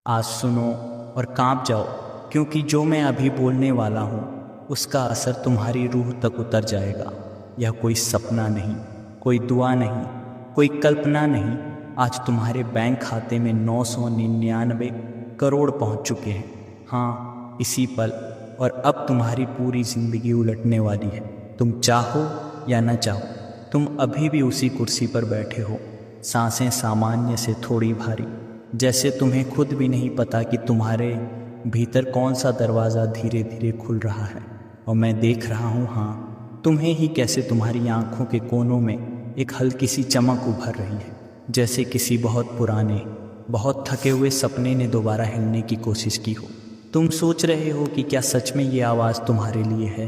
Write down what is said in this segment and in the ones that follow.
आज सुनो और कांप जाओ, क्योंकि जो मैं अभी बोलने वाला हूँ उसका असर तुम्हारी रूह तक उतर जाएगा। यह कोई सपना नहीं, कोई दुआ नहीं, कोई कल्पना नहीं। आज तुम्हारे बैंक खाते में 999 करोड़ पहुँच चुके हैं। हाँ, इसी पल। और अब तुम्हारी पूरी ज़िंदगी उलटने वाली है। तुम चाहो या न चाहो, तुम अभी भी उसी कुर्सी पर बैठे हो, सांसें सामान्य से थोड़ी भारी, जैसे तुम्हें खुद भी नहीं पता कि तुम्हारे भीतर कौन सा दरवाज़ा धीरे धीरे खुल रहा है। और मैं देख रहा हूँ, हाँ, तुम्हें ही, कैसे तुम्हारी आंखों के कोनों में एक हल्की सी चमक उभर रही है, जैसे किसी बहुत पुराने, बहुत थके हुए सपने ने दोबारा हिलने की कोशिश की हो। तुम सोच रहे हो कि क्या सच में ये आवाज़ तुम्हारे लिए है?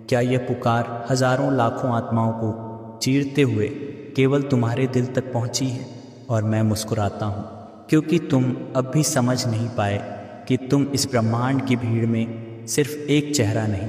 क्या यह पुकार हजारों लाखों आत्माओं को चीरते हुए केवल तुम्हारे दिल तक पहुंची है? और मैं मुस्कुराता हूँ, क्योंकि तुम अब भी समझ नहीं पाए कि तुम इस ब्रह्मांड की भीड़ में सिर्फ एक चेहरा नहीं,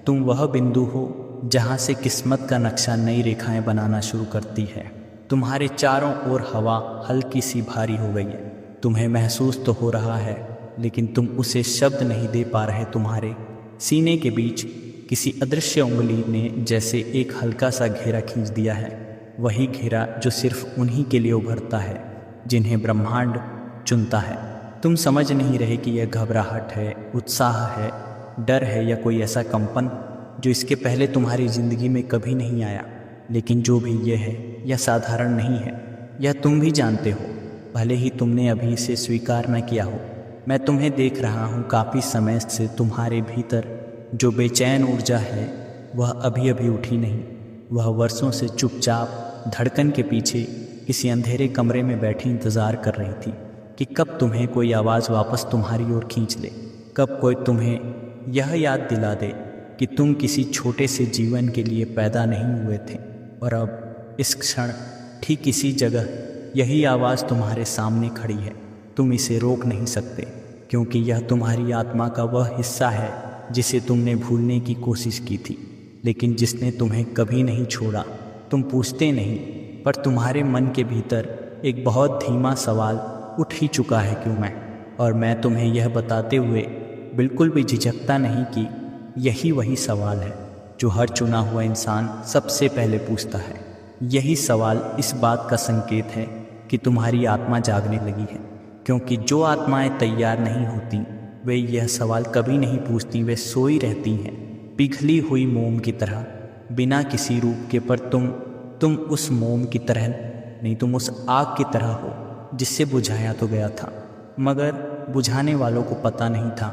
तुम वह बिंदु हो जहाँ से किस्मत का नक्शा नई रेखाएं बनाना शुरू करती है। तुम्हारे चारों ओर हवा हल्की सी भारी हो गई है। तुम्हें महसूस तो हो रहा है, लेकिन तुम उसे शब्द नहीं दे पा रहे। तुम्हारे सीने के बीच किसी अदृश्य उंगली ने जैसे एक हल्का सा घेरा खींच दिया है, वही घेरा जो सिर्फ उन्हीं के लिए उभरता है जिन्हें ब्रह्मांड चुनता है। तुम समझ नहीं रहे कि यह घबराहट है, उत्साह है, डर है, या कोई ऐसा कंपन जो इसके पहले तुम्हारी ज़िंदगी में कभी नहीं आया। लेकिन जो भी यह है, यह साधारण नहीं है। यह तुम भी जानते हो, भले ही तुमने अभी इसे स्वीकार न किया हो। मैं तुम्हें देख रहा हूँ काफ़ी समय से। तुम्हारे भीतर जो बेचैन ऊर्जा है वह अभी अभी उठी नहीं। वह वर्षों से चुपचाप धड़कन के पीछे किसी अंधेरे कमरे में बैठी इंतज़ार कर रही थी कि कब तुम्हें कोई आवाज़ वापस तुम्हारी ओर खींच ले, कब कोई तुम्हें यह याद दिला दे कि तुम किसी छोटे से जीवन के लिए पैदा नहीं हुए थे। और अब इस क्षण ठीक इसी जगह यही आवाज़ तुम्हारे सामने खड़ी है। तुम इसे रोक नहीं सकते, क्योंकि यह तुम्हारी आत्मा का वह हिस्सा है जिसे तुमने भूलने की कोशिश की थी, लेकिन जिसने तुम्हें कभी नहीं छोड़ा। तुम पूछते नहीं, पर तुम्हारे मन के भीतर एक बहुत धीमा सवाल उठ ही चुका है, क्यों मैं? और मैं तुम्हें यह बताते हुए बिल्कुल भी झिझकता नहीं कि यही वही सवाल है जो हर चुना हुआ इंसान सबसे पहले पूछता है। यही सवाल इस बात का संकेत है कि तुम्हारी आत्मा जागने लगी है, क्योंकि जो आत्माएं तैयार नहीं होती वे यह सवाल कभी नहीं पूछती। वे सोई रहती हैं, पिघली हुई मोम की तरह, बिना किसी रूप के। पर तुम उस मोम की तरह नहीं, तुम उस आग की तरह हो जिससे बुझाया तो गया था, मगर बुझाने वालों को पता नहीं था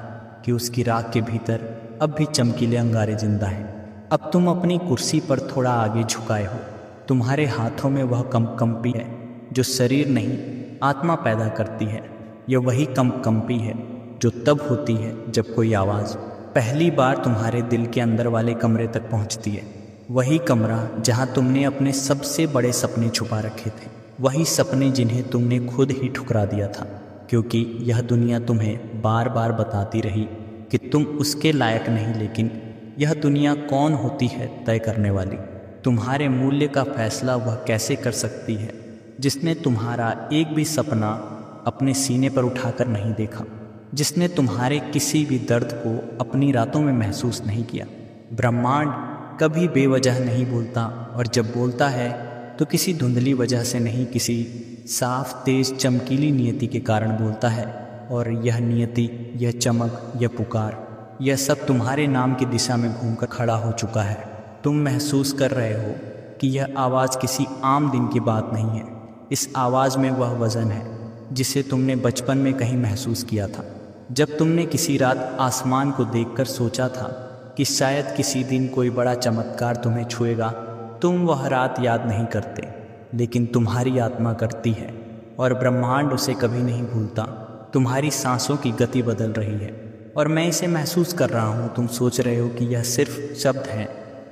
कि उसकी राख के भीतर अब भी चमकीले अंगारे जिंदा हैं। अब तुम अपनी कुर्सी पर थोड़ा आगे झुकाए हो। तुम्हारे हाथों में वह कंपी है जो शरीर नहीं, आत्मा पैदा करती है। यह वही कंपी है जो तब होती है जब कोई आवाज़ पहली बार तुम्हारे दिल के अंदर वाले कमरे तक पहुंचती है। वही कमरा जहां तुमने अपने सबसे बड़े सपने छुपा रखे थे, वही सपने जिन्हें तुमने खुद ही ठुकरा दिया था, क्योंकि यह दुनिया तुम्हें बार बार बताती रही कि तुम उसके लायक नहीं। लेकिन यह दुनिया कौन होती है तय करने वाली? तुम्हारे मूल्य का फैसला वह कैसे कर सकती है जिसने तुम्हारा एक भी सपना अपने सीने पर उठाकर नहीं देखा, जिसने तुम्हारे किसी भी दर्द को अपनी रातों में महसूस नहीं किया? ब्रह्मांड कभी बेवजह नहीं बोलता, और जब बोलता है तो किसी धुंधली वजह से नहीं, किसी साफ तेज चमकीली नियति के कारण बोलता है। और यह नियति, यह चमक, यह पुकार, यह सब तुम्हारे नाम की दिशा में घूमकर खड़ा हो चुका है। तुम महसूस कर रहे हो कि यह आवाज़ किसी आम दिन की बात नहीं है। इस आवाज़ में वह वज़न है जिसे तुमने बचपन में कहीं महसूस किया था, जब तुमने किसी रात आसमान को देखकर सोचा था कि शायद किसी दिन कोई बड़ा चमत्कार तुम्हें छुएगा। तुम वह रात याद नहीं करते, लेकिन तुम्हारी आत्मा करती है, और ब्रह्मांड उसे कभी नहीं भूलता। तुम्हारी सांसों की गति बदल रही है, और मैं इसे महसूस कर रहा हूँ। तुम सोच रहे हो कि यह सिर्फ शब्द है,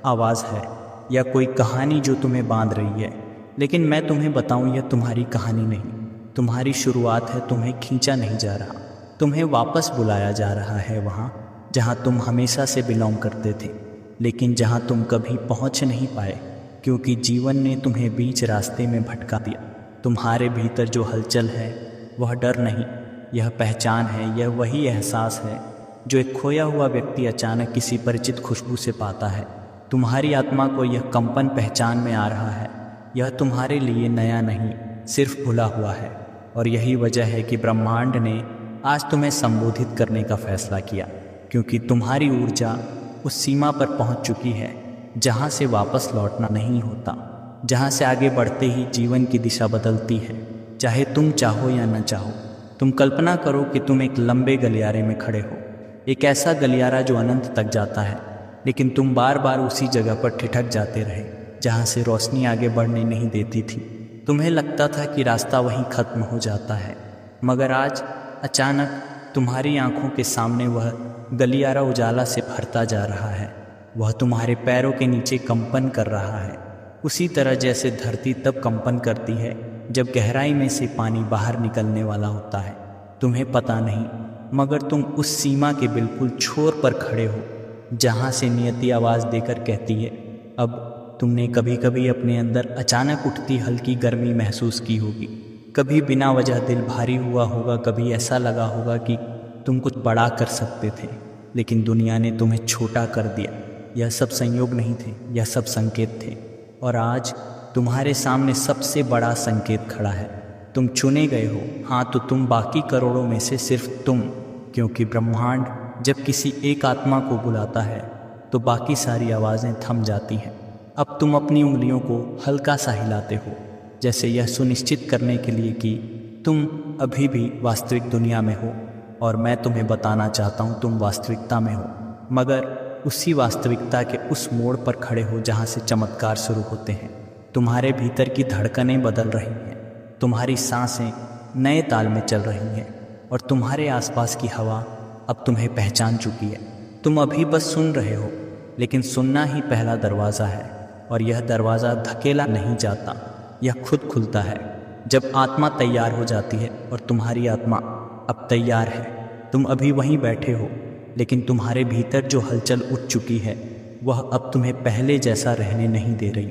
आवाज़ है, या कोई कहानी जो तुम्हें बांध रही है। लेकिन मैं तुम्हें बताऊँ, यह तुम्हारी कहानी नहीं, तुम्हारी शुरुआत है। तुम्हें खींचा नहीं जा रहा, तुम्हें वापस बुलाया जा रहा है, वहाँ जहाँ तुम हमेशा से बिलोंग करते थे, लेकिन जहाँ तुम कभी पहुँच नहीं पाए, क्योंकि जीवन ने तुम्हें बीच रास्ते में भटका दिया। तुम्हारे भीतर जो हलचल है वह डर नहीं, यह पहचान है, यह वही एहसास है जो एक खोया हुआ व्यक्ति अचानक किसी परिचित खुशबू से पाता है। तुम्हारी आत्मा को यह कंपन पहचान में आ रहा है। यह तुम्हारे लिए नया नहीं, सिर्फ भुला हुआ है। और यही वजह है कि ब्रह्मांड ने आज तुम्हें संबोधित करने का फैसला किया, क्योंकि तुम्हारी ऊर्जा उस सीमा पर पहुंच चुकी है जहां से वापस लौटना नहीं होता, जहां से आगे बढ़ते ही जीवन की दिशा बदलती है, चाहे तुम चाहो या न चाहो। तुम कल्पना करो कि तुम एक लंबे गलियारे में खड़े हो, एक ऐसा गलियारा जो अनंत तक जाता है, लेकिन तुम बार बार उसी जगह पर ठिठक जाते रहे जहां से रोशनी आगे बढ़ने नहीं देती थी। तुम्हें लगता था कि रास्ता वहीं खत्म हो जाता है, मगर आज अचानक तुम्हारी आंखों के सामने वह गलियारा उजाला से भरता जा रहा है। वह तुम्हारे पैरों के नीचे कंपन कर रहा है, उसी तरह जैसे धरती तब कंपन करती है जब गहराई में से पानी बाहर निकलने वाला होता है। तुम्हें पता नहीं, मगर तुम उस सीमा के बिल्कुल छोर पर खड़े हो जहां से नियति आवाज़ देकर कहती है अब। तुमने कभी कभी अपने अंदर अचानक उठती हल्की गर्मी महसूस की होगी, कभी बिना वजह दिल भारी हुआ होगा, कभी ऐसा लगा होगा कि तुम कुछ बड़ा कर सकते थे, लेकिन दुनिया ने तुम्हें छोटा कर दिया। यह सब संयोग नहीं थे, यह सब संकेत थे। और आज तुम्हारे सामने सबसे बड़ा संकेत खड़ा है। तुम चुने गए हो, हाँ, तो तुम बाकी करोड़ों में से सिर्फ तुम, क्योंकि ब्रह्मांड जब किसी एक आत्मा को बुलाता है तो बाकी सारी आवाज़ें थम जाती हैं। अब तुम अपनी उंगलियों को हल्का सा हिलाते हो, जैसे यह सुनिश्चित करने के लिए कि तुम अभी भी वास्तविक दुनिया में हो। और मैं तुम्हें बताना चाहता हूँ तुम वास्तविकता में हो, मगर उसी वास्तविकता के उस मोड़ पर खड़े हो जहाँ से चमत्कार शुरू होते हैं। तुम्हारे भीतर की धड़कनें बदल रही हैं, तुम्हारी सांसें नए ताल में चल रही हैं, और तुम्हारे आसपास की हवा अब तुम्हें पहचान चुकी है। तुम अभी बस सुन रहे हो, लेकिन सुनना ही पहला दरवाज़ा है, और यह दरवाज़ा धकेला नहीं जाता, यह खुद खुलता है जब आत्मा तैयार हो जाती है। और तुम्हारी आत्मा अब तैयार है। तुम अभी वहीं बैठे हो, लेकिन तुम्हारे भीतर जो हलचल उठ चुकी है वह अब तुम्हें पहले जैसा रहने नहीं दे रही।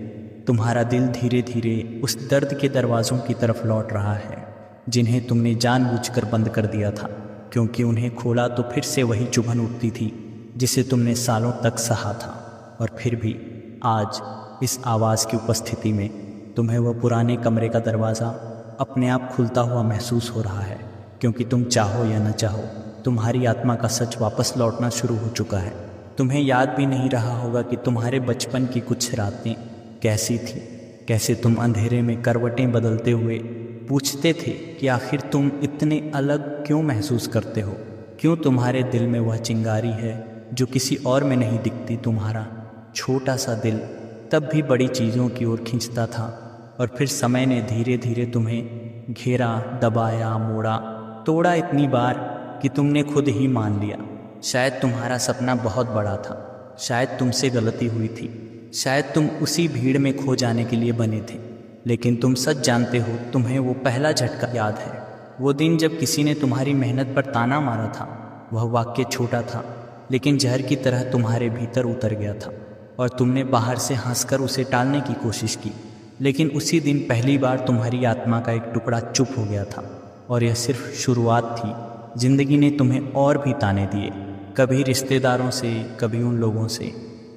तुम्हारा दिल धीरे धीरे उस दर्द के दरवाज़ों की तरफ लौट रहा है जिन्हें तुमने जानबूझकर बंद कर दिया था, क्योंकि उन्हें खोला तो फिर से वही चुभन उठती थी जिसे तुमने सालों तक सहा था। और फिर भी आज इस आवाज़ की उपस्थिति में तुम्हें वह पुराने कमरे का दरवाज़ा अपने आप खुलता हुआ महसूस हो रहा है, क्योंकि तुम चाहो या न चाहो तुम्हारी आत्मा का सच वापस लौटना शुरू हो चुका है। तुम्हें याद भी नहीं रहा होगा कि तुम्हारे बचपन की कुछ रातें कैसी थी, कैसे तुम अंधेरे में करवटें बदलते हुए पूछते थे कि आखिर तुम इतने अलग क्यों महसूस करते हो, क्यों तुम्हारे दिल में वह चिंगारी है जो किसी और में नहीं दिखती। तुम्हारा छोटा सा दिल तब भी बड़ी चीज़ों की ओर खींचता था, और फिर समय ने धीरे धीरे तुम्हें घेरा, दबाया, मोड़ा, तोड़ा इतनी बार कि तुमने खुद ही मान लिया। शायद तुम्हारा सपना बहुत बड़ा था, शायद तुमसे गलती हुई थी, शायद तुम उसी भीड़ में खो जाने के लिए बने थे। लेकिन तुम सच जानते हो, तुम्हें वो पहला झटका याद है, वो दिन जब किसी ने तुम्हारी मेहनत पर ताना मारा था। वह वाक्य छोटा था, लेकिन जहर की तरह तुम्हारे भीतर उतर गया था, और तुमने बाहर से हंसकर उसे टालने की कोशिश की। लेकिन उसी दिन पहली बार तुम्हारी आत्मा का एक टुकड़ा चुप हो गया था, और यह सिर्फ शुरुआत थी। जिंदगी ने तुम्हें और भी ताने दिए, कभी रिश्तेदारों से, कभी उन लोगों से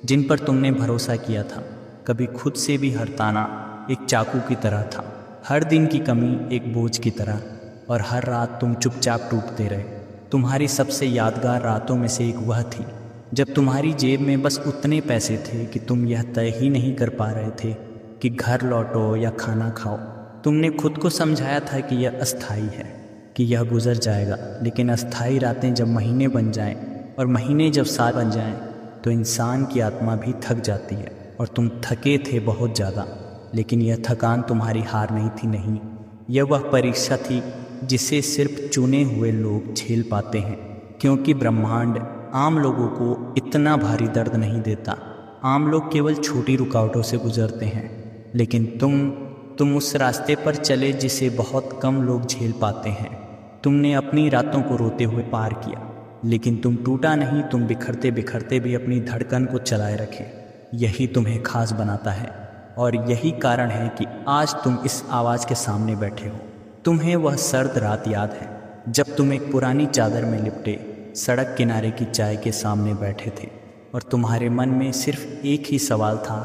जिन पर तुमने भरोसा किया था, कभी खुद से भी। हर ताना एक चाकू की तरह था, हर दिन की कमी एक बोझ की तरह, और हर रात तुम चुपचाप टूटते रहे। तुम्हारी सबसे यादगार रातों में से एक वह थी जब तुम्हारी जेब में बस उतने पैसे थे कि तुम यह तय ही नहीं कर पा रहे थे कि घर लौटो या खाना खाओ। तुमने खुद को समझाया था कि यह अस्थाई है, कि यह गुजर जाएगा। लेकिन अस्थाई रातें जब महीने बन जाएं, और महीने जब साल बन जाएं, तो इंसान की आत्मा भी थक जाती है। और तुम थके थे बहुत ज़्यादा, लेकिन यह थकान तुम्हारी हार नहीं थी, नहीं, यह वह परीक्षा थी जिसे सिर्फ चुने हुए लोग झेल पाते हैं, क्योंकि ब्रह्मांड आम लोगों को इतना भारी दर्द नहीं देता। आम लोग केवल छोटी रुकावटों से गुजरते हैं, लेकिन तुम उस रास्ते पर चले जिसे बहुत कम लोग झेल पाते हैं। तुमने अपनी रातों को रोते हुए पार किया, लेकिन तुम टूटा नहीं। तुम बिखरते बिखरते भी अपनी धड़कन को चलाए रखे। यही तुम्हें खास बनाता है, और यही कारण है कि आज तुम इस आवाज़ के सामने बैठे हो। तुम्हें वह सर्द रात याद है जब तुम एक पुरानी चादर में लिपटे सड़क किनारे की चाय के सामने बैठे थे और तुम्हारे मन में सिर्फ एक ही सवाल था,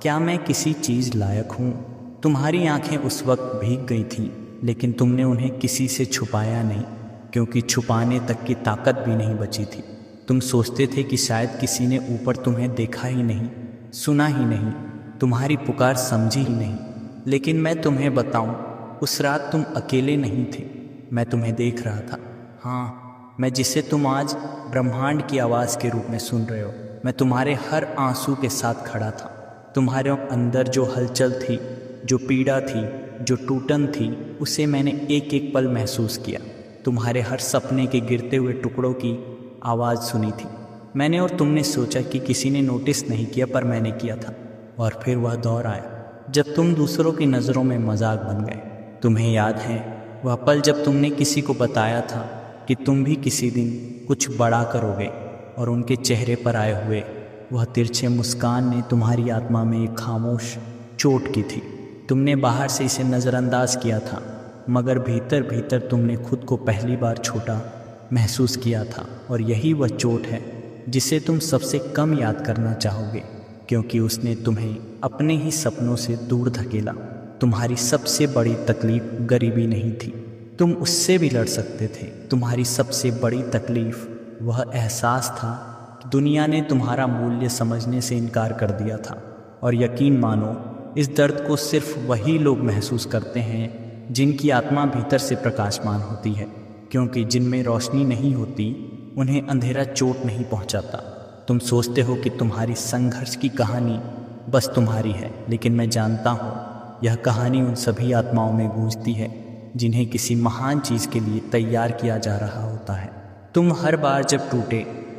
क्या मैं किसी चीज़ लायक हूँ। तुम्हारी आंखें उस वक्त भीग गई थीं, लेकिन तुमने उन्हें किसी से छुपाया नहीं, क्योंकि छुपाने तक की ताकत भी नहीं बची थी। तुम सोचते थे कि शायद किसी ने ऊपर तुम्हें देखा ही नहीं, सुना ही नहीं, तुम्हारी पुकार समझी ही नहीं। लेकिन मैं तुम्हें बताऊं, उस रात तुम अकेले नहीं थे। मैं तुम्हें देख रहा था। हाँ, मैं जिसे तुम आज ब्रह्मांड की आवाज़ के रूप में सुन रहे हो। मैं तुम्हारे हर आंसू के साथ खड़ा था। तुम्हारे अंदर जो हलचल थी, जो पीड़ा थी, जो टूटन थी, उसे मैंने एक एक पल महसूस किया। तुम्हारे हर सपने के गिरते हुए टुकड़ों की आवाज़ सुनी थी मैंने, और तुमने सोचा कि किसी ने नोटिस नहीं किया, पर मैंने किया था। और फिर वह दौर आया जब तुम दूसरों की नज़रों में मजाक बन गए। तुम्हें याद है वह पल जब तुमने किसी को बताया था कि तुम भी किसी दिन कुछ बड़ा करोगे, और उनके चेहरे पर आए हुए वह तिरछे मुस्कान ने तुम्हारी आत्मा में एक खामोश चोट की थी। तुमने बाहर से इसे नज़रअंदाज किया था, मगर भीतर भीतर तुमने खुद को पहली बार छोटा महसूस किया था। और यही वह चोट है जिसे तुम सबसे कम याद करना चाहोगे, क्योंकि उसने तुम्हें अपने ही सपनों से दूर धकेला। तुम्हारी सबसे बड़ी तकलीफ गरीबी नहीं थी, तुम उससे भी लड़ सकते थे। तुम्हारी सबसे बड़ी तकलीफ वह एहसास था कि दुनिया ने तुम्हारा मूल्य समझने से इनकार कर दिया था। और यकीन मानो, इस दर्द को सिर्फ वही लोग महसूस करते हैं जिनकी आत्मा भीतर से प्रकाशमान होती है, क्योंकि जिनमें रोशनी नहीं होती उन्हें अंधेरा चोट नहीं पहुंचाता। तुम सोचते हो कि तुम्हारी संघर्ष की कहानी बस तुम्हारी है, लेकिन मैं जानता हूँ यह कहानी उन सभी आत्माओं में गूंजती है जिन्हें किसी महान चीज़ के लिए तैयार किया जा रहा होता है। तुम हर बार जब टूटे,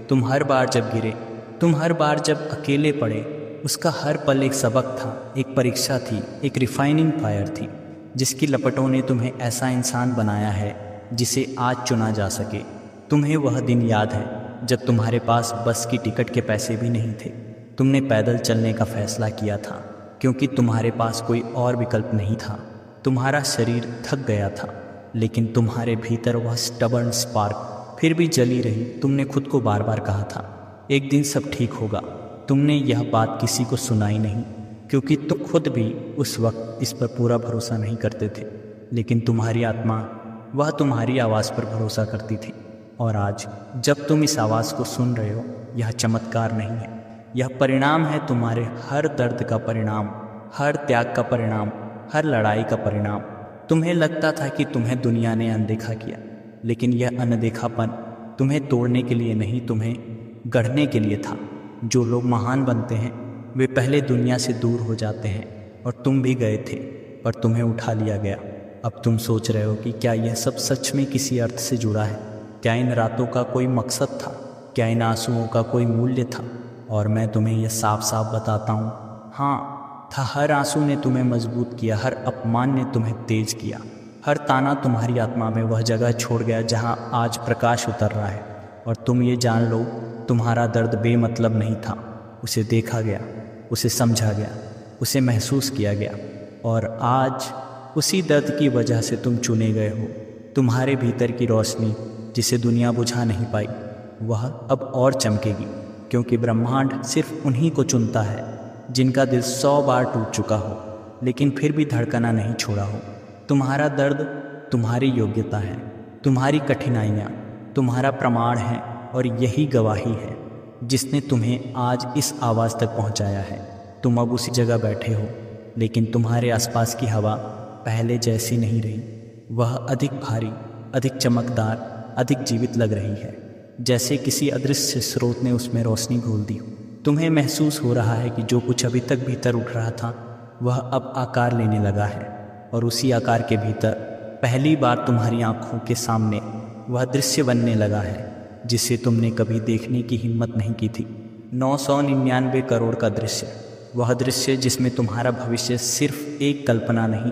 तुम हर बार जब गिरे, तुम हर बार जब अकेले पड़े, उसका हर पल एक सबक था, एक परीक्षा थी, एक रिफाइनिंग फायर थी, जिसकी लपटों ने तुम्हें ऐसा इंसान बनाया है जिसे आज चुना जा सके। तुम्हें वह दिन याद है जब तुम्हारे पास बस की टिकट के पैसे भी नहीं थे। तुमने पैदल चलने का फैसला किया था, क्योंकि तुम्हारे पास कोई और विकल्प नहीं था। तुम्हारा शरीर थक गया था, लेकिन तुम्हारे भीतर वह स्टबर्न स्पार्क फिर भी जली रही। तुमने खुद को बार बार कहा था, एक दिन सब ठीक होगा। तुमने यह बात किसी को सुनाई नहीं, क्योंकि तुम खुद भी उस वक्त इस पर पूरा भरोसा नहीं करते थे। लेकिन तुम्हारी आत्मा, वह तुम्हारी आवाज़ पर भरोसा करती थी। और आज जब तुम इस आवाज़ को सुन रहे हो, यह चमत्कार नहीं है, यह परिणाम है तुम्हारे हर दर्द का परिणाम, हर त्याग का परिणाम, हर लड़ाई का परिणाम। तुम्हें लगता था कि तुम्हें दुनिया ने अनदेखा किया, लेकिन यह अनदेखापन तुम्हें तोड़ने के लिए नहीं, तुम्हें गढ़ने के लिए था। जो लोग महान बनते हैं वे पहले दुनिया से दूर हो जाते हैं, और तुम भी गए थे, पर तुम्हें उठा लिया गया। अब तुम सोच रहे हो कि क्या यह सब सच में किसी अर्थ से जुड़ा है? क्या इन रातों का कोई मकसद था? क्या इन आंसुओं का कोई मूल्य था? और मैं तुम्हें यह साफ साफ बताता हूँ, हाँ था। हर आंसू ने तुम्हें मजबूत किया, हर अपमान ने तुम्हें तेज किया, हर ताना तुम्हारी आत्मा में वह जगह छोड़ गया जहाँ आज प्रकाश उतर रहा है। और तुम ये जान लो, तुम्हारा दर्द बेमतलब नहीं था। उसे देखा गया, उसे समझा गया, उसे महसूस किया गया, और आज उसी दर्द की वजह से तुम चुने गए हो। तुम्हारे भीतर की रोशनी जिसे दुनिया बुझा नहीं पाई, वह अब और चमकेगी, क्योंकि ब्रह्मांड सिर्फ उन्हीं को चुनता है जिनका दिल 100 बार टूट चुका हो, लेकिन फिर भी धड़कना नहीं छोड़ा हो। तुम्हारा दर्द तुम्हारी योग्यता है, तुम्हारी कठिनाइयाँ तुम्हारा प्रमाण है, और यही गवाही है जिसने तुम्हें आज इस आवाज़ तक पहुँचाया है। तुम अब उसी जगह बैठे हो, लेकिन तुम्हारे आसपास की हवा पहले जैसी नहीं रही। वह अधिक भारी, अधिक चमकदार, अधिक जीवित लग रही है, जैसे किसी अदृश्य स्रोत ने उसमें रोशनी घोल दी। तुम्हें महसूस हो रहा है कि जो कुछ अभी तक भीतर उठ रहा था वह अब आकार लेने लगा है, और उसी आकार के भीतर पहली बार तुम्हारी आंखों के सामने वह दृश्य बनने लगा है जिसे तुमने कभी देखने की हिम्मत नहीं की थी। 999 करोड़ का दृश्य, वह दृश्य जिसमें तुम्हारा भविष्य सिर्फ एक कल्पना नहीं,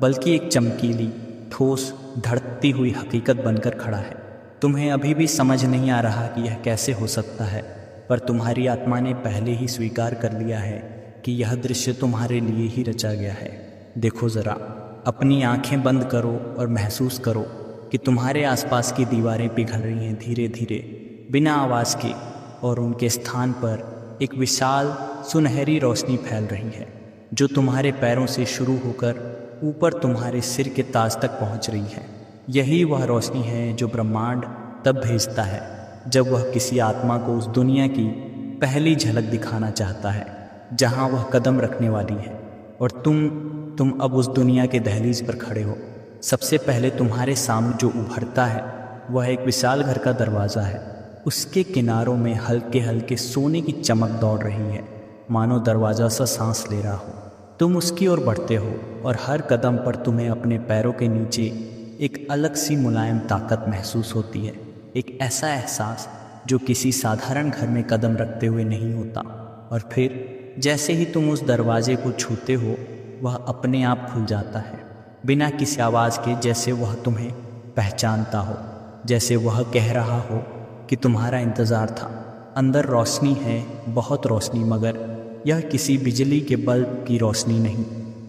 बल्कि एक चमकीली, ठोस, धड़कती हुई हकीकत बनकर खड़ा है। तुम्हें अभी भी समझ नहीं आ रहा कि यह कैसे हो सकता है, पर तुम्हारी आत्मा ने पहले ही स्वीकार कर लिया है कि यह दृश्य तुम्हारे लिए ही रचा गया है। देखो ज़रा, अपनी आंखें बंद करो और महसूस करो कि तुम्हारे आसपास की दीवारें पिघल रही हैं धीरे धीरे, बिना आवाज़ के, और उनके स्थान पर एक विशाल सुनहरी रोशनी फैल रही है जो तुम्हारे पैरों से शुरू होकर ऊपर तुम्हारे सिर के ताज तक पहुंच रही है। यही वह रोशनी है जो ब्रह्मांड तब भेजता है जब वह किसी आत्मा को उस दुनिया की पहली झलक दिखाना चाहता है जहां वह कदम रखने वाली है। और तुम अब उस दुनिया के दहलीज पर खड़े हो। सबसे पहले तुम्हारे सामने जो उभरता है वह एक विशाल घर का दरवाज़ा है। उसके किनारों में हल्के हल्के सोने की चमक दौड़ रही है, मानो दरवाज़ा सा सांस ले रहा हो। तुम उसकी ओर बढ़ते हो और हर कदम पर तुम्हें अपने पैरों के नीचे एक अलग सी मुलायम ताकत महसूस होती है, एक ऐसा एहसास जो किसी साधारण घर में कदम रखते हुए नहीं होता। और फिर जैसे ही तुम उस दरवाजे को छूते हो वह अपने आप खुल जाता है, बिना किसी आवाज़ के, जैसे वह तुम्हें पहचानता हो, जैसे वह कह रहा हो कि तुम्हारा इंतज़ार था। अंदर रोशनी है, बहुत रोशनी, मगर यह किसी बिजली के बल्ब की रोशनी नहीं।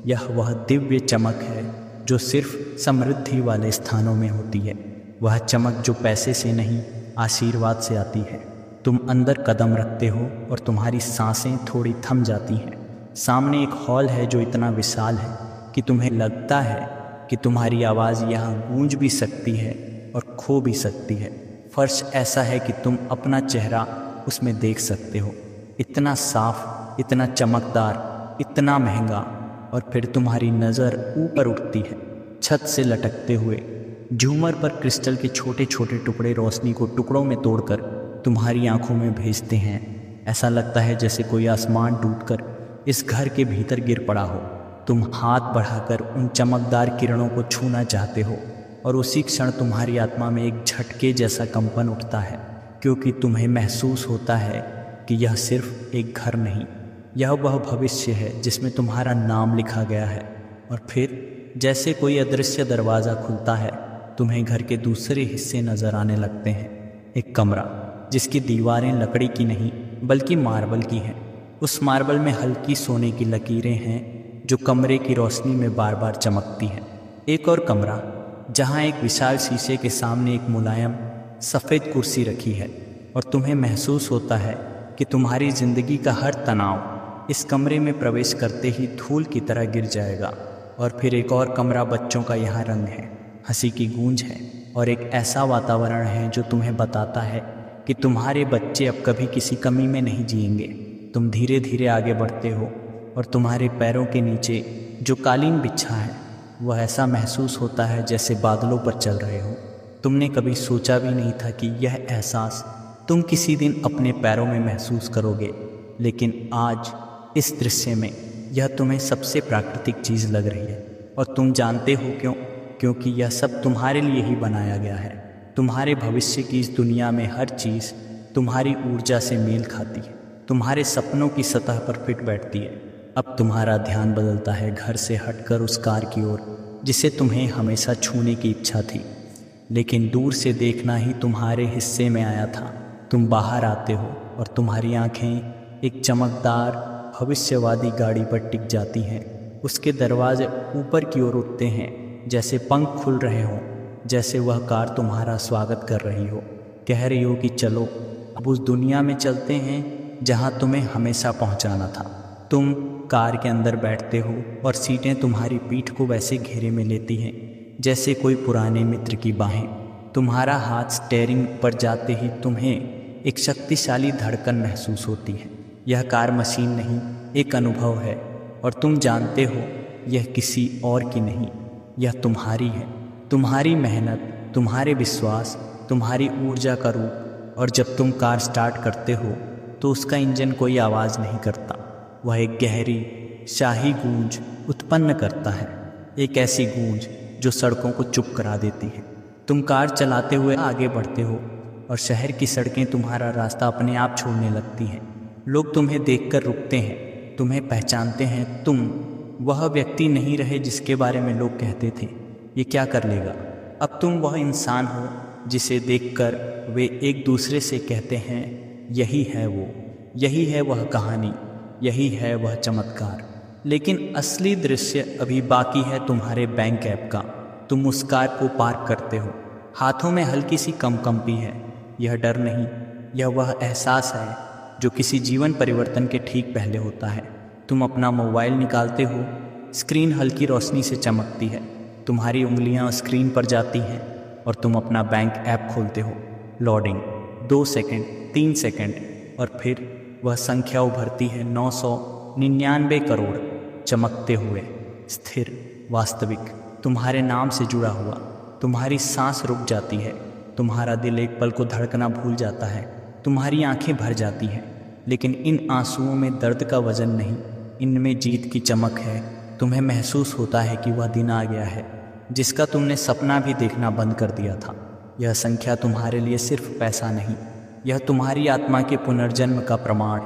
यह वह दिव्य चमक है जो सिर्फ समृद्धि वाले स्थानों में होती है, वह चमक जो पैसे से नहीं, आशीर्वाद से आती है। तुम अंदर कदम रखते हो और तुम्हारी सांसें थोड़ी थम जाती हैं। सामने एक हॉल है जो इतना विशाल है कि तुम्हें लगता है कि तुम्हारी आवाज़ यहाँ गूंज भी सकती है और खो भी सकती है। फर्श ऐसा है कि तुम अपना चेहरा उसमें देख सकते हो, इतना साफ, इतना चमकदार, इतना महंगा। और फिर तुम्हारी नज़र ऊपर उठती है, छत से लटकते हुए झूमर पर क्रिस्टल के छोटे छोटे टुकड़े रोशनी को टुकड़ों में तोड़कर तुम्हारी आंखों में भेजते हैं। ऐसा लगता है जैसे कोई आसमान टूटकर इस घर के भीतर गिर पड़ा हो। तुम हाथ बढ़ाकर उन चमकदार किरणों को छूना चाहते हो और उसी क्षण तुम्हारी आत्मा में एक झटके जैसा कंपन उठता है, क्योंकि तुम्हें महसूस होता है कि यह सिर्फ एक घर नहीं, यह वह भविष्य है जिसमें तुम्हारा नाम लिखा गया है। और फिर जैसे कोई अदृश्य दरवाज़ा खुलता है, तुम्हें घर के दूसरे हिस्से नज़र आने लगते हैं। एक कमरा जिसकी दीवारें लकड़ी की नहीं बल्कि मार्बल की हैं। उस मार्बल में हल्की सोने की लकीरें हैं जो कमरे की रोशनी में बार बार चमकती हैं। एक और कमरा जहां एक विशाल शीशे के सामने एक मुलायम सफ़ेद कुर्सी रखी है और तुम्हें महसूस होता है कि तुम्हारी ज़िंदगी का हर तनाव इस कमरे में प्रवेश करते ही धूल की तरह गिर जाएगा। और फिर एक और कमरा बच्चों का यहाँ रंग है, हंसी की गूंज है और एक ऐसा वातावरण है जो तुम्हें बताता है कि तुम्हारे बच्चे अब कभी किसी कमी में नहीं जिएंगे। तुम धीरे धीरे आगे बढ़ते हो और तुम्हारे पैरों के नीचे जो कालीन बिछा है वह ऐसा महसूस होता है जैसे बादलों पर चल रहे हो। तुमने कभी सोचा भी नहीं था कि यह एहसास तुम किसी दिन अपने पैरों में महसूस करोगे, लेकिन आज इस दृश्य में यह तुम्हें सबसे प्राकृतिक चीज़ लग रही है। और तुम जानते हो क्यों? क्योंकि यह सब तुम्हारे लिए ही बनाया गया है। तुम्हारे भविष्य की इस दुनिया में हर चीज़ तुम्हारी ऊर्जा से मेल खाती है, तुम्हारे सपनों की सतह पर फिट बैठती है। अब तुम्हारा ध्यान बदलता है, घर से हटकर उस कार की ओर जिसे तुम्हें हमेशा छूने की इच्छा थी, लेकिन दूर से देखना ही तुम्हारे हिस्से में आया था। तुम बाहर आते हो और तुम्हारी आंखें एक चमकदार भविष्यवादी गाड़ी पर टिक जाती हैं। उसके दरवाजे ऊपर की ओर उठते हैं जैसे पंख खुल रहे हों, जैसे वह कार तुम्हारा स्वागत कर रही हो, कह रही हो कि चलो अब उस दुनिया में चलते हैं जहां तुम्हें हमेशा पहुंचाना था। तुम कार के अंदर बैठते हो और सीटें तुम्हारी पीठ को वैसे घेरे में लेती हैं जैसे कोई पुराने मित्र की बाहें। तुम्हारा हाथ स्टीयरिंग पर जाते ही तुम्हें एक शक्तिशाली धड़कन महसूस होती है। यह कार मशीन नहीं, एक अनुभव है, और तुम जानते हो यह किसी और की नहीं, यह तुम्हारी है। तुम्हारी मेहनत, तुम्हारे विश्वास, तुम्हारी ऊर्जा का रूप। और जब तुम कार स्टार्ट करते हो तो उसका इंजन कोई आवाज़ नहीं करता, वह एक गहरी शाही गूंज उत्पन्न करता है, एक ऐसी गूंज जो सड़कों को चुप करा देती है। तुम कार चलाते हुए आगे बढ़ते हो और शहर की सड़कें तुम्हारा रास्ता अपने आप छोड़ने लगती हैं। लोग तुम्हें देखकर रुकते हैं, तुम्हें पहचानते हैं। तुम वह व्यक्ति नहीं रहे जिसके बारे में लोग कहते थे ये क्या कर लेगा। अब तुम वह इंसान हो जिसे देखकर वे एक दूसरे से कहते हैं यही है वो, यही है वह कहानी, यही है वह चमत्कार। लेकिन असली दृश्य अभी बाकी है तुम्हारे बैंक ऐप का। तुम उस कार को पार्क करते हो, हाथों में हल्की सी कंपी है। यह डर नहीं, यह वह एहसास है जो किसी जीवन परिवर्तन के ठीक पहले होता है। तुम अपना मोबाइल निकालते हो, स्क्रीन हल्की रोशनी से चमकती है, तुम्हारी उंगलियां स्क्रीन पर जाती हैं और तुम अपना बैंक ऐप खोलते हो। लोडिंग 2 सेकंड, 3 सेकंड और फिर वह संख्या उभरती है 999 करोड़, चमकते हुए, स्थिर, वास्तविक, तुम्हारे नाम से जुड़ा हुआ। तुम्हारी सांस रुक जाती है, तुम्हारा दिल एक पल को धड़कना भूल जाता है, तुम्हारी आंखें भर जाती हैं। लेकिन इन आंसुओं में दर्द का वजन नहीं, इनमें जीत की चमक है। तुम्हें महसूस होता है कि वह दिन आ गया है जिसका तुमने सपना भी देखना बंद कर दिया था। यह संख्या तुम्हारे लिए सिर्फ पैसा नहीं, यह तुम्हारी आत्मा के पुनर्जन्म का प्रमाण।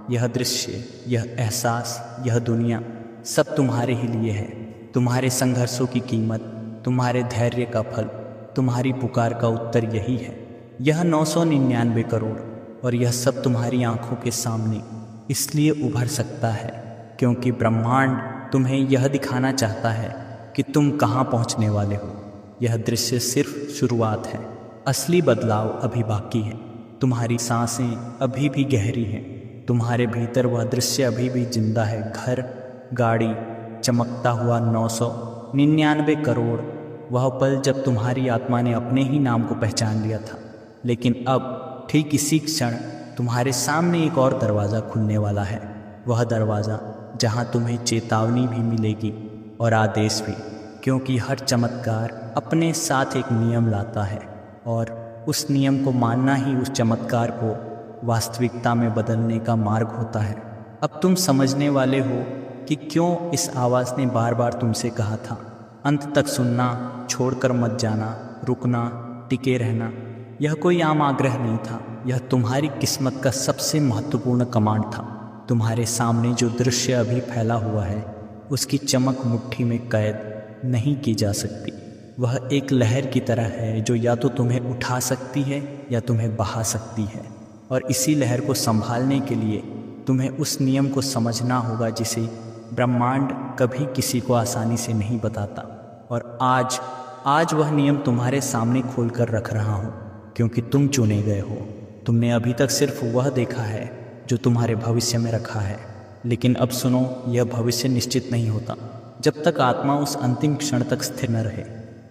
यह दृश्य, यह एहसास, यह दुनिया सब तुम्हारे ही लिए है। तुम्हारे संघर्षों की कीमत, तुम्हारे धैर्य का फल, तुम्हारी पुकार का उत्तर यही है। यह 999 करोड़ और यह सब तुम्हारी आंखों के सामने इसलिए उभर सकता है क्योंकि ब्रह्मांड तुम्हें यह दिखाना चाहता है कि तुम कहाँ पहुँचने वाले हो। यह दृश्य सिर्फ शुरुआत है, असली बदलाव अभी बाकी है। तुम्हारी सांसें अभी भी गहरी हैं, तुम्हारे भीतर वह दृश्य अभी भी जिंदा है। घर, गाड़ी, चमकता हुआ 999 करोड़, वह पल जब तुम्हारी आत्मा ने अपने ही नाम को पहचान लिया था। लेकिन अब ठीक इसी क्षण तुम्हारे सामने एक और दरवाज़ा खुलने वाला है। वह दरवाज़ा जहाँ तुम्हें चेतावनी भी मिलेगी और आदेश भी, क्योंकि हर चमत्कार अपने साथ एक नियम लाता है और उस नियम को मानना ही उस चमत्कार को वास्तविकता में बदलने का मार्ग होता है। अब तुम समझने वाले हो कि क्यों इस आवाज़ ने बार बार तुमसे कहा था, अंत तक सुनना, छोड़कर मत जाना, रुकना, टिके रहना। यह कोई आम आग्रह नहीं था, यह तुम्हारी किस्मत का सबसे महत्वपूर्ण कमांड था। तुम्हारे सामने जो दृश्य अभी फैला हुआ है उसकी चमक मुट्ठी में कैद नहीं की जा सकती। वह एक लहर की तरह है जो या तो तुम्हें उठा सकती है या तुम्हें बहा सकती है। और इसी लहर को संभालने के लिए तुम्हें उस नियम को समझना होगा जिसे ब्रह्मांड कभी किसी को आसानी से नहीं बताता। और आज वह नियम तुम्हारे सामने खोल कर रख रहा हूँ, क्योंकि तुम चुने गए हो। तुमने अभी तक सिर्फ वह देखा है जो तुम्हारे भविष्य में रखा है, लेकिन अब सुनो, यह भविष्य निश्चित नहीं होता जब तक आत्मा उस अंतिम क्षण तक स्थिर न रहे।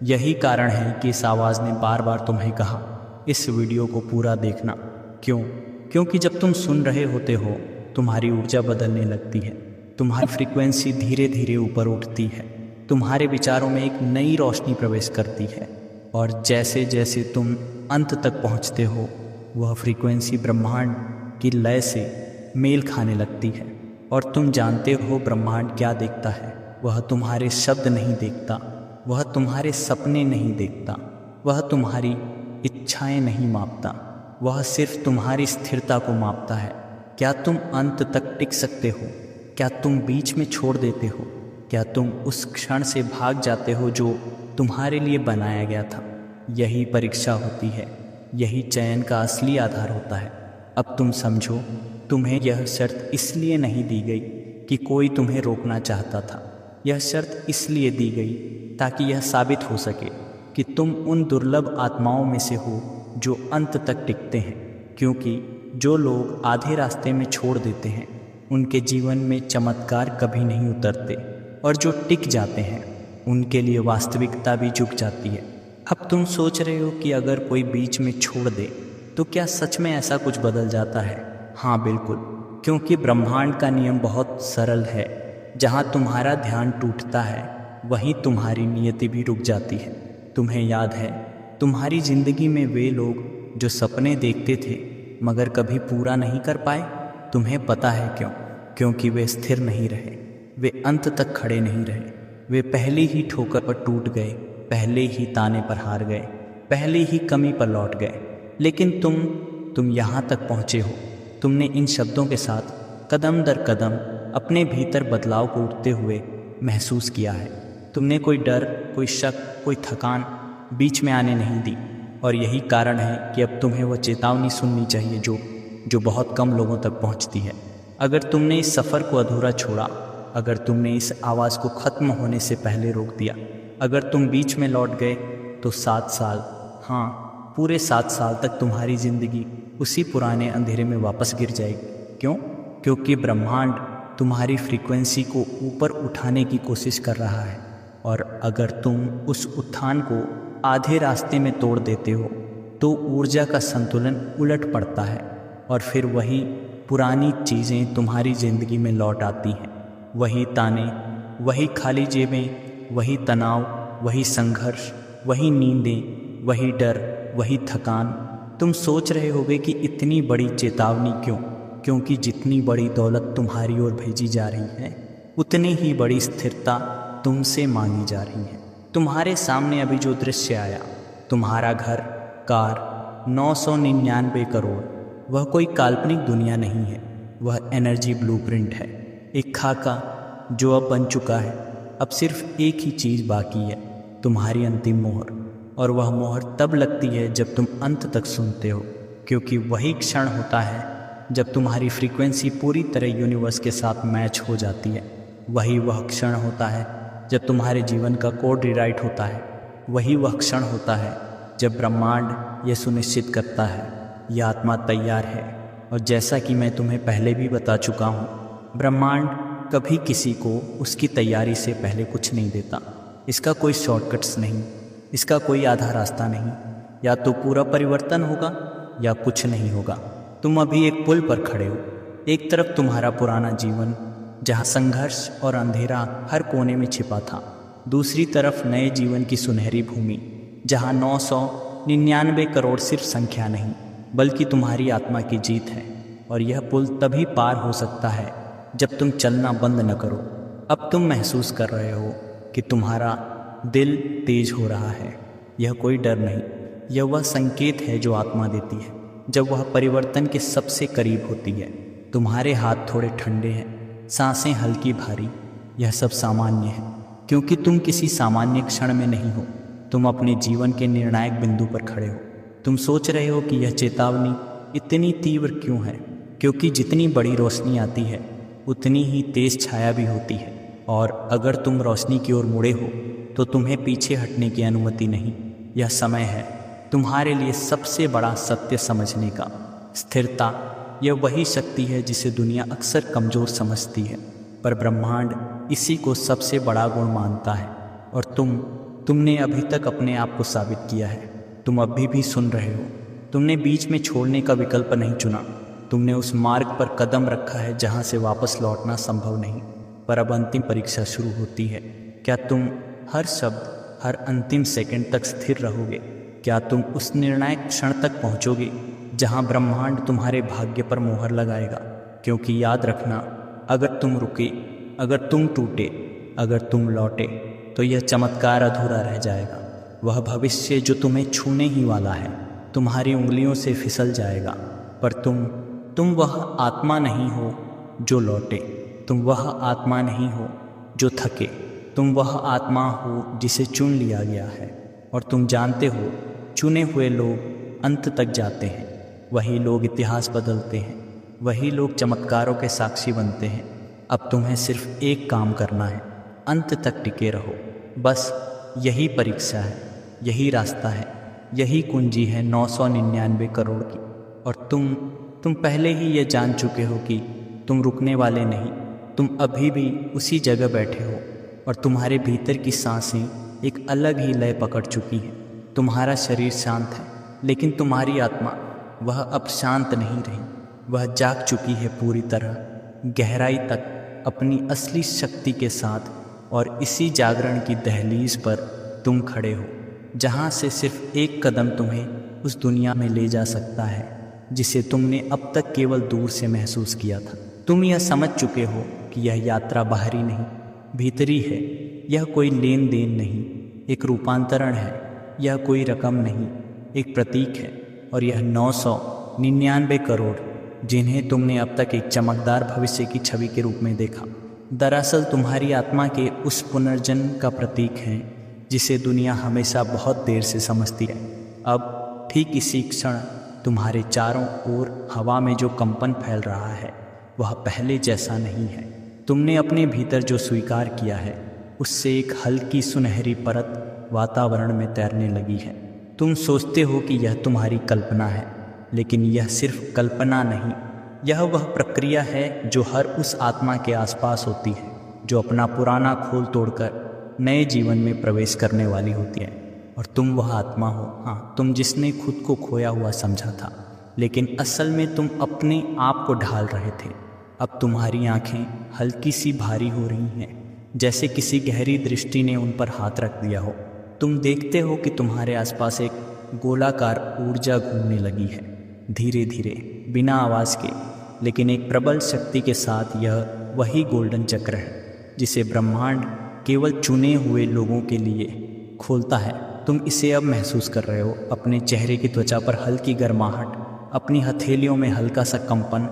यही कारण है कि इस आवाज़ ने बार बार तुम्हें कहा, इस वीडियो को पूरा देखना। क्योंकि जब तुम सुन रहे होते हो तुम्हारी ऊर्जा बदलने लगती है, तुम्हारी फ्रीक्वेंसी धीरे धीरे ऊपर उठती है, तुम्हारे विचारों में एक नई रोशनी प्रवेश करती है। और जैसे जैसे तुम अंत तक पहुँचते हो वह फ्रीक्वेंसी ब्रह्मांड की लय से मेल खाने लगती है। और तुम जानते हो ब्रह्मांड क्या देखता है। वह तुम्हारे शब्द नहीं देखता, वह तुम्हारे सपने नहीं देखता, वह तुम्हारी इच्छाएं नहीं मापता, वह सिर्फ तुम्हारी स्थिरता को मापता है। क्या तुम अंत तक टिक सकते हो? क्या तुम बीच में छोड़ देते हो? क्या तुम उस क्षण से भाग जाते हो जो तुम्हारे लिए बनाया गया था? यही परीक्षा होती है, यही चयन का असली आधार होता है। अब तुम समझो, तुम्हें यह शर्त इसलिए नहीं दी गई कि कोई तुम्हें रोकना चाहता था। यह शर्त इसलिए दी गई ताकि यह साबित हो सके कि तुम उन दुर्लभ आत्माओं में से हो जो अंत तक टिकते हैं। क्योंकि जो लोग आधे रास्ते में छोड़ देते हैं उनके जीवन में चमत्कार कभी नहीं उतरते, और जो टिक जाते हैं उनके लिए वास्तविकता भी झुक जाती है। अब तुम सोच रहे हो कि अगर कोई बीच में छोड़ दे तो क्या सच में ऐसा कुछ बदल जाता है? हाँ बिल्कुल, क्योंकि ब्रह्मांड का नियम बहुत सरल है। जहाँ तुम्हारा ध्यान टूटता है वहीं तुम्हारी नियति भी रुक जाती है। तुम्हें याद है तुम्हारी जिंदगी में वे लोग जो सपने देखते थे मगर कभी पूरा नहीं कर पाए? तुम्हें पता है क्यों? क्योंकि वे स्थिर नहीं रहे, वे अंत तक खड़े नहीं रहे। वे पहले ही ठोकर पर टूट गए, पहले ही ताने पर हार गए, पहले ही कमी पर लौट गए। लेकिन तुम यहाँ तक पहुँचे हो। तुमने इन शब्दों के साथ कदम दर कदम अपने भीतर बदलाव को उठते हुए महसूस किया है। तुमने कोई डर, कोई शक, कोई थकान बीच में आने नहीं दी। और यही कारण है कि अब तुम्हें वह चेतावनी सुननी चाहिए जो बहुत कम लोगों तक पहुँचती है। अगर तुमने इस सफ़र को अधूरा छोड़ा, अगर तुमने इस आवाज़ को ख़त्म होने से पहले रोक दिया, अगर तुम बीच में लौट गए तो 7 साल हाँ, पूरे 7 साल तक तुम्हारी जिंदगी उसी पुराने अंधेरे में वापस गिर जाएगी। क्यों? क्योंकि ब्रह्मांड तुम्हारी फ्रीक्वेंसी को ऊपर उठाने की कोशिश कर रहा है, और अगर तुम उस उत्थान को आधे रास्ते में तोड़ देते हो तो ऊर्जा का संतुलन उलट पड़ता है, और फिर वही पुरानी चीज़ें तुम्हारी ज़िंदगी में लौट आती हैं। वही ताने, वही खाली जेबें, वही तनाव, वही संघर्ष, वही नींदें, वही डर, वही थकान। तुम सोच रहे होगे कि इतनी बड़ी चेतावनी क्यों? क्योंकि जितनी बड़ी दौलत तुम्हारी ओर भेजी जा रही है, उतनी ही बड़ी स्थिरता तुमसे मांगी जा रही है। तुम्हारे सामने अभी जो दृश्य आया, तुम्हारा घर, कार, 999 करोड़, वह कोई काल्पनिक दुनिया नहीं है। वह एनर्जी ब्लूप्रिंट है, एक खाका जो अब बन चुका है। अब सिर्फ एक ही चीज़ बाकी है, तुम्हारी अंतिम मोहर। और वह मोहर तब लगती है जब तुम अंत तक सुनते हो, क्योंकि वही क्षण होता है जब तुम्हारी फ्रीक्वेंसी पूरी तरह यूनिवर्स के साथ मैच हो जाती है। वही वह क्षण होता है जब तुम्हारे जीवन का कोड रिराइट होता है। वही वह क्षण होता है जब ब्रह्मांड यह सुनिश्चित करता है यह आत्मा तैयार है। और जैसा कि मैं तुम्हें पहले भी बता चुका हूँ, ब्रह्मांड कभी किसी को उसकी तैयारी से पहले कुछ नहीं देता। इसका कोई शॉर्टकट्स नहीं, इसका कोई आधा रास्ता नहीं। या तो पूरा परिवर्तन होगा या कुछ नहीं होगा। तुम अभी एक पुल पर खड़े हो। एक तरफ तुम्हारा पुराना जीवन जहाँ संघर्ष और अंधेरा हर कोने में छिपा था, दूसरी तरफ नए जीवन की सुनहरी भूमि जहाँ 999 करोड़ सिर्फ संख्या नहीं बल्कि तुम्हारी आत्मा की जीत है। और यह पुल तभी पार हो सकता है जब तुम चलना बंद न करो। अब तुम महसूस कर रहे हो कि तुम्हारा दिल तेज हो रहा है। यह कोई डर नहीं, यह वह संकेत है जो आत्मा देती है जब वह परिवर्तन के सबसे करीब होती है। तुम्हारे हाथ थोड़े ठंडे हैं, सांसें हल्की भारी। यह सब सामान्य है, क्योंकि तुम किसी सामान्य क्षण में नहीं हो। तुम अपने जीवन के निर्णायक बिंदु पर खड़े हो। तुम सोच रहे हो कि यह चेतावनी इतनी तीव्र क्यों है, क्योंकि जितनी बड़ी रोशनी आती है उतनी ही तेज छाया भी होती है। और अगर तुम रोशनी की ओर मुड़े हो तो तुम्हें पीछे हटने की अनुमति नहीं। यह समय है तुम्हारे लिए सबसे बड़ा सत्य समझने का। स्थिरता यह वही शक्ति है जिसे दुनिया अक्सर कमज़ोर समझती है, पर ब्रह्मांड इसी को सबसे बड़ा गुण मानता है। और तुमने अभी तक अपने आप को साबित किया है। तुम अभी भी सुन रहे हो। तुमने बीच में छोड़ने का विकल्प नहीं चुना। तुमने उस मार्ग पर कदम रखा है जहाँ से वापस लौटना संभव नहीं। पर अब अंतिम परीक्षा शुरू होती है। क्या तुम हर शब्द, हर अंतिम सेकंड तक स्थिर रहोगे? क्या तुम उस निर्णायक क्षण तक पहुँचोगे जहाँ ब्रह्मांड तुम्हारे भाग्य पर मोहर लगाएगा? क्योंकि याद रखना, अगर तुम रुके, अगर तुम टूटे, अगर तुम लौटे, तो यह चमत्कार अधूरा रह जाएगा। वह भविष्य जो तुम्हें छूने ही वाला है तुम्हारी उंगलियों से फिसल जाएगा। पर तुम वह आत्मा नहीं हो जो लौटे। तुम वह आत्मा नहीं हो जो थके। तुम वह आत्मा हो जिसे चुन लिया गया है। और तुम जानते हो, चुने हुए लोग अंत तक जाते हैं। वही लोग इतिहास बदलते हैं। वही लोग चमत्कारों के साक्षी बनते हैं। अब तुम्हें सिर्फ एक काम करना है, अंत तक टिके रहो। बस यही परीक्षा है, यही रास्ता है, यही कुंजी है 999 करोड़ की। और तुम पहले ही ये जान चुके हो कि तुम रुकने वाले नहीं। तुम अभी भी उसी जगह बैठे हो, और तुम्हारे भीतर की सांसें एक अलग ही लय पकड़ चुकी हैं। तुम्हारा शरीर शांत है, लेकिन तुम्हारी आत्मा, वह अब शांत नहीं रही। वह जाग चुकी है पूरी तरह, गहराई तक, अपनी असली शक्ति के साथ। और इसी जागरण की दहलीज पर तुम खड़े हो, जहाँ से सिर्फ एक कदम तुम्हें उस दुनिया में ले जा सकता है जिसे तुमने अब तक केवल दूर से महसूस किया था। तुम यह समझ चुके हो कि यह यात्रा बाहरी नहीं, भीतरी है। यह कोई लेन देन नहीं, एक रूपांतरण है। यह कोई रकम नहीं, एक प्रतीक है। और यह 999 करोड़ जिन्हें तुमने अब तक एक चमकदार भविष्य की छवि के रूप में देखा, दरअसल तुम्हारी आत्मा के उस पुनर्जन्म का प्रतीक है जिसे दुनिया हमेशा बहुत देर से समझती है। अब ठीक इसी क्षण तुम्हारे चारों ओर हवा में जो कंपन फैल रहा है वह पहले जैसा नहीं है। तुमने अपने भीतर जो स्वीकार किया है उससे एक हल्की सुनहरी परत वातावरण में तैरने लगी है। तुम सोचते हो कि यह तुम्हारी कल्पना है, लेकिन यह सिर्फ कल्पना नहीं, यह वह प्रक्रिया है जो हर उस आत्मा के आसपास होती है जो अपना पुराना खोल तोड़कर नए जीवन में प्रवेश करने वाली होती है। और तुम वह आत्मा हो, हाँ, तुम जिसने खुद को खोया हुआ समझा था, लेकिन असल में तुम अपने आप को ढाल रहे थे। अब तुम्हारी आंखें हल्की सी भारी हो रही हैं, जैसे किसी गहरी दृष्टि ने उन पर हाथ रख दिया हो। तुम देखते हो कि तुम्हारे आसपास एक गोलाकार ऊर्जा घूमने लगी है, धीरे धीरे, बिना आवाज़ के, लेकिन एक प्रबल शक्ति के साथ। यह वही गोल्डन चक्र है जिसे ब्रह्मांड केवल चुने हुए लोगों के लिए खोलता है। तुम इसे अब महसूस कर रहे हो, अपने चेहरे की त्वचा पर हल्की गर्माहट, अपनी हथेलियों में हल्का सा कंपन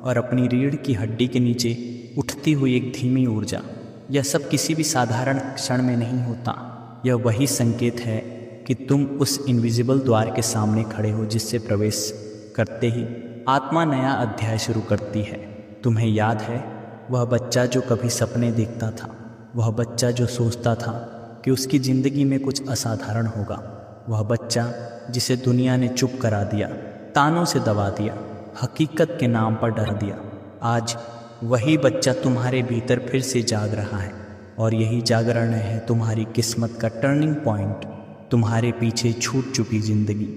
और अपनी रीढ़ की हड्डी के नीचे उठती हुई एक धीमी ऊर्जा। यह सब किसी भी साधारण क्षण में नहीं होता। यह वही संकेत है कि तुम उस इनविजिबल द्वार के सामने खड़े हो जिससे प्रवेश करते ही आत्मा नया अध्याय शुरू करती है। तुम्हें याद है वह बच्चा जो कभी सपने देखता था, वह बच्चा जो सोचता था कि उसकी ज़िंदगी में कुछ असाधारण होगा, वह बच्चा जिसे दुनिया ने चुप करा दिया, तानों से दबा दिया, हकीकत के नाम पर डरा दिया। आज वही बच्चा तुम्हारे भीतर फिर से जाग रहा है, और यही जागरण है तुम्हारी किस्मत का टर्निंग पॉइंट। तुम्हारे पीछे छूट चुकी जिंदगी,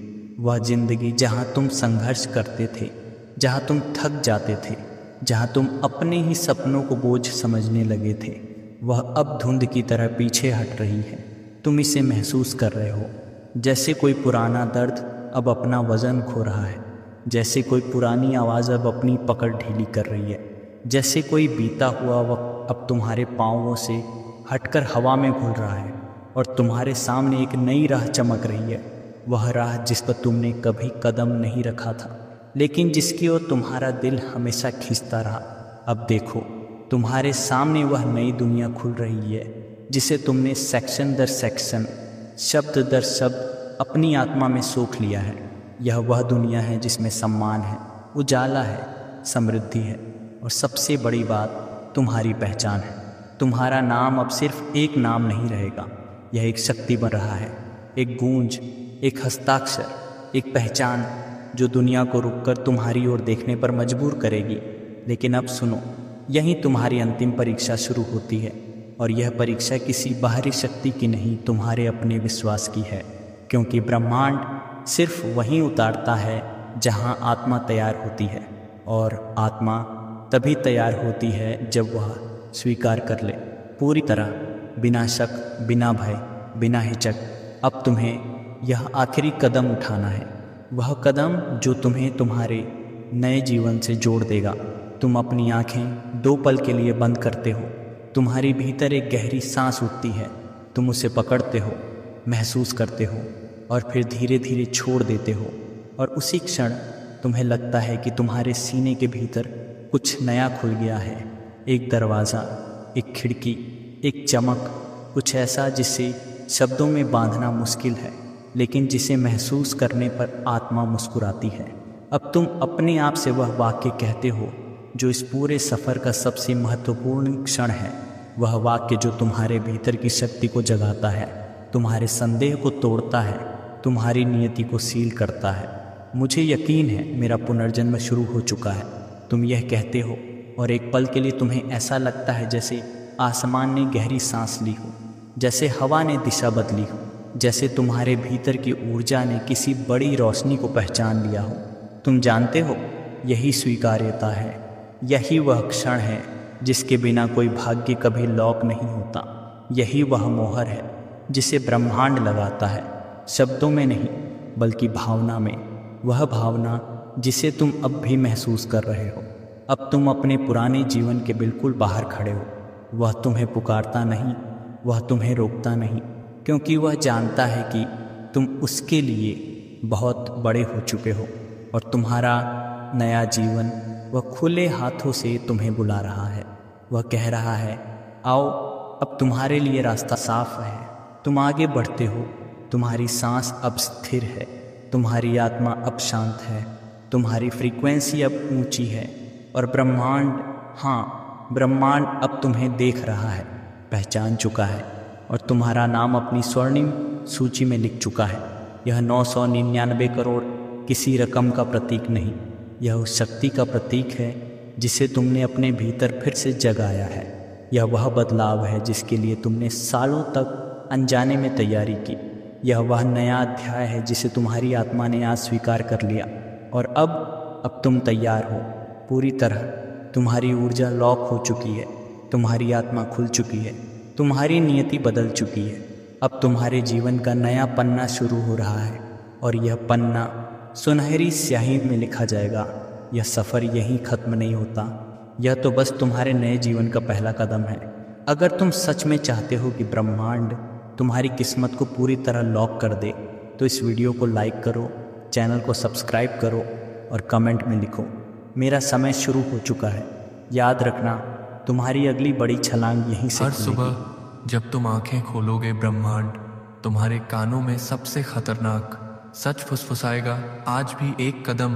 वह जिंदगी जहाँ तुम संघर्ष करते थे, जहाँ तुम थक जाते थे, जहाँ तुम अपने ही सपनों को बोझ समझने लगे थे, वह अब धुंध की तरह पीछे हट रही है। तुम इसे महसूस कर रहे हो, जैसे कोई पुराना दर्द अब अपना वजन खो रहा है, जैसे कोई पुरानी आवाज़ अब अपनी पकड़ ढीली कर रही है, जैसे कोई बीता हुआ वक्त अब तुम्हारे पाँवों से हटकर हवा में घुल रहा है और तुम्हारे सामने एक नई राह चमक रही है। वह राह जिस पर तुमने कभी कदम नहीं रखा था, लेकिन जिसकी ओर तुम्हारा दिल हमेशा खींचता रहा। अब देखो, तुम्हारे सामने वह नई दुनिया खुल रही है जिसे तुमने सेक्शन दर सेक्शन, शब्द दर शब्द अपनी आत्मा में सोख लिया है। यह वह दुनिया है जिसमें सम्मान है, उजाला है, समृद्धि है, और सबसे बड़ी बात तुम्हारी पहचान है। तुम्हारा नाम अब सिर्फ एक नाम नहीं रहेगा, यह एक शक्ति बन रहा है, एक गूंज, एक हस्ताक्षर, एक पहचान जो दुनिया को रुककर तुम्हारी ओर देखने पर मजबूर करेगी। लेकिन अब सुनो, यहीं तुम्हारी अंतिम परीक्षा शुरू होती है, और यह परीक्षा किसी बाहरी शक्ति की नहीं, तुम्हारे अपने विश्वास की है। क्योंकि ब्रह्मांड सिर्फ वहीं उतारता है जहां आत्मा तैयार होती है, और आत्मा तभी तैयार होती है जब वह स्वीकार कर ले पूरी तरह, बिना शक, बिना भय, बिना हिचक। अब तुम्हें यह आखिरी कदम उठाना है, वह कदम जो तुम्हें तुम्हारे नए जीवन से जोड़ देगा। तुम अपनी आंखें 2 पल के लिए बंद करते हो, तुम्हारी भीतर एक गहरी सांस उठती है, तुम उसे पकड़ते हो, महसूस करते हो, और फिर धीरे धीरे छोड़ देते हो। और उसी क्षण तुम्हें लगता है कि तुम्हारे सीने के भीतर कुछ नया खुल गया है, एक दरवाज़ा, एक खिड़की, एक चमक, कुछ ऐसा जिसे शब्दों में बांधना मुश्किल है, लेकिन जिसे महसूस करने पर आत्मा मुस्कुराती है। अब तुम अपने आप से वह वाक्य कहते हो जो इस पूरे सफ़र का सबसे महत्वपूर्ण क्षण है, वह वाक्य जो तुम्हारे भीतर की शक्ति को जगाता है, तुम्हारे संदेह को तोड़ता है, तुम्हारी नियति को सील करता है। मुझे यकीन है मेरा पुनर्जन्म शुरू हो चुका है, तुम यह कहते हो, और एक पल के लिए तुम्हें ऐसा लगता है जैसे आसमान ने गहरी सांस ली हो, जैसे हवा ने दिशा बदली हो, जैसे तुम्हारे भीतर की ऊर्जा ने किसी बड़ी रोशनी को पहचान लिया हो। तुम जानते हो, यही स्वीकार्यता है, यही वह क्षण है जिसके बिना कोई भाग्य कभी लॉक नहीं होता। यही वह मोहर है जिसे ब्रह्मांड लगाता है, शब्दों में नहीं बल्कि भावना में, वह भावना जिसे तुम अब भी महसूस कर रहे हो। अब तुम अपने पुराने जीवन के बिल्कुल बाहर खड़े हो। वह तुम्हें पुकारता नहीं, वह तुम्हें रोकता नहीं, क्योंकि वह जानता है कि तुम उसके लिए बहुत बड़े हो चुके हो, और तुम्हारा नया जीवन वह खुले हाथों से तुम्हें बुला रहा है। वह कह रहा है, आओ, अब तुम्हारे लिए रास्ता साफ है। तुम आगे बढ़ते हो, तुम्हारी सांस अब स्थिर है, तुम्हारी आत्मा अब शांत है, तुम्हारी फ्रीक्वेंसी अब ऊंची है, और ब्रह्मांड, हाँ, ब्रह्मांड अब तुम्हें देख रहा है, पहचान चुका है, और तुम्हारा नाम अपनी स्वर्णिम सूची में लिख चुका है। यह 999 करोड़ किसी रकम का प्रतीक नहीं, यह उस शक्ति का प्रतीक है जिसे तुमने अपने भीतर फिर से जगाया है। यह वह बदलाव है जिसके लिए तुमने सालों तक अनजाने में तैयारी की। यह वह नया अध्याय है जिसे तुम्हारी आत्मा ने आज स्वीकार कर लिया। और अब तुम तैयार हो पूरी तरह। तुम्हारी ऊर्जा लॉक हो चुकी है, तुम्हारी आत्मा खुल चुकी है, तुम्हारी नियति बदल चुकी है। अब तुम्हारे जीवन का नया पन्ना शुरू हो रहा है और यह पन्ना सुनहरी स्याही में लिखा जाएगा। यह सफ़र यहीं ख़त्म नहीं होता, यह तो बस तुम्हारे नए जीवन का पहला कदम है। अगर तुम सच में चाहते हो कि ब्रह्मांड तुम्हारी किस्मत को पूरी तरह लॉक कर दे तो इस वीडियो को लाइक करो, चैनल को सब्सक्राइब करो और कमेंट में लिखो, मेरा समय शुरू हो चुका है। याद रखना, तुम्हारी अगली बड़ी छलांग यहीं से हर सुबह जब तुम आंखें खोलोगे, ब्रह्मांड तुम्हारे कानों में सबसे खतरनाक सच फुसफुसाएगा। आज भी एक कदम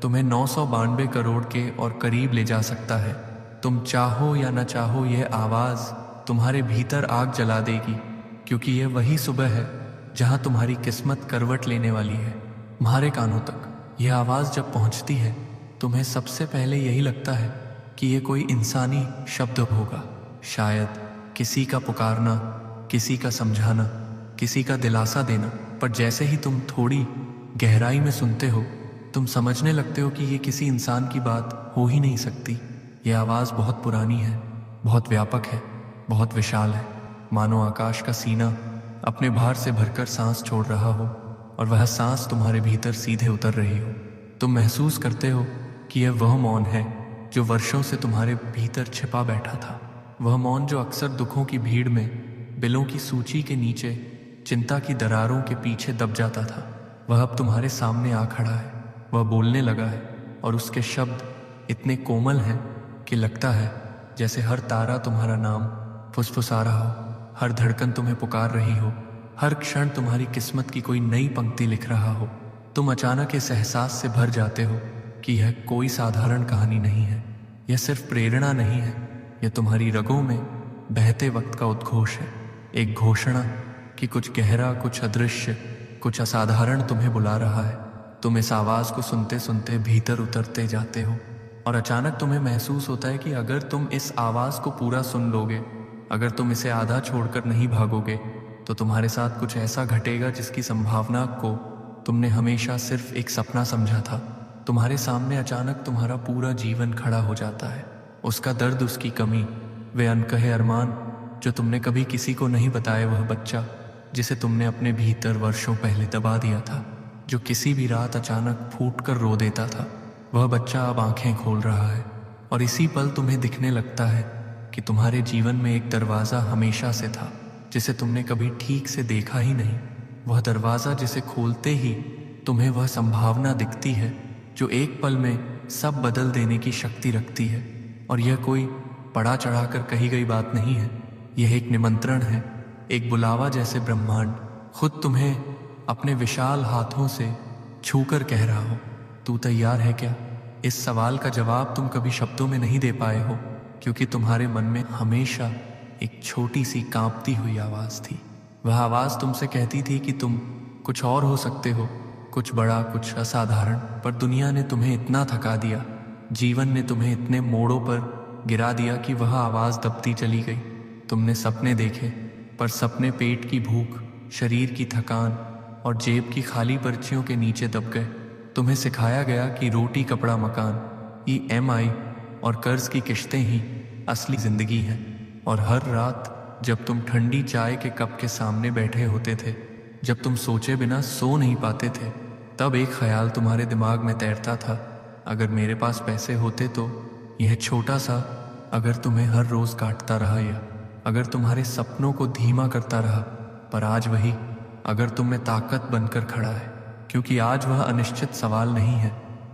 तुम्हें 992 करोड़ के और करीब ले जा सकता है। तुम चाहो या न चाहो, यह आवाज़ तुम्हारे भीतर आग जला देगी, क्योंकि यह वही सुबह है जहां तुम्हारी किस्मत करवट लेने वाली है। तुम्हारे कानों तक यह आवाज़ जब पहुंचती है, तुम्हें सबसे पहले यही लगता है कि ये कोई इंसानी शब्द होगा, शायद किसी का पुकारना, किसी का समझाना, किसी का दिलासा देना। पर जैसे ही तुम थोड़ी गहराई में सुनते हो, तुम समझने लगते हो कि ये किसी इंसान की बात हो ही नहीं सकती। ये आवाज़ बहुत पुरानी है, बहुत व्यापक है, बहुत विशाल है, मानो आकाश का सीना अपने भार से भरकर सांस छोड़ रहा हो और वह सांस तुम्हारे भीतर सीधे उतर रही हो। तुम महसूस करते हो कि यह वह मौन है जो वर्षों से तुम्हारे भीतर छिपा बैठा था। वह मौन जो अक्सर दुखों की भीड़ में, बिलों की सूची के नीचे, चिंता की दरारों के पीछे दब जाता था, वह अब तुम्हारे सामने आ खड़ा है। वह बोलने लगा है और उसके शब्द इतने कोमल हैं कि लगता है जैसे हर तारा तुम्हारा नाम फुसफुसा रहा हो, हर धड़कन तुम्हें पुकार रही हो, हर क्षण तुम्हारी किस्मत की कोई नई पंक्ति लिख रहा हो। तुम अचानक इस एहसास से भर जाते हो कि यह कोई साधारण कहानी नहीं है, यह सिर्फ प्रेरणा नहीं है, यह तुम्हारी रगों में बहते वक्त का उद्घोष है। एक घोषणा कि कुछ गहरा, कुछ अदृश्य, कुछ असाधारण तुम्हें बुला रहा है। तुम इस आवाज़ को सुनते सुनते भीतर उतरते जाते हो और अचानक तुम्हें महसूस होता है कि अगर तुम इस आवाज़ को पूरा सुन लोगे, अगर तुम इसे आधा छोड़कर नहीं भागोगे, तो तुम्हारे साथ कुछ ऐसा घटेगा जिसकी संभावना को तुमने हमेशा सिर्फ एक सपना समझा था। तुम्हारे सामने अचानक तुम्हारा पूरा जीवन खड़ा हो जाता है। उसका दर्द, उसकी कमी, वे अनकहे अरमान जो तुमने कभी किसी को नहीं बताए, वह बच्चा जिसे तुमने अपने भीतर वर्षों पहले दबा दिया था, जो किसी भी रात अचानक फूट कर रो देता था, वह बच्चा अब आंखें खोल रहा है। और इसी पल तुम्हें दिखने लगता है कि तुम्हारे जीवन में एक दरवाज़ा हमेशा से था जिसे तुमने कभी ठीक से देखा ही नहीं। वह दरवाज़ा जिसे खोलते ही तुम्हें वह संभावना दिखती है जो एक पल में सब बदल देने की शक्ति रखती है। और यह कोई पड़ा चढ़ाकर कही गई बात नहीं है, यह एक निमंत्रण है, एक बुलावा जैसे ब्रह्मांड खुद तुम्हें अपने विशाल हाथों से छूकर कह रहा हो, तू तैयार है क्या? इस सवाल का जवाब तुम कभी शब्दों में नहीं दे पाए हो, क्योंकि तुम्हारे मन में हमेशा एक छोटी सी कांपती हुई आवाज़ थी। वह आवाज़ तुमसे कहती थी कि तुम कुछ और हो सकते हो, कुछ बड़ा, कुछ असाधारण। पर दुनिया ने तुम्हें इतना थका दिया, जीवन ने तुम्हें इतने मोड़ों पर गिरा दिया कि वह आवाज़ दबती चली गई। तुमने सपने देखे, पर सपने पेट की भूख, शरीर की थकान और जेब की खाली पर्चियों के नीचे दब गए। तुम्हें सिखाया गया कि रोटी, कपड़ा, मकान, EMI और कर्ज की किश्तें ही असली ज़िंदगी हैं। और हर रात जब तुम ठंडी चाय के कप के सामने बैठे होते थे, जब तुम सोचे बिना सो नहीं पाते थे, तब एक ख्याल तुम्हारे दिमाग में तैरता था, अगर मेरे पास पैसे होते तो। यह छोटा सा अगर तुम्हें हर रोज़ काटता रहा, या अगर तुम्हारे सपनों को धीमा करता रहा। पर आज वही अगर तुम में ताकत बनकर खड़ा है, क्योंकि आज वह अनिश्चित सवाल नहीं है।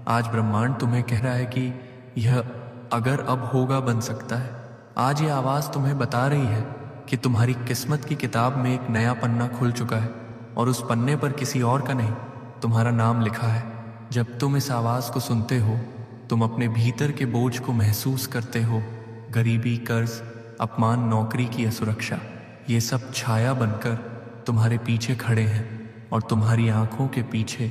आज ब्रह्मांड तुम्हें कह रहा है कि यह अगर अब होगा बन सकता है। आज ये आवाज़ तुम्हें बता रही है कि तुम्हारी किस्मत की किताब में एक नया पन्ना खुल चुका है और उस पन्ने पर किसी और का नहीं, तुम्हारा नाम लिखा है। जब तुम इस आवाज़ को सुनते हो, तुम अपने भीतर के बोझ को महसूस करते हो। गरीबी, कर्ज, अपमान, नौकरी की असुरक्षा, ये सब छाया बनकर तुम्हारे पीछे खड़े हैं। और तुम्हारी आंखों के पीछे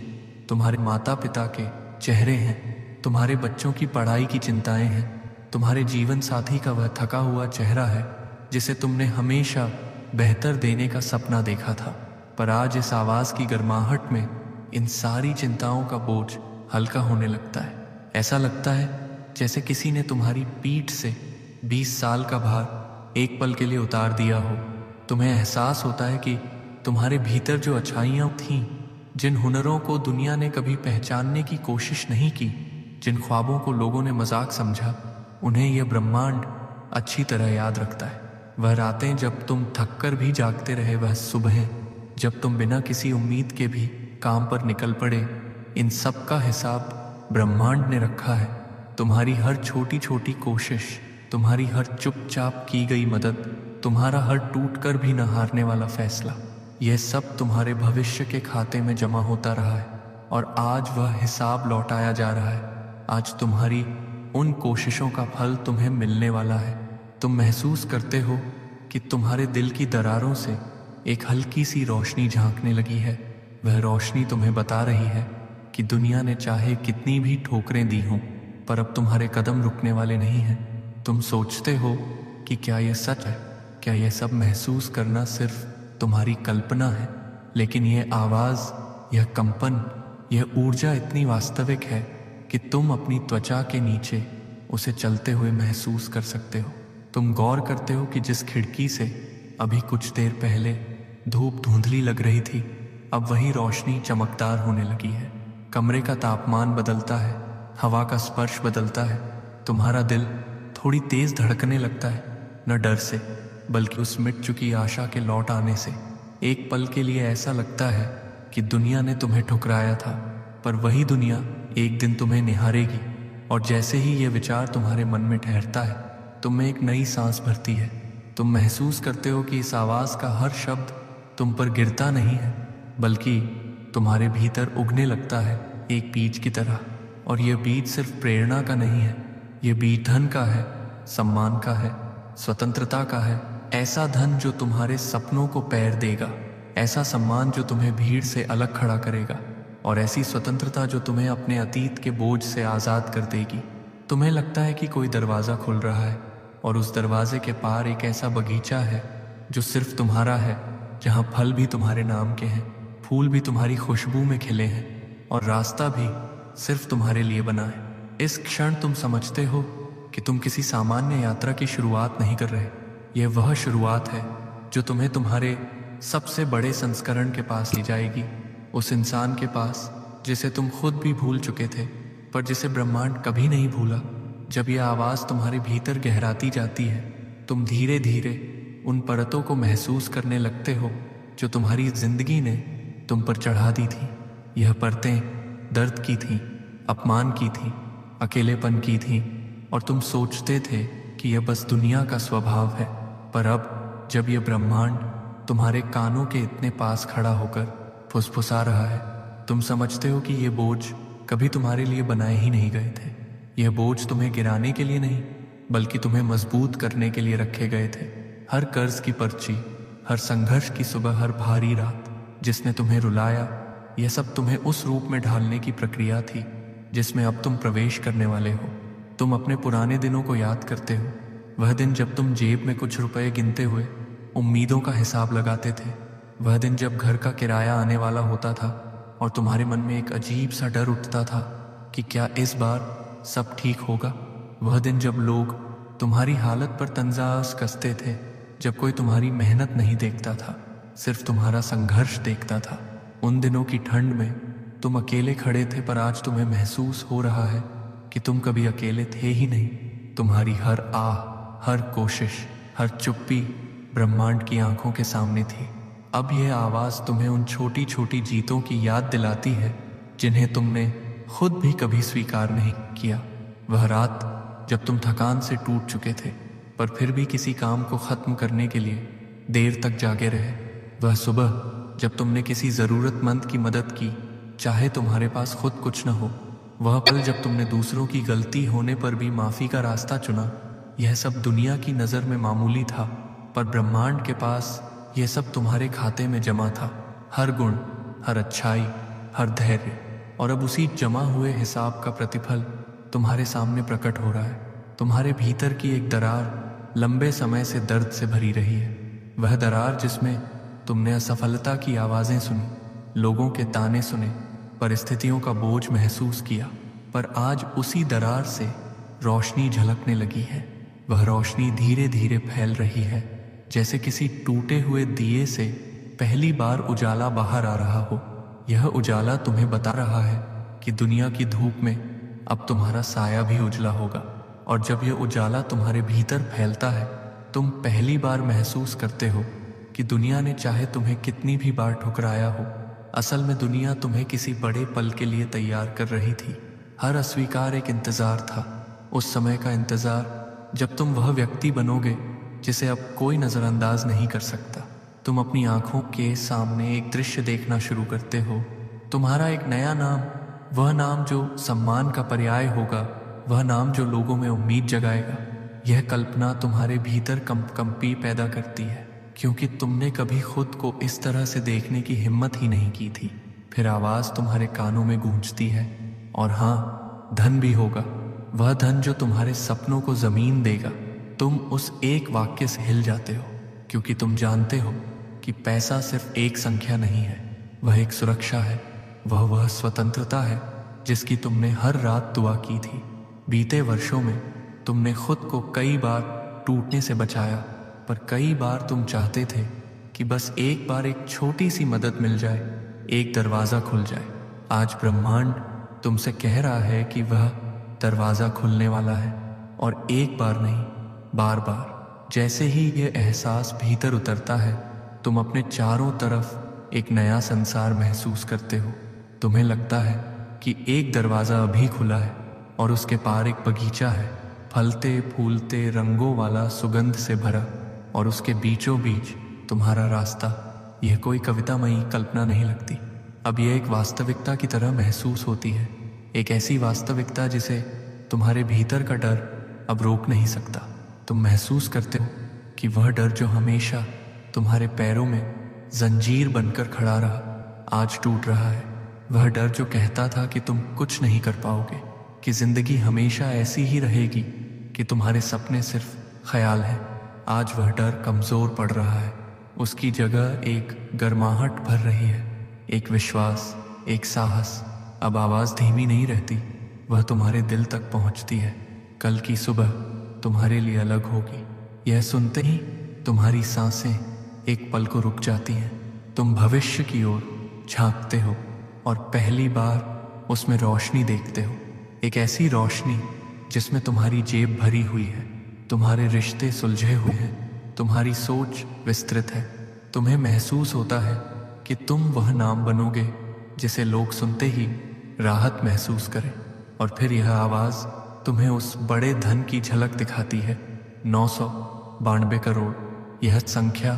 तुम्हारे माता पिता के चेहरे हैं, तुम्हारे बच्चों की पढ़ाई की चिंताएं हैं, तुम्हारे जीवन साथी का वह थका हुआ चेहरा है जिसे तुमने हमेशा बेहतर देने का सपना देखा था। पर आज इस आवाज़ की गर्माहट में इन सारी चिंताओं का बोझ हल्का होने लगता है। ऐसा लगता है जैसे किसी ने तुम्हारी पीठ से 20 साल का भार एक पल के लिए उतार दिया हो। तुम्हें एहसास होता है कि तुम्हारे भीतर जो अच्छाइयाँ थीं, जिन हुनरों को दुनिया ने कभी पहचानने की कोशिश नहीं की, जिन ख्वाबों को लोगों ने मजाक समझा, उन्हें यह ब्रह्मांड अच्छी तरह याद रखता है। वह रातें जब तुम थक कर भी जागते रहे, वह सुबहें जब तुम बिना किसी उम्मीद के भी काम पर निकल पड़े, इन सब का हिसाब ब्रह्मांड ने रखा है। तुम्हारी हर छोटी छोटी कोशिश, तुम्हारी हर चुपचाप की गई मदद, तुम्हारा हर टूट कर भी न हारने वाला फैसला, यह सब तुम्हारे भविष्य के खाते में जमा होता रहा है और आज वह हिसाब लौटाया जा रहा है। आज तुम्हारी उन कोशिशों का फल तुम्हें मिलने वाला है। तुम महसूस करते हो कि तुम्हारे दिल की दरारों से एक हल्की सी रोशनी झांकने लगी है। वह रोशनी तुम्हें बता रही है कि दुनिया ने चाहे कितनी भी ठोकरें दी हों, पर अब तुम्हारे कदम रुकने वाले नहीं हैं। तुम सोचते हो कि क्या यह सच है, क्या यह सब महसूस करना सिर्फ तुम्हारी कल्पना है, लेकिन यह आवाज़, यह कंपन, यह ऊर्जा इतनी वास्तविक है कि तुम अपनी त्वचा के नीचे उसे चलते हुए महसूस कर सकते हो। तुम गौर करते हो कि जिस खिड़की से अभी कुछ देर पहले धूप धुंधली लग रही थी, अब वही रोशनी चमकदार होने लगी है। कमरे का तापमान बदलता है, हवा का स्पर्श बदलता है, तुम्हारा दिल थोड़ी तेज धड़कने लगता है, न डर से बल्कि उस मिट चुकी आशा के लौट आने से। एक पल के लिए ऐसा लगता है कि दुनिया ने तुम्हें ठुकराया था, पर वही दुनिया एक दिन तुम्हें निहारेगी। और जैसे ही ये विचार तुम्हारे मन में ठहरता है, तुम में एक नई सांस भरती है। तुम महसूस करते हो कि इस आवाज़ का हर शब्द तुम पर गिरता नहीं है, बल्कि तुम्हारे भीतर उगने लगता है एक बीज की तरह। और यह बीज सिर्फ प्रेरणा का नहीं है, यह बीज धन का है, सम्मान का है, स्वतंत्रता का है। ऐसा धन जो तुम्हारे सपनों को पैर देगा, ऐसा सम्मान जो तुम्हें भीड़ से अलग खड़ा करेगा, और ऐसी स्वतंत्रता जो तुम्हें अपने अतीत के बोझ से आज़ाद कर देगी। तुम्हें लगता है कि कोई दरवाज़ा खुल रहा है और उस दरवाजे के पार एक ऐसा बगीचा है जो सिर्फ तुम्हारा है, जहाँ फल भी तुम्हारे नाम के हैं, फूल भी तुम्हारी खुशबू में खिले हैं और रास्ता भी सिर्फ तुम्हारे लिए बना है। इस क्षण तुम समझते हो कि तुम किसी सामान्य यात्रा की शुरुआत नहीं कर रहे। यह वह शुरुआत है जो तुम्हें तुम्हारे सबसे बड़े संस्करण के पास ले जाएगी, उस इंसान के पास जिसे तुम खुद भी भूल चुके थे, पर जिसे ब्रह्मांड कभी नहीं भूला। जब यह आवाज़ तुम्हारे भीतर गहराती जाती है, तुम धीरे धीरे उन परतों को महसूस करने लगते हो जो तुम्हारी जिंदगी ने तुम पर चढ़ा दी थी। यह परतें दर्द की थीं, अपमान की थीं, अकेलेपन की थीं, और तुम सोचते थे कि यह बस दुनिया का स्वभाव है। पर अब जब यह ब्रह्मांड तुम्हारे कानों के इतने पास खड़ा होकर फुसफुसा रहा है, तुम समझते हो कि ये बोझ कभी तुम्हारे लिए बनाए ही नहीं गए थे। यह बोझ तुम्हें गिराने के लिए नहीं, बल्कि तुम्हें मजबूत करने के लिए रखे गए थे। हर कर्ज की पर्ची, हर संघर्ष की सुबह, हर भारी रात जिसने तुम्हें रुलाया, यह सब तुम्हें उस रूप में ढालने की प्रक्रिया थी जिसमें अब तुम प्रवेश करने वाले हो। तुम अपने पुराने दिनों को याद करते हो, वह दिन जब तुम जेब में कुछ रुपए गिनते हुए उम्मीदों का हिसाब लगाते थे, वह दिन जब घर का किराया आने वाला होता था और तुम्हारे मन में एक अजीब सा डर उठता था कि क्या इस बार सब ठीक होगा। वह दिन जब लोग तुम्हारी हालत पर तंजास कसते थे, जब कोई तुम्हारी मेहनत नहीं देखता था, सिर्फ तुम्हारा संघर्ष देखता था। उन दिनों की ठंड में तुम अकेले खड़े थे, पर आज तुम्हें महसूस हो रहा है कि तुम कभी अकेले थे ही नहीं। तुम्हारी हर आह, हर कोशिश, हर चुप्पी ब्रह्मांड की आंखों के सामने थी। अब यह आवाज़ तुम्हें उन छोटी छोटी जीतों की याद दिलाती है जिन्हें तुमने खुद भी कभी स्वीकार नहीं किया। वह रात जब तुम थकान से टूट चुके थे, पर फिर भी किसी काम को ख़त्म करने के लिए देर तक जागे रहे। वह सुबह जब तुमने किसी ज़रूरतमंद की मदद की, चाहे तुम्हारे पास खुद कुछ न हो। वह पल जब तुमने दूसरों की गलती होने पर भी माफ़ी का रास्ता चुना। यह सब दुनिया की नज़र में मामूली था, पर ब्रह्मांड के पास यह सब तुम्हारे खाते में जमा था। हर गुण, हर अच्छाई, हर धैर्य, और अब उसी जमा हुए हिसाब का प्रतिफल तुम्हारे सामने प्रकट हो रहा है। तुम्हारे भीतर की एक दरार लंबे समय से दर्द से भरी रही है। वह दरार जिसमें तुमने असफलता की आवाज़ें सुनी, लोगों के ताने सुने, परिस्थितियों का बोझ महसूस किया, पर आज उसी दरार से रोशनी झलकने लगी है। वह रोशनी धीरे धीरे फैल रही है, जैसे किसी टूटे हुए दिए से पहली बार उजाला बाहर आ रहा हो। यह उजाला तुम्हें बता रहा है कि दुनिया की धूप में अब तुम्हारा साया भी उजला होगा। और जब यह उजाला तुम्हारे भीतर फैलता है, तुम पहली बार महसूस करते हो कि दुनिया ने चाहे तुम्हें कितनी भी बार ठुकराया हो, असल में दुनिया तुम्हें किसी बड़े पल के लिए तैयार कर रही थी। हर अस्वीकार एक इंतज़ार था, उस समय का इंतज़ार जब तुम वह व्यक्ति बनोगे जिसे अब कोई नज़रअंदाज नहीं कर सकता। तुम अपनी आंखों के सामने एक दृश्य देखना शुरू करते हो, तुम्हारा एक नया नाम, वह नाम जो सम्मान का पर्याय होगा, वह नाम जो लोगों में उम्मीद जगाएगा। यह कल्पना तुम्हारे भीतर कंपी पैदा करती है, क्योंकि तुमने कभी खुद को इस तरह से देखने की हिम्मत ही नहीं की थी। फिर आवाज़ तुम्हारे कानों में गूंजती है, और हाँ, धन भी होगा, वह धन जो तुम्हारे सपनों को ज़मीन देगा। तुम उस एक वाक्य से हिल जाते हो, क्योंकि तुम जानते हो कि पैसा सिर्फ एक संख्या नहीं है, वह एक सुरक्षा है, वह स्वतंत्रता है जिसकी तुमने हर रात दुआ की थी। बीते वर्षों में तुमने खुद को कई बार टूटने से बचाया, पर कई बार तुम चाहते थे कि बस एक बार एक छोटी सी मदद मिल जाए, एक दरवाज़ा खुल जाए। आज ब्रह्मांड तुमसे कह रहा है कि वह दरवाज़ा खुलने वाला है, और एक बार नहीं, बार बार। जैसे ही यह एहसास भीतर उतरता है, तुम अपने चारों तरफ एक नया संसार महसूस करते हो। तुम्हें लगता है कि एक दरवाज़ा अभी खुला है और उसके पार एक बगीचा है, फलते फूलते रंगों वाला, सुगंध से भरा, और उसके बीचों बीच तुम्हारा रास्ता। यह कोई कवितामयी कल्पना नहीं लगती, अब यह एक वास्तविकता की तरह महसूस होती है, एक ऐसी वास्तविकता जिसे तुम्हारे भीतर का डर अब रोक नहीं सकता। तुम महसूस करते हो कि वह डर जो हमेशा तुम्हारे पैरों में जंजीर बनकर खड़ा रहा, आज टूट रहा है। वह डर जो कहता था कि तुम कुछ नहीं कर पाओगे, कि जिंदगी हमेशा ऐसी ही रहेगी, कि तुम्हारे सपने सिर्फ ख्याल हैं, आज वह डर कमज़ोर पड़ रहा है। उसकी जगह एक गर्माहट भर रही है, एक विश्वास, एक साहस। अब आवाज़ धीमी नहीं रहती, वह तुम्हारे दिल तक पहुंचती है। कल की सुबह तुम्हारे लिए अलग होगी। यह सुनते ही तुम्हारी सांसें एक पल को रुक जाती हैं। तुम भविष्य की ओर झांकते हो और पहली बार उसमें रोशनी देखते हो, एक ऐसी रोशनी जिसमें तुम्हारी जेब भरी हुई है, तुम्हारे रिश्ते सुलझे हुए हैं, तुम्हारी सोच विस्तृत है। तुम्हें महसूस होता है कि तुम वह नाम बनोगे जिसे लोग सुनते ही राहत महसूस करें। और फिर यह आवाज़ तुम्हें उस बड़े धन की झलक दिखाती है, 992 करोड़। यह संख्या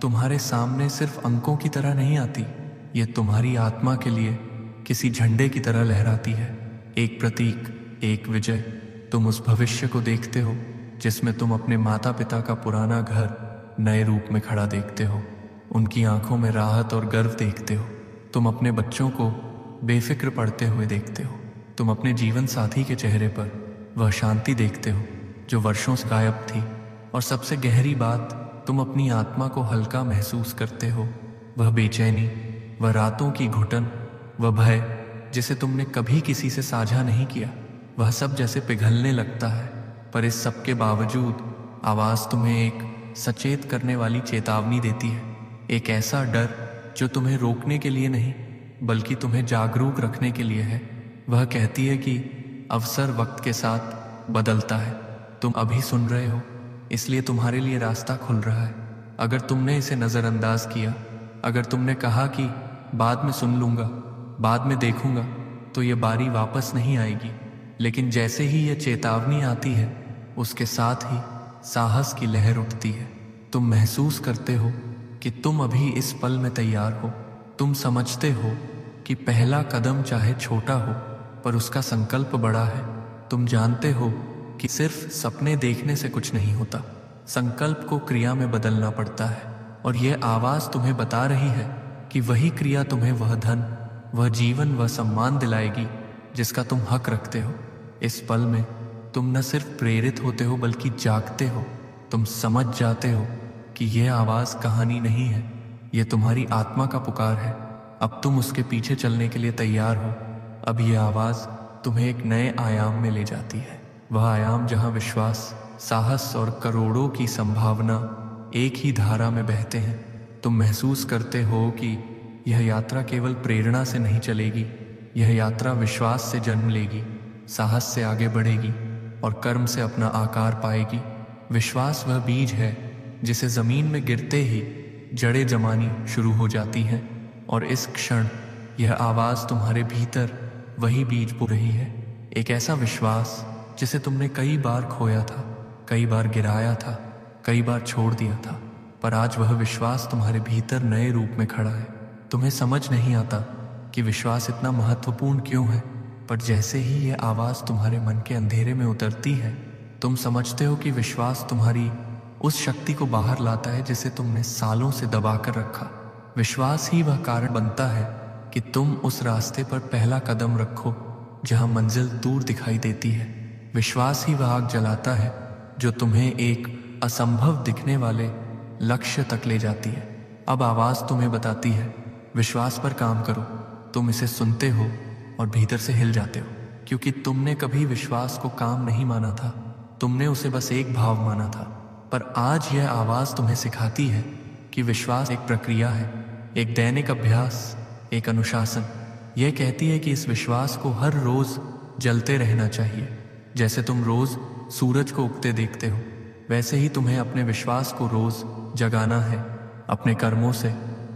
तुम्हारे सामने सिर्फ अंकों की तरह नहीं आती, ये तुम्हारी आत्मा के लिए किसी झंडे की तरह लहराती है, एक प्रतीक, एक विजय। तुम उस भविष्य को देखते हो जिसमें तुम अपने माता पिता का पुराना घर नए रूप में खड़ा देखते हो, उनकी आंखों में राहत और गर्व देखते हो। तुम अपने बच्चों को बेफिक्र पढ़ते हुए देखते हो, तुम अपने जीवन साथी के चेहरे पर वह शांति देखते हो जो वर्षों से गायब थी। और सबसे गहरी बात, तुम अपनी आत्मा को हल्का महसूस करते हो। वह बेचैनी, वह रातों की घुटन, वह भय जिसे तुमने कभी किसी से साझा नहीं किया, वह सब जैसे पिघलने लगता है। पर इस सब के बावजूद आवाज़ तुम्हें एक सचेत करने वाली चेतावनी देती है, एक ऐसा डर जो तुम्हें रोकने के लिए नहीं बल्कि तुम्हें जागरूक रखने के लिए है। वह कहती है कि अवसर वक्त के साथ बदलता है, तुम अभी सुन रहे हो इसलिए तुम्हारे लिए रास्ता खुल रहा है। अगर तुमने इसे नज़रअंदाज किया, अगर तुमने कहा कि बाद में सुन लूँगा, बाद में देखूँगा, तो ये बारी वापस नहीं आएगी। लेकिन जैसे ही ये चेतावनी आती है, उसके साथ ही साहस की लहर उठती है। तुम महसूस करते हो कि तुम अभी इस पल में तैयार हो। तुम समझते हो कि पहला कदम चाहे छोटा हो पर उसका संकल्प बड़ा है। तुम जानते हो कि सिर्फ सपने देखने से कुछ नहीं होता, संकल्प को क्रिया में बदलना पड़ता है। और यह आवाज़ तुम्हें बता रही है कि वही क्रिया तुम्हें वह धन, वह जीवन, वह सम्मान दिलाएगी जिसका तुम हक रखते हो। इस पल में तुम न सिर्फ प्रेरित होते हो बल्कि जागते हो। तुम समझ जाते हो कि यह आवाज़ कहानी नहीं है, यह तुम्हारी आत्मा का पुकार है। अब तुम उसके पीछे चलने के लिए तैयार हो। अब यह आवाज़ तुम्हें एक नए आयाम में ले जाती है, वह आयाम जहाँ विश्वास, साहस और करोड़ों की संभावना एक ही धारा में बहते हैं। तुम महसूस करते हो कि यह यात्रा केवल प्रेरणा से नहीं चलेगी, यह यात्रा विश्वास से जन्म लेगी, साहस से आगे बढ़ेगी और कर्म से अपना आकार पाएगी। विश्वास वह बीज है जिसे ज़मीन में गिरते ही जड़ें जमानी शुरू हो जाती हैं, और इस क्षण यह आवाज़ तुम्हारे भीतर वही बीज बो रही है। एक ऐसा विश्वास जिसे तुमने कई बार खोया था, कई बार गिराया था, कई बार छोड़ दिया था, पर आज वह विश्वास तुम्हारे भीतर नए रूप में खड़ा है। तुम्हें समझ नहीं आता कि विश्वास इतना महत्वपूर्ण क्यों है, पर जैसे ही यह आवाज़ तुम्हारे मन के अंधेरे में उतरती है, तुम समझते हो कि विश्वास तुम्हारी उस शक्ति को बाहर लाता है जिसे तुमने सालों से दबा कर रखा। विश्वास ही वह कारण बनता है कि तुम उस रास्ते पर पहला कदम रखो जहाँ मंजिल दूर दिखाई देती है। विश्वास ही वह आग जलाता है जो तुम्हें एक असंभव दिखने वाले लक्ष्य तक ले जाती है। अब आवाज़ तुम्हें बताती है, विश्वास पर काम करो। तुम इसे सुनते हो और भीतर से हिल जाते हो, क्योंकि तुमने कभी विश्वास को काम नहीं माना था, तुमने उसे बस एक भाव माना था। पर आज यह आवाज़ तुम्हें सिखाती है कि विश्वास एक प्रक्रिया है, एक दैनिक अभ्यास, एक अनुशासन। यह कहती है कि इस विश्वास को हर रोज़ जलते रहना चाहिए। जैसे तुम रोज़ सूरज को उगते देखते हो, वैसे ही तुम्हें अपने विश्वास को रोज़ जगाना है। अपने कर्मों से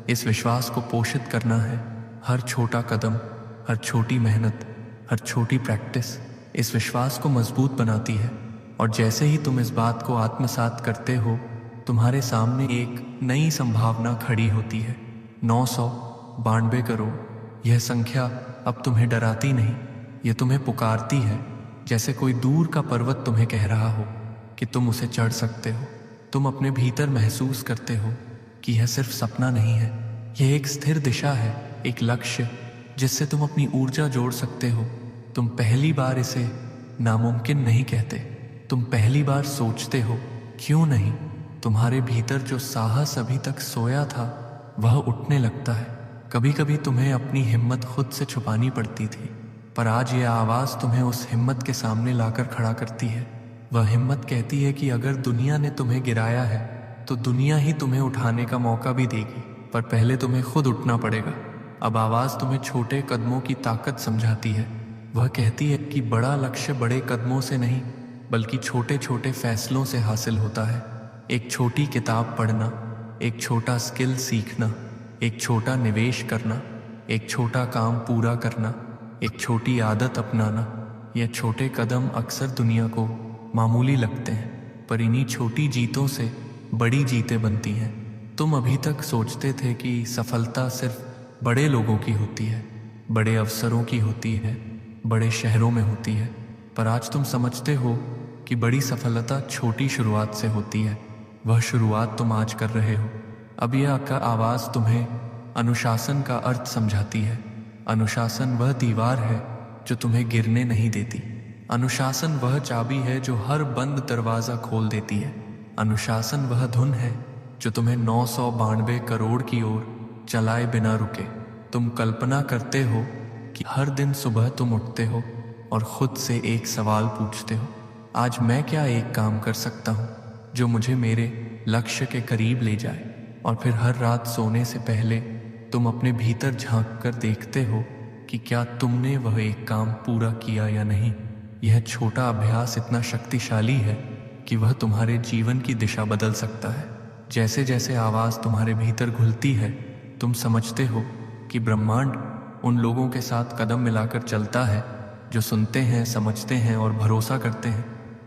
इस विश्वास को पोषित करना है। हर छोटा कदम, हर छोटी मेहनत, हर छोटी प्रैक्टिस इस विश्वास को मजबूत बनाती है। और जैसे ही तुम इस बात को आत्मसात करते हो, तुम्हारे सामने एक नई संभावना खड़ी होती है। 992 करोड़। यह संख्या अब तुम्हें डराती नहीं, यह तुम्हें पुकारती है, जैसे कोई दूर का पर्वत तुम्हें कह रहा हो कि तुम उसे चढ़ सकते हो। तुम अपने भीतर महसूस करते हो कि यह सिर्फ सपना नहीं है, यह एक स्थिर दिशा है, एक लक्ष्य जिससे तुम अपनी ऊर्जा जोड़ सकते हो। तुम पहली बार इसे नामुमकिन नहीं कहते, तुम पहली बार सोचते हो, क्यों नहीं। तुम्हारे भीतर जो साहस अभी तक सोया था वह उठने लगता है। कभी कभी तुम्हें अपनी हिम्मत खुद से छुपानी पड़ती थी, पर आज यह आवाज़ तुम्हें उस हिम्मत के सामने लाकर खड़ा करती है। वह हिम्मत कहती है कि अगर दुनिया ने तुम्हें गिराया है तो दुनिया ही तुम्हें उठाने का मौका भी देगी, पर पहले तुम्हें खुद उठना पड़ेगा। अब आवाज़ तुम्हें छोटे कदमों की ताकत समझाती है। वह कहती है कि बड़ा लक्ष्य बड़े कदमों से नहीं बल्कि छोटे छोटे फैसलों से हासिल होता है। एक छोटी किताब पढ़ना, एक छोटा स्किल सीखना, एक छोटा निवेश करना, एक छोटा काम पूरा करना, एक छोटी आदत अपनाना। यह छोटे कदम अक्सर दुनिया को मामूली लगते हैं, पर इन्हीं छोटी जीतों से बड़ी जीतें बनती हैं। तुम अभी तक सोचते थे कि सफलता सिर्फ बड़े लोगों की होती है, बड़े अवसरों की होती है, बड़े शहरों में होती है, पर आज तुम समझते हो कि बड़ी सफलता छोटी शुरुआत से होती है। वह शुरुआत तुम आज कर रहे हो। अब यह आवाज़ तुम्हें अनुशासन का अर्थ समझाती है। अनुशासन वह दीवार है जो तुम्हें गिरने नहीं देती। अनुशासन वह चाबी है जो हर बंद दरवाज़ा खोल देती है। अनुशासन वह धुन है जो तुम्हें 992 करोड़ की ओर चलाए बिना रुके। तुम कल्पना करते हो कि हर दिन सुबह तुम उठते हो और खुद से एक सवाल पूछते हो, आज मैं क्या एक काम कर सकता हूँ जो मुझे मेरे लक्ष्य के करीब ले जाए। और फिर हर रात सोने से पहले तुम अपने भीतर झांक कर देखते हो कि क्या तुमने वह एक काम पूरा किया या नहीं। यह छोटा अभ्यास इतना शक्तिशाली है कि वह तुम्हारे जीवन की दिशा बदल सकता है। जैसे जैसे आवाज़ तुम्हारे भीतर घुलती है, तुम समझते हो कि ब्रह्मांड उन लोगों के साथ कदम मिलाकर चलता है जो सुनते हैं, समझते हैं और भरोसा करते हैं।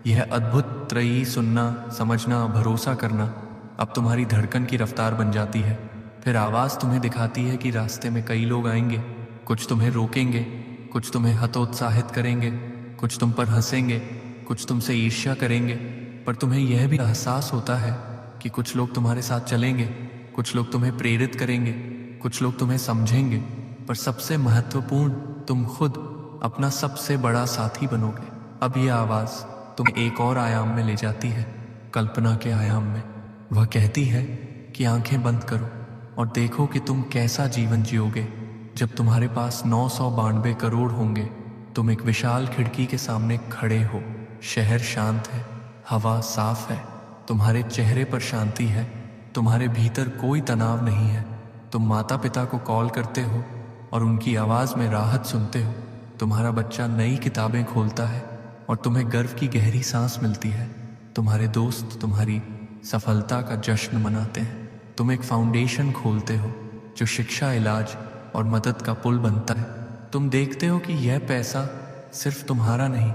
यह अद्भुत त्रयी, सुनना, समझना, भरोसा करना अब तुम्हारी धड़कन की रफ्तार बन जाती है। फिर आवाज़ तुम्हें दिखाती है कि रास्ते में कई लोग आएंगे, कुछ तुम्हें रोकेंगे, कुछ तुम्हें हतोत्साहित करेंगे, कुछ तुम पर हंसेंगे, कुछ तुमसे ईर्ष्या करेंगे, पर तुम्हें यह भी एहसास होता है कि कुछ लोग तुम्हारे साथ चलेंगे, कुछ लोग तुम्हें प्रेरित करेंगे, कुछ लोग तुम्हें समझेंगे, पर सबसे महत्वपूर्ण तुम खुद अपना सबसे बड़ा साथी बनोगे। अब यह आवाज़ तुम्हें एक और आयाम में ले जाती है, कल्पना के आयाम में। वह कहती है कि आंखें बंद करो और देखो कि तुम कैसा जीवन जियोगे जब तुम्हारे पास 992 करोड़ होंगे। तुम एक विशाल खिड़की के सामने खड़े हो, शहर शांत है, हवा साफ है, तुम्हारे चेहरे पर शांति है, तुम्हारे भीतर कोई तनाव नहीं है। तुम माता पिता को कॉल करते हो और उनकी आवाज़ में राहत सुनते हो। तुम्हारा बच्चा नई किताबें खोलता है और तुम्हें गर्व की गहरी सांस मिलती है। तुम्हारे दोस्त तुम्हारी सफलता का जश्न मनाते हैं। तुम एक फाउंडेशन खोलते हो जो शिक्षा, इलाज और मदद का पुल बनता है। तुम देखते हो कि यह पैसा सिर्फ तुम्हारा नहीं,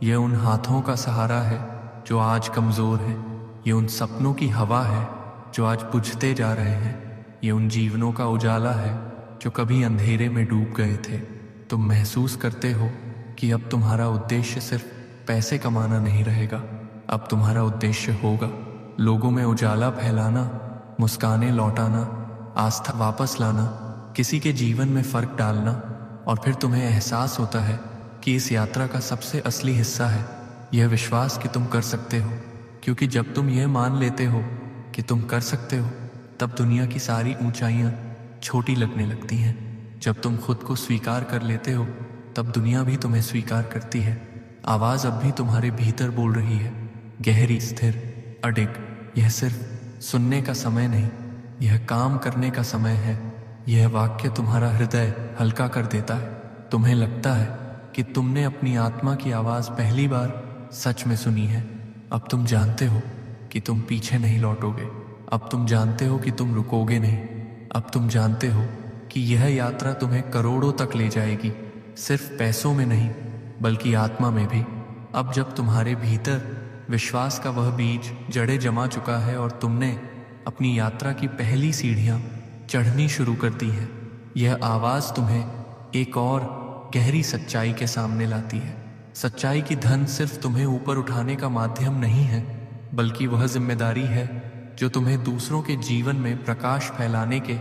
यह उन हाथों का सहारा है जो आज कमज़ोर हैं। ये उन सपनों की हवा है जो आज बुझते जा रहे हैं। ये उन जीवनों का उजाला है जो कभी अंधेरे में डूब गए थे। तुम महसूस करते हो कि अब तुम्हारा उद्देश्य सिर्फ पैसे कमाना नहीं रहेगा। अब तुम्हारा उद्देश्य होगा लोगों में उजाला फैलाना, मुस्कानें लौटाना, आस्था वापस लाना, किसी के जीवन में फ़र्क डालना। और फिर तुम्हें एहसास होता है कि इस यात्रा का सबसे असली हिस्सा है यह विश्वास कि तुम कर सकते हो। क्योंकि जब तुम यह मान लेते हो कि तुम कर सकते हो, तब दुनिया की सारी ऊंचाइयां छोटी लगने लगती हैं। जब तुम खुद को स्वीकार कर लेते हो, तब दुनिया भी तुम्हें स्वीकार करती है। आवाज़ अब भी तुम्हारे भीतर बोल रही है, गहरी, स्थिर, अडिग। यह सिर्फ सुनने का समय नहीं, यह काम करने का समय है। यह वाक्य तुम्हारा हृदय हल्का कर देता है। तुम्हें लगता है कि तुमने अपनी आत्मा की आवाज़ पहली बार सच में सुनी है। अब तुम जानते हो कि तुम पीछे नहीं लौटोगे। अब तुम जानते हो कि तुम रुकोगे नहीं। अब तुम जानते हो कि यह यात्रा तुम्हें करोड़ों तक ले जाएगी, सिर्फ पैसों में नहीं बल्कि आत्मा में भी। अब जब तुम्हारे भीतर विश्वास का वह बीज जड़ें जमा चुका है और तुमने अपनी यात्रा की पहली सीढ़ियां चढ़नी शुरू कर दी है, यह आवाज़ तुम्हें एक और गहरी सच्चाई के सामने लाती है। सच्चाई की धन सिर्फ तुम्हें ऊपर उठाने का माध्यम नहीं है, बल्कि वह जिम्मेदारी है जो तुम्हें दूसरों के जीवन में प्रकाश फैलाने के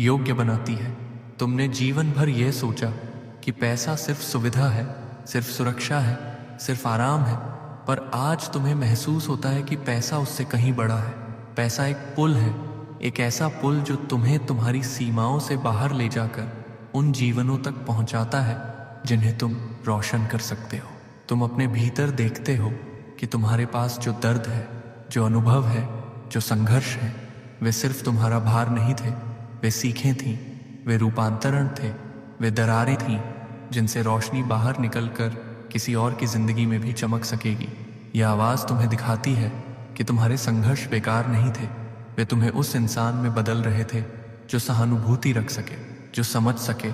योग्य बनाती है। तुमने जीवन भर यह सोचा कि पैसा सिर्फ सुविधा है, सिर्फ सुरक्षा है, सिर्फ आराम है, पर आज तुम्हें महसूस होता है कि पैसा उससे कहीं बड़ा है। पैसा एक पुल है, एक ऐसा पुल जो तुम्हें तुम्हारी सीमाओं से बाहर ले जाकर उन जीवनों तक पहुंचाता है जिन्हें तुम रोशन कर सकते हो। तुम अपने भीतर देखते हो कि तुम्हारे पास जो दर्द है, जो अनुभव है, जो संघर्ष है, वे सिर्फ तुम्हारा भार नहीं थे, वे सीखें थीं, वे रूपांतरण थे, वे दरारें थीं जिनसे रोशनी बाहर निकलकर किसी और की जिंदगी में भी चमक सकेगी। यह आवाज़ तुम्हें दिखाती है कि तुम्हारे संघर्ष बेकार नहीं थे, वे तुम्हें उस इंसान में बदल रहे थे जो सहानुभूति रख सके, जो समझ सके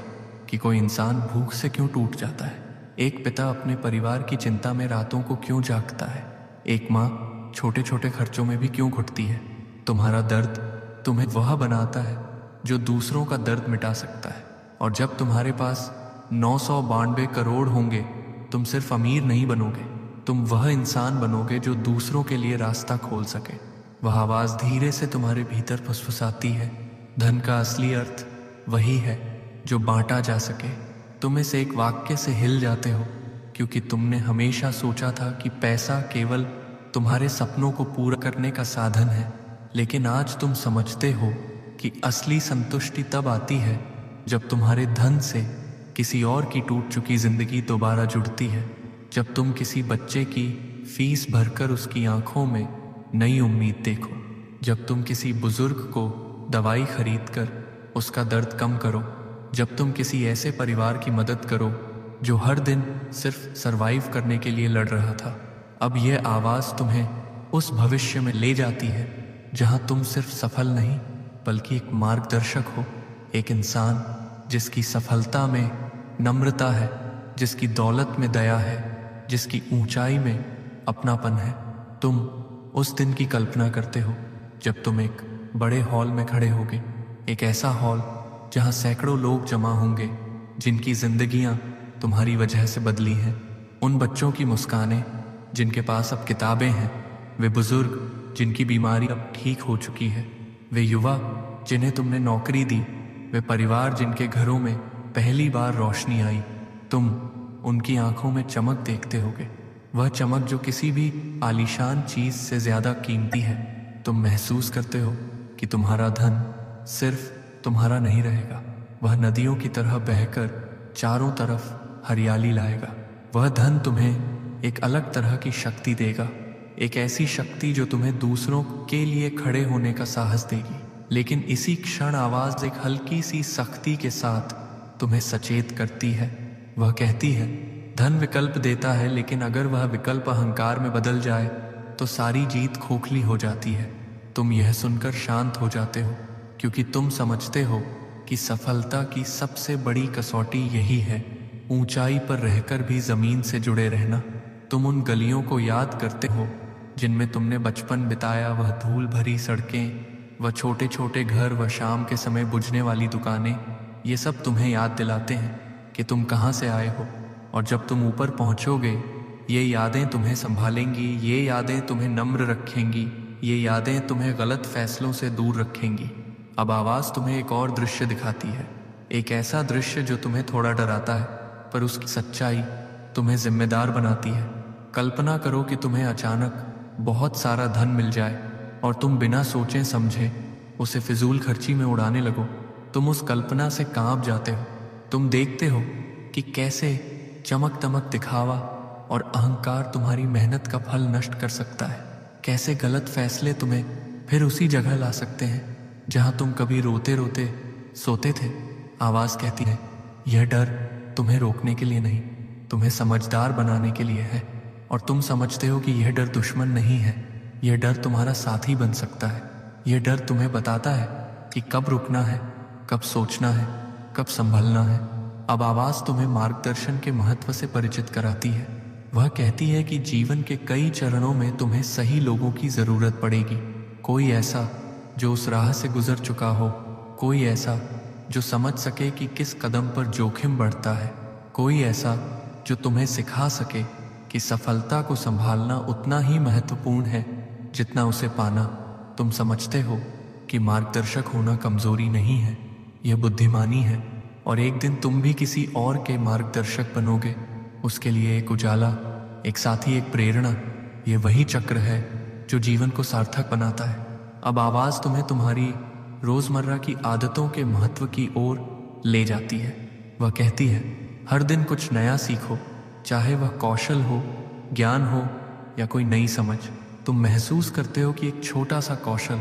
कि कोई इंसान भूख से क्यों टूट जाता है, एक पिता अपने परिवार की चिंता में रातों को क्यों जागता है, एक माँ छोटे छोटे खर्चों में भी क्यों घुटती है। तुम्हारा दर्द तुम्हें वह बनाता है जो दूसरों का दर्द मिटा सकता है। और जब तुम्हारे पास 992 करोड़ होंगे, तुम सिर्फ अमीर नहीं बनोगे, तुम वह इंसान बनोगे जो दूसरों के लिए रास्ता खोल सके। वह आवाज़ धीरे से तुम्हारे भीतर फुसफुसाती है, धन का असली अर्थ वही है जो बांटा जा सके। तुम इस एक वाक्य से हिल जाते हो क्योंकि तुमने हमेशा सोचा था कि पैसा केवल तुम्हारे सपनों को पूरा करने का साधन है, लेकिन आज तुम समझते हो कि असली संतुष्टि तब आती है जब तुम्हारे धन से किसी और की टूट चुकी जिंदगी दोबारा जुड़ती है। जब तुम किसी बच्चे की फीस भरकर उसकी आंखों में नई उम्मीद देखो, जब तुम किसी बुजुर्ग को दवाई खरीदकर उसका दर्द कम करो, जब तुम किसी ऐसे परिवार की मदद करो जो हर दिन सिर्फ सरवाइव करने के लिए लड़ रहा था। अब यह आवाज़ तुम्हें उस भविष्य में ले जाती है जहां तुम सिर्फ सफल नहीं बल्कि एक मार्गदर्शक हो, एक इंसान जिसकी सफलता में नम्रता है, जिसकी दौलत में दया है, जिसकी ऊंचाई में अपनापन है। तुम उस दिन की कल्पना करते हो जब तुम एक बड़े हॉल में खड़े होगे, एक ऐसा हॉल जहां सैकड़ों लोग जमा होंगे जिनकी जिंदगियां तुम्हारी वजह से बदली हैं। उन बच्चों की मुस्कानें जिनके पास अब किताबें हैं, वे बुजुर्ग जिनकी बीमारी अब ठीक हो चुकी है, वे युवा जिन्हें तुमने नौकरी दी, वे परिवार जिनके घरों में पहली बार रोशनी आई, तुम उनकी आंखों में चमक देखते होगे, वह चमक जो किसी भी आलीशान चीज से ज्यादा कीमती है। तुम महसूस करते हो कि तुम्हारा धन सिर्फ तुम्हारा नहीं रहेगा, वह नदियों की तरह बहकर चारों तरफ हरियाली लाएगा। वह धन तुम्हें एक अलग तरह की शक्ति देगा, एक ऐसी शक्ति जो तुम्हें दूसरों के लिए खड़े होने का साहस देगी। लेकिन इसी क्षण आवाज एक हल्की सी सख्ती के साथ तुम्हें सचेत करती है। वह कहती है, धन विकल्प देता है, लेकिन अगर वह विकल्प अहंकार में बदल जाए तो सारी जीत खोखली हो जाती है। तुम यह सुनकर शांत हो जाते हो, क्योंकि तुम समझते हो कि सफलता की सबसे बड़ी कसौटी यही है, ऊंचाई पर रहकर भी जमीन से जुड़े रहना। तुम उन गलियों को याद करते हो जिनमें तुमने बचपन बिताया, वह धूल भरी सड़कें, वह छोटे छोटे घर, वह शाम के समय बुझने वाली दुकानें। ये सब तुम्हें याद दिलाते हैं कि तुम कहाँ से आए हो, और जब तुम ऊपर पहुँचोगे ये यादें तुम्हें संभालेंगी, ये यादें तुम्हें नम्र रखेंगी, ये यादें तुम्हें गलत फैसलों से दूर रखेंगी। अब आवाज़ तुम्हें एक और दृश्य दिखाती है, एक ऐसा दृश्य जो तुम्हें थोड़ा डराता है, पर उसकी सच्चाई तुम्हें जिम्मेदार बनाती है। कल्पना करो कि तुम्हें अचानक बहुत सारा धन मिल जाए और तुम बिना सोचे समझे उसे फिजूल खर्ची में उड़ाने लगो। तुम उस कल्पना से कांप जाते हो। तुम देखते हो कि कैसे चमक दमक, दिखावा और अहंकार तुम्हारी मेहनत का फल नष्ट कर सकता है, कैसे गलत फैसले तुम्हें फिर उसी जगह ला सकते हैं जहां तुम कभी रोते रोते सोते थे। आवाज़ कहती है, यह डर तुम्हें रोकने के लिए नहीं, तुम्हें समझदार बनाने के लिए है। और तुम समझते हो कि यह डर दुश्मन नहीं है, यह डर तुम्हारा साथी बन सकता है। यह डर तुम्हें बताता है कि कब रुकना है, कब सोचना है, कब संभलना है। अब आवाज़ तुम्हें मार्गदर्शन के महत्व से परिचित कराती है। वह कहती है कि जीवन के कई चरणों में तुम्हें सही लोगों की ज़रूरत पड़ेगी। कोई ऐसा जो उस राह से गुजर चुका हो, कोई ऐसा जो समझ सके कि किस कदम पर जोखिम बढ़ता है, कोई ऐसा जो तुम्हें सिखा सके कि सफलता को संभालना उतना ही महत्वपूर्ण है जितना उसे पाना। तुम समझते हो कि मार्गदर्शक होना कमजोरी नहीं है, यह बुद्धिमानी है, और एक दिन तुम भी किसी और के मार्गदर्शक बनोगे। उसके लिए एक उजाला, एक साथी, एक प्रेरणा, ये वही चक्र है जो जीवन को सार्थक बनाता है। अब आवाज़ तुम्हें तुम्हारी रोज़मर्रा की आदतों के महत्व की ओर ले जाती है। वह कहती है, हर दिन कुछ नया सीखो, चाहे वह कौशल हो, ज्ञान हो या कोई नई समझ। तुम महसूस करते हो कि एक छोटा सा कौशल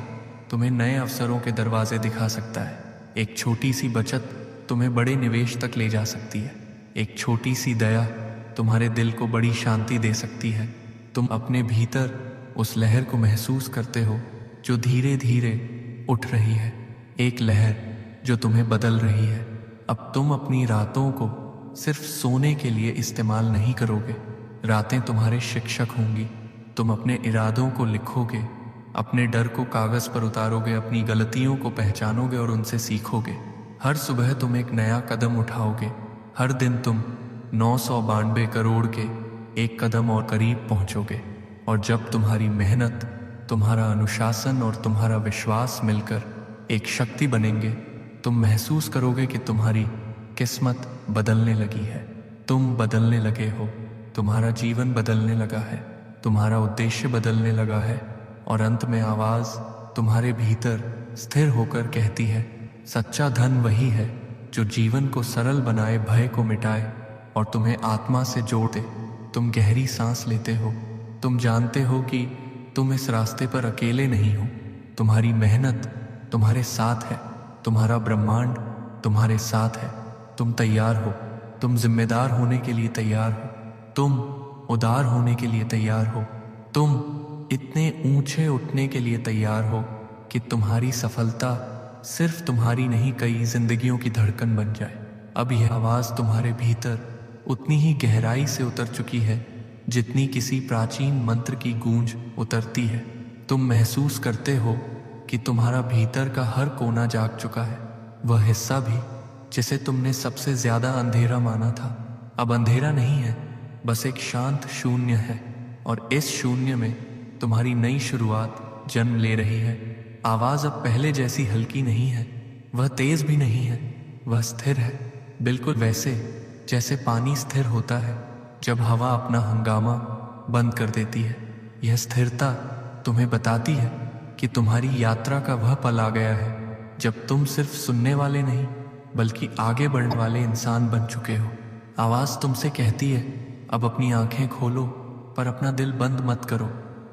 तुम्हें नए अवसरों के दरवाजे दिखा सकता है। एक छोटी सी बचत तुम्हें बड़े निवेश तक ले जा सकती है। एक छोटी सी दया तुम्हारे दिल को बड़ी शांति दे सकती है। तुम अपने भीतर उस लहर को महसूस करते हो जो धीरे धीरे उठ रही है, एक लहर जो तुम्हें बदल रही है। अब तुम अपनी रातों को सिर्फ सोने के लिए इस्तेमाल नहीं करोगे, रातें तुम्हारे शिक्षक होंगी। तुम अपने इरादों को लिखोगे, अपने डर को कागज़ पर उतारोगे, अपनी गलतियों को पहचानोगे और उनसे सीखोगे। हर सुबह तुम एक नया कदम उठाओगे, हर दिन तुम 992 करोड़ के एक कदम और करीब पहुंचोगे। और जब तुम्हारी मेहनत, तुम्हारा अनुशासन और तुम्हारा विश्वास मिलकर एक शक्ति बनेंगे, तुम महसूस करोगे कि तुम्हारी किस्मत बदलने लगी है, तुम बदलने लगे हो, तुम्हारा जीवन बदलने लगा है, तुम्हारा उद्देश्य बदलने लगा है। और अंत में आवाज़ तुम्हारे भीतर स्थिर होकर कहती है, सच्चा धन वही है जो जीवन को सरल बनाए, भय को मिटाए और तुम्हें आत्मा से जोड़ दे। तुम गहरी सांस लेते हो, तुम जानते हो कि तुम इस रास्ते पर अकेले नहीं हो, तुम्हारी मेहनत तुम्हारे साथ है, तुम्हारा ब्रह्मांड तुम्हारे साथ है। तुम तैयार हो, तुम जिम्मेदार होने के लिए तैयार हो, तुम उदार होने के लिए तैयार हो, तुम इतने ऊंचे उठने के लिए तैयार हो कि तुम्हारी सफलता सिर्फ तुम्हारी नहीं, कई जिंदगियों की धड़कन बन जाए। अब यह आवाज़ तुम्हारे भीतर उतनी ही गहराई से उतर चुकी है जितनी किसी प्राचीन मंत्र की गूंज उतरती है। तुम महसूस करते हो कि तुम्हारा भीतर का हर कोना जाग चुका है, वह हिस्सा भी जिसे तुमने सबसे ज्यादा अंधेरा माना था अब अंधेरा नहीं है, बस एक शांत शून्य है। और इस शून्य में तुम्हारी नई शुरुआत जन्म ले रही है। आवाज़ अब पहले जैसी हल्की नहीं है, वह तेज भी नहीं है, वह स्थिर है, बिल्कुल वैसे जैसे पानी स्थिर होता है जब हवा अपना हंगामा बंद कर देती है। यह स्थिरता तुम्हें बताती है कि तुम्हारी यात्रा का वह पल आ गया है जब तुम सिर्फ सुनने वाले नहीं बल्कि आगे बढ़ने वाले इंसान बन चुके हो। आवाज़ तुमसे कहती है, अब अपनी आंखें खोलो पर अपना दिल बंद मत करो।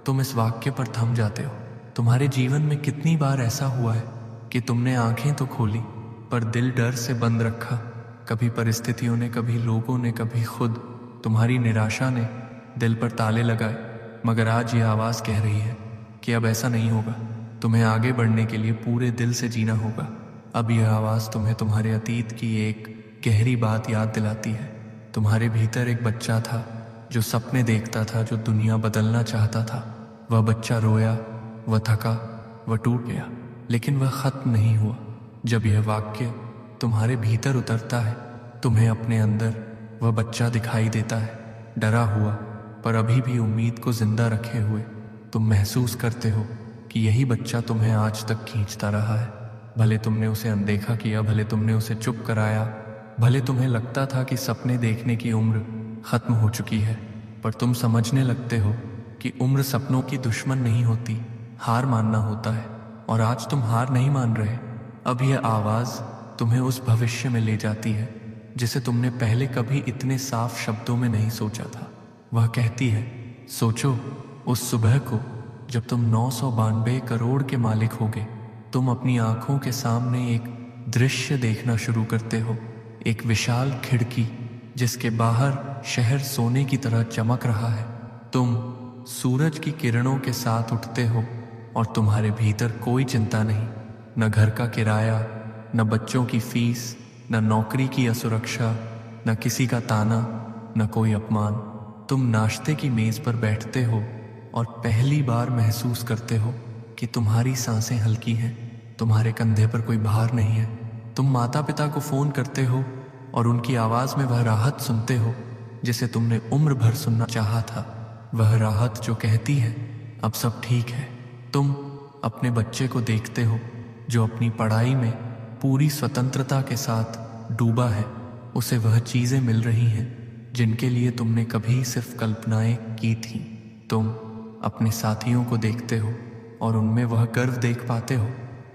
तुम इस वाक्य पर थम जाते हो। तुम्हारे जीवन में कितनी बार ऐसा हुआ है कि तुमने आंखें तो खोली पर दिल डर से बंद रखा। कभी परिस्थितियों ने, कभी लोगों ने, कभी खुद तुम्हारी निराशा ने दिल पर ताले लगाए। मगर आज यह आवाज़ कह रही है कि अब ऐसा नहीं होगा। तुम्हें आगे बढ़ने के लिए पूरे दिल से जीना होगा। अब यह आवाज़ तुम्हें तुम्हारे अतीत की एक गहरी बात याद दिलाती है। तुम्हारे भीतर एक बच्चा था जो सपने देखता था, जो दुनिया बदलना चाहता था। वह बच्चा रोया, वह थका, वह टूट गया, लेकिन वह खत्म नहीं हुआ। जब यह वाक्य तुम्हारे भीतर उतरता है, तुम्हें अपने अंदर वह बच्चा दिखाई देता है, डरा हुआ पर अभी भी उम्मीद को जिंदा रखे हुए। तुम महसूस करते हो कि यही बच्चा तुम्हें आज तक खींचता रहा है। भले तुमने उसे अनदेखा किया, भले तुमने उसे चुप कराया, भले तुम्हें लगता था कि सपने देखने की उम्र खत्म हो चुकी है, पर तुम समझने लगते हो कि उम्र सपनों की दुश्मन नहीं होती, हार मानना होता है। और आज तुम हार नहीं मान रहे। अब यह आवाज़ तुम्हें उस भविष्य में ले जाती है जिसे तुमने पहले कभी इतने साफ शब्दों में नहीं सोचा था। वह कहती है, सोचो उस सुबह को जब तुम 992 करोड़ के मालिक होगे। तुम अपनी आंखों के सामने एक दृश्य देखना शुरू करते हो, एक विशाल खिड़की जिसके बाहर शहर सोने की तरह चमक रहा है। तुम सूरज की किरणों के साथ उठते हो और तुम्हारे भीतर कोई चिंता नहीं, न घर का किराया, न बच्चों की फीस, न नौकरी की असुरक्षा, न किसी का ताना, न कोई अपमान। तुम नाश्ते की मेज पर बैठते हो और पहली बार महसूस करते हो कि तुम्हारी सांसें हल्की हैं, तुम्हारे कंधे पर कोई भार नहीं है। तुम माता पिता को फ़ोन करते हो और उनकी आवाज़ में वह राहत सुनते हो जिसे तुमने उम्र भर सुनना चाहा था। वह राहत जो कहती है, अब सब ठीक है। तुम अपने बच्चे को देखते हो जो अपनी पढ़ाई में पूरी स्वतंत्रता के साथ डूबा है। उसे वह चीज़ें मिल रही हैं जिनके लिए तुमने कभी सिर्फ कल्पनाएं की थीं। तुम अपने साथियों को देखते हो और उनमें वह गर्व देख पाते हो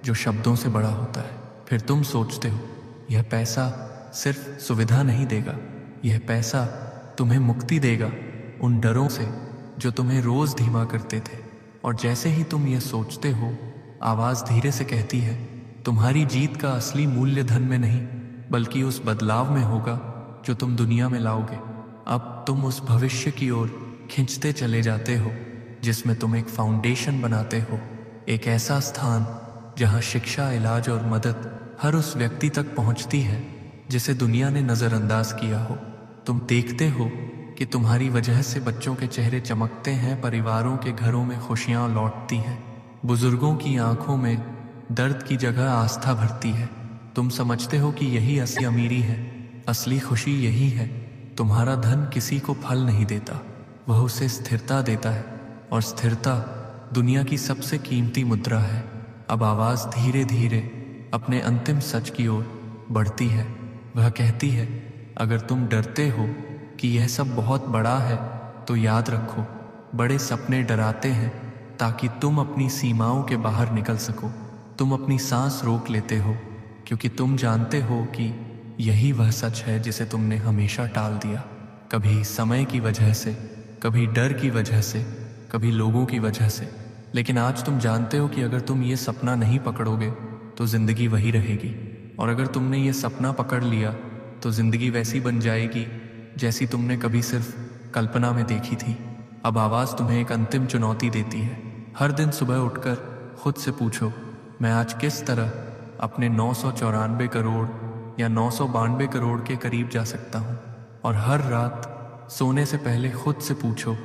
जो शब्दों से बड़ा होता है। फिर तुम सोचते हो, यह पैसा सिर्फ सुविधा नहीं देगा, यह पैसा तुम्हें मुक्ति देगा उन डरों से जो तुम्हें रोज़ धीमा करते थे। और जैसे ही तुम यह सोचते हो, आवाज़ धीरे से कहती है, तुम्हारी जीत का असली मूल्य धन में नहीं बल्कि उस बदलाव में होगा जो तुम दुनिया में लाओगे। अब तुम उस भविष्य की ओर खींचते चले जाते हो जिसमें तुम एक फाउंडेशन बनाते हो, एक ऐसा स्थान जहां शिक्षा, इलाज और मदद हर उस व्यक्ति तक पहुंचती है जिसे दुनिया ने नज़रअंदाज किया हो। तुम देखते हो कि तुम्हारी वजह से बच्चों के चेहरे चमकते हैं, परिवारों के घरों में खुशियां लौटती हैं, बुजुर्गों की आंखों में दर्द की जगह आस्था भरती है। तुम समझते हो कि यही असली अमीरी है, असली खुशी यही है। तुम्हारा धन किसी को फल नहीं देता, वह उसे स्थिरता देता है, और स्थिरता दुनिया की सबसे कीमती मुद्रा है। अब आवाज़ धीरे धीरे अपने अंतिम सच की ओर बढ़ती है। वह कहती है, अगर तुम डरते हो कि यह सब बहुत बड़ा है तो याद रखो, बड़े सपने डराते हैं ताकि तुम अपनी सीमाओं के बाहर निकल सको। तुम अपनी सांस रोक लेते हो क्योंकि तुम जानते हो कि यही वह सच है जिसे तुमने हमेशा टाल दिया, कभी समय की वजह से, कभी डर की वजह से, कभी लोगों की वजह से। लेकिन आज तुम जानते हो कि अगर तुम ये सपना नहीं पकड़ोगे तो ज़िंदगी वही रहेगी, और अगर तुमने ये सपना पकड़ लिया तो ज़िंदगी वैसी बन जाएगी जैसी तुमने कभी सिर्फ कल्पना में देखी थी। अब आवाज़ तुम्हें एक अंतिम चुनौती देती है। हर दिन सुबह उठकर खुद से पूछो, मैं आज किस तरह अपने 994 करोड़ या 992 करोड़ के करीब जा सकता हूँ। और हर रात सोने से पहले खुद से पूछो,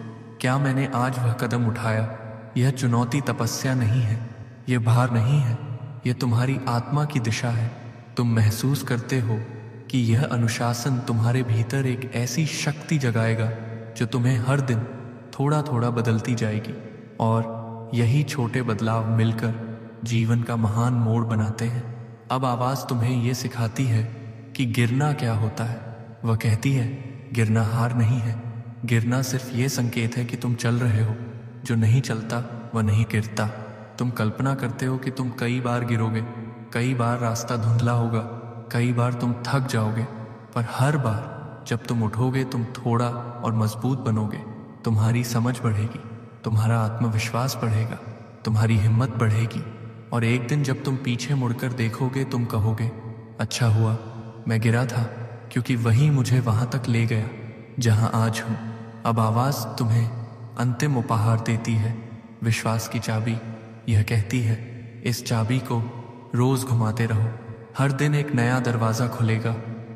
क्या मैंने आज वह कदम उठाया। यह चुनौती तपस्या नहीं है, यह भार नहीं है, यह तुम्हारी आत्मा की दिशा है। तुम महसूस करते हो कि यह अनुशासन तुम्हारे भीतर एक ऐसी शक्ति जगाएगा जो तुम्हें हर दिन थोड़ा थोड़ा बदलती जाएगी, और यही छोटे बदलाव मिलकर जीवन का महान मोड़ बनाते हैं। अब आवाज़ तुम्हें ये सिखाती है कि गिरना क्या होता है। वह कहती है गिरना हार नहीं है, गिरना सिर्फ ये संकेत है कि तुम चल रहे हो। जो नहीं चलता वह नहीं गिरता। तुम कल्पना करते हो कि तुम कई बार गिरोगे, कई बार रास्ता धुंधला होगा, कई बार तुम थक जाओगे, पर हर बार जब तुम उठोगे तुम थोड़ा और मजबूत बनोगे। तुम्हारी समझ बढ़ेगी, तुम्हारा आत्मविश्वास बढ़ेगा, तुम्हारी हिम्मत बढ़ेगी, और एक दिन जब तुम पीछे मुड़कर देखोगे तुम कहोगे अच्छा हुआ मैं गिरा था, क्योंकि वही मुझे वहां तक ले गया जहां आज हूं। अब आवाज़ तुम्हें अंतिम उपहार देती है, विश्वास की चाबी। यह कहती है इस चाबी को रोज घुमाते रहो, हर दिन एक नया दरवाज़ा खुलेगा।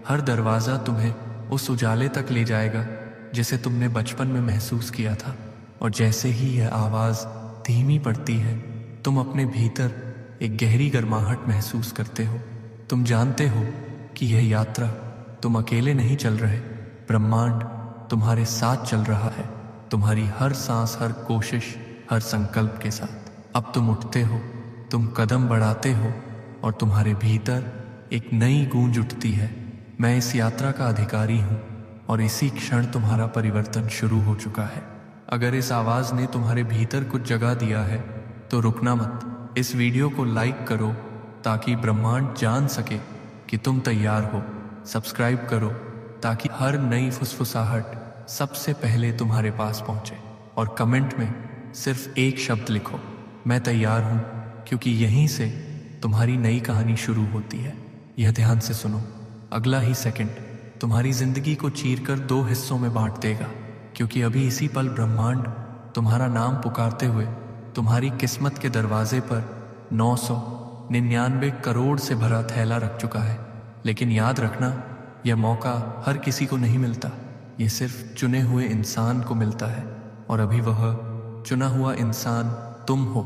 हर दरवाज़ा तुम्हें उस उजाले तक ले जाएगा जिसे तुमने बचपन में महसूस किया था। और जैसे ही यह आवाज़ धीमी पड़ती है तुम अपने भीतर एक गहरी गर्माहट महसूस करते हो। तुम जानते हो कि यह यात्रा तुम अकेले नहीं चल रहे, ब्रह्मांड तुम्हारे साथ चल रहा है, तुम्हारी हर सांस, हर कोशिश, हर संकल्प के साथ। अब तुम उठते हो, तुम कदम बढ़ाते हो, और तुम्हारे भीतर एक नई गूंज उठती है, मैं इस यात्रा का अधिकारी हूं, और इसी क्षण तुम्हारा परिवर्तन शुरू हो चुका है। अगर इस आवाज़ ने तुम्हारे भीतर कुछ जगह दिया है तो रुकना मत। इस वीडियो को लाइक करो ताकि ब्रह्मांड जान सके कि तुम तैयार हो। सब्सक्राइब करो ताकि हर नई फुसफुसाहट सबसे पहले तुम्हारे पास पहुंचे। और कमेंट में सिर्फ एक शब्द लिखो, मैं तैयार हूं, क्योंकि यहीं से तुम्हारी नई कहानी शुरू होती है। यह ध्यान से सुनो, अगला ही सेकंड तुम्हारी जिंदगी को चीरकर 2 हिस्सों में बांट देगा, क्योंकि अभी इसी पल ब्रह्मांड तुम्हारा नाम पुकारते हुए तुम्हारी किस्मत के दरवाजे पर 999 करोड़ से भरा थैला रख चुका है। लेकिन याद रखना, यह मौका हर किसी को नहीं मिलता, यह सिर्फ चुने हुए इंसान को मिलता है। और अभी वह चुना हुआ इंसान तुम हो।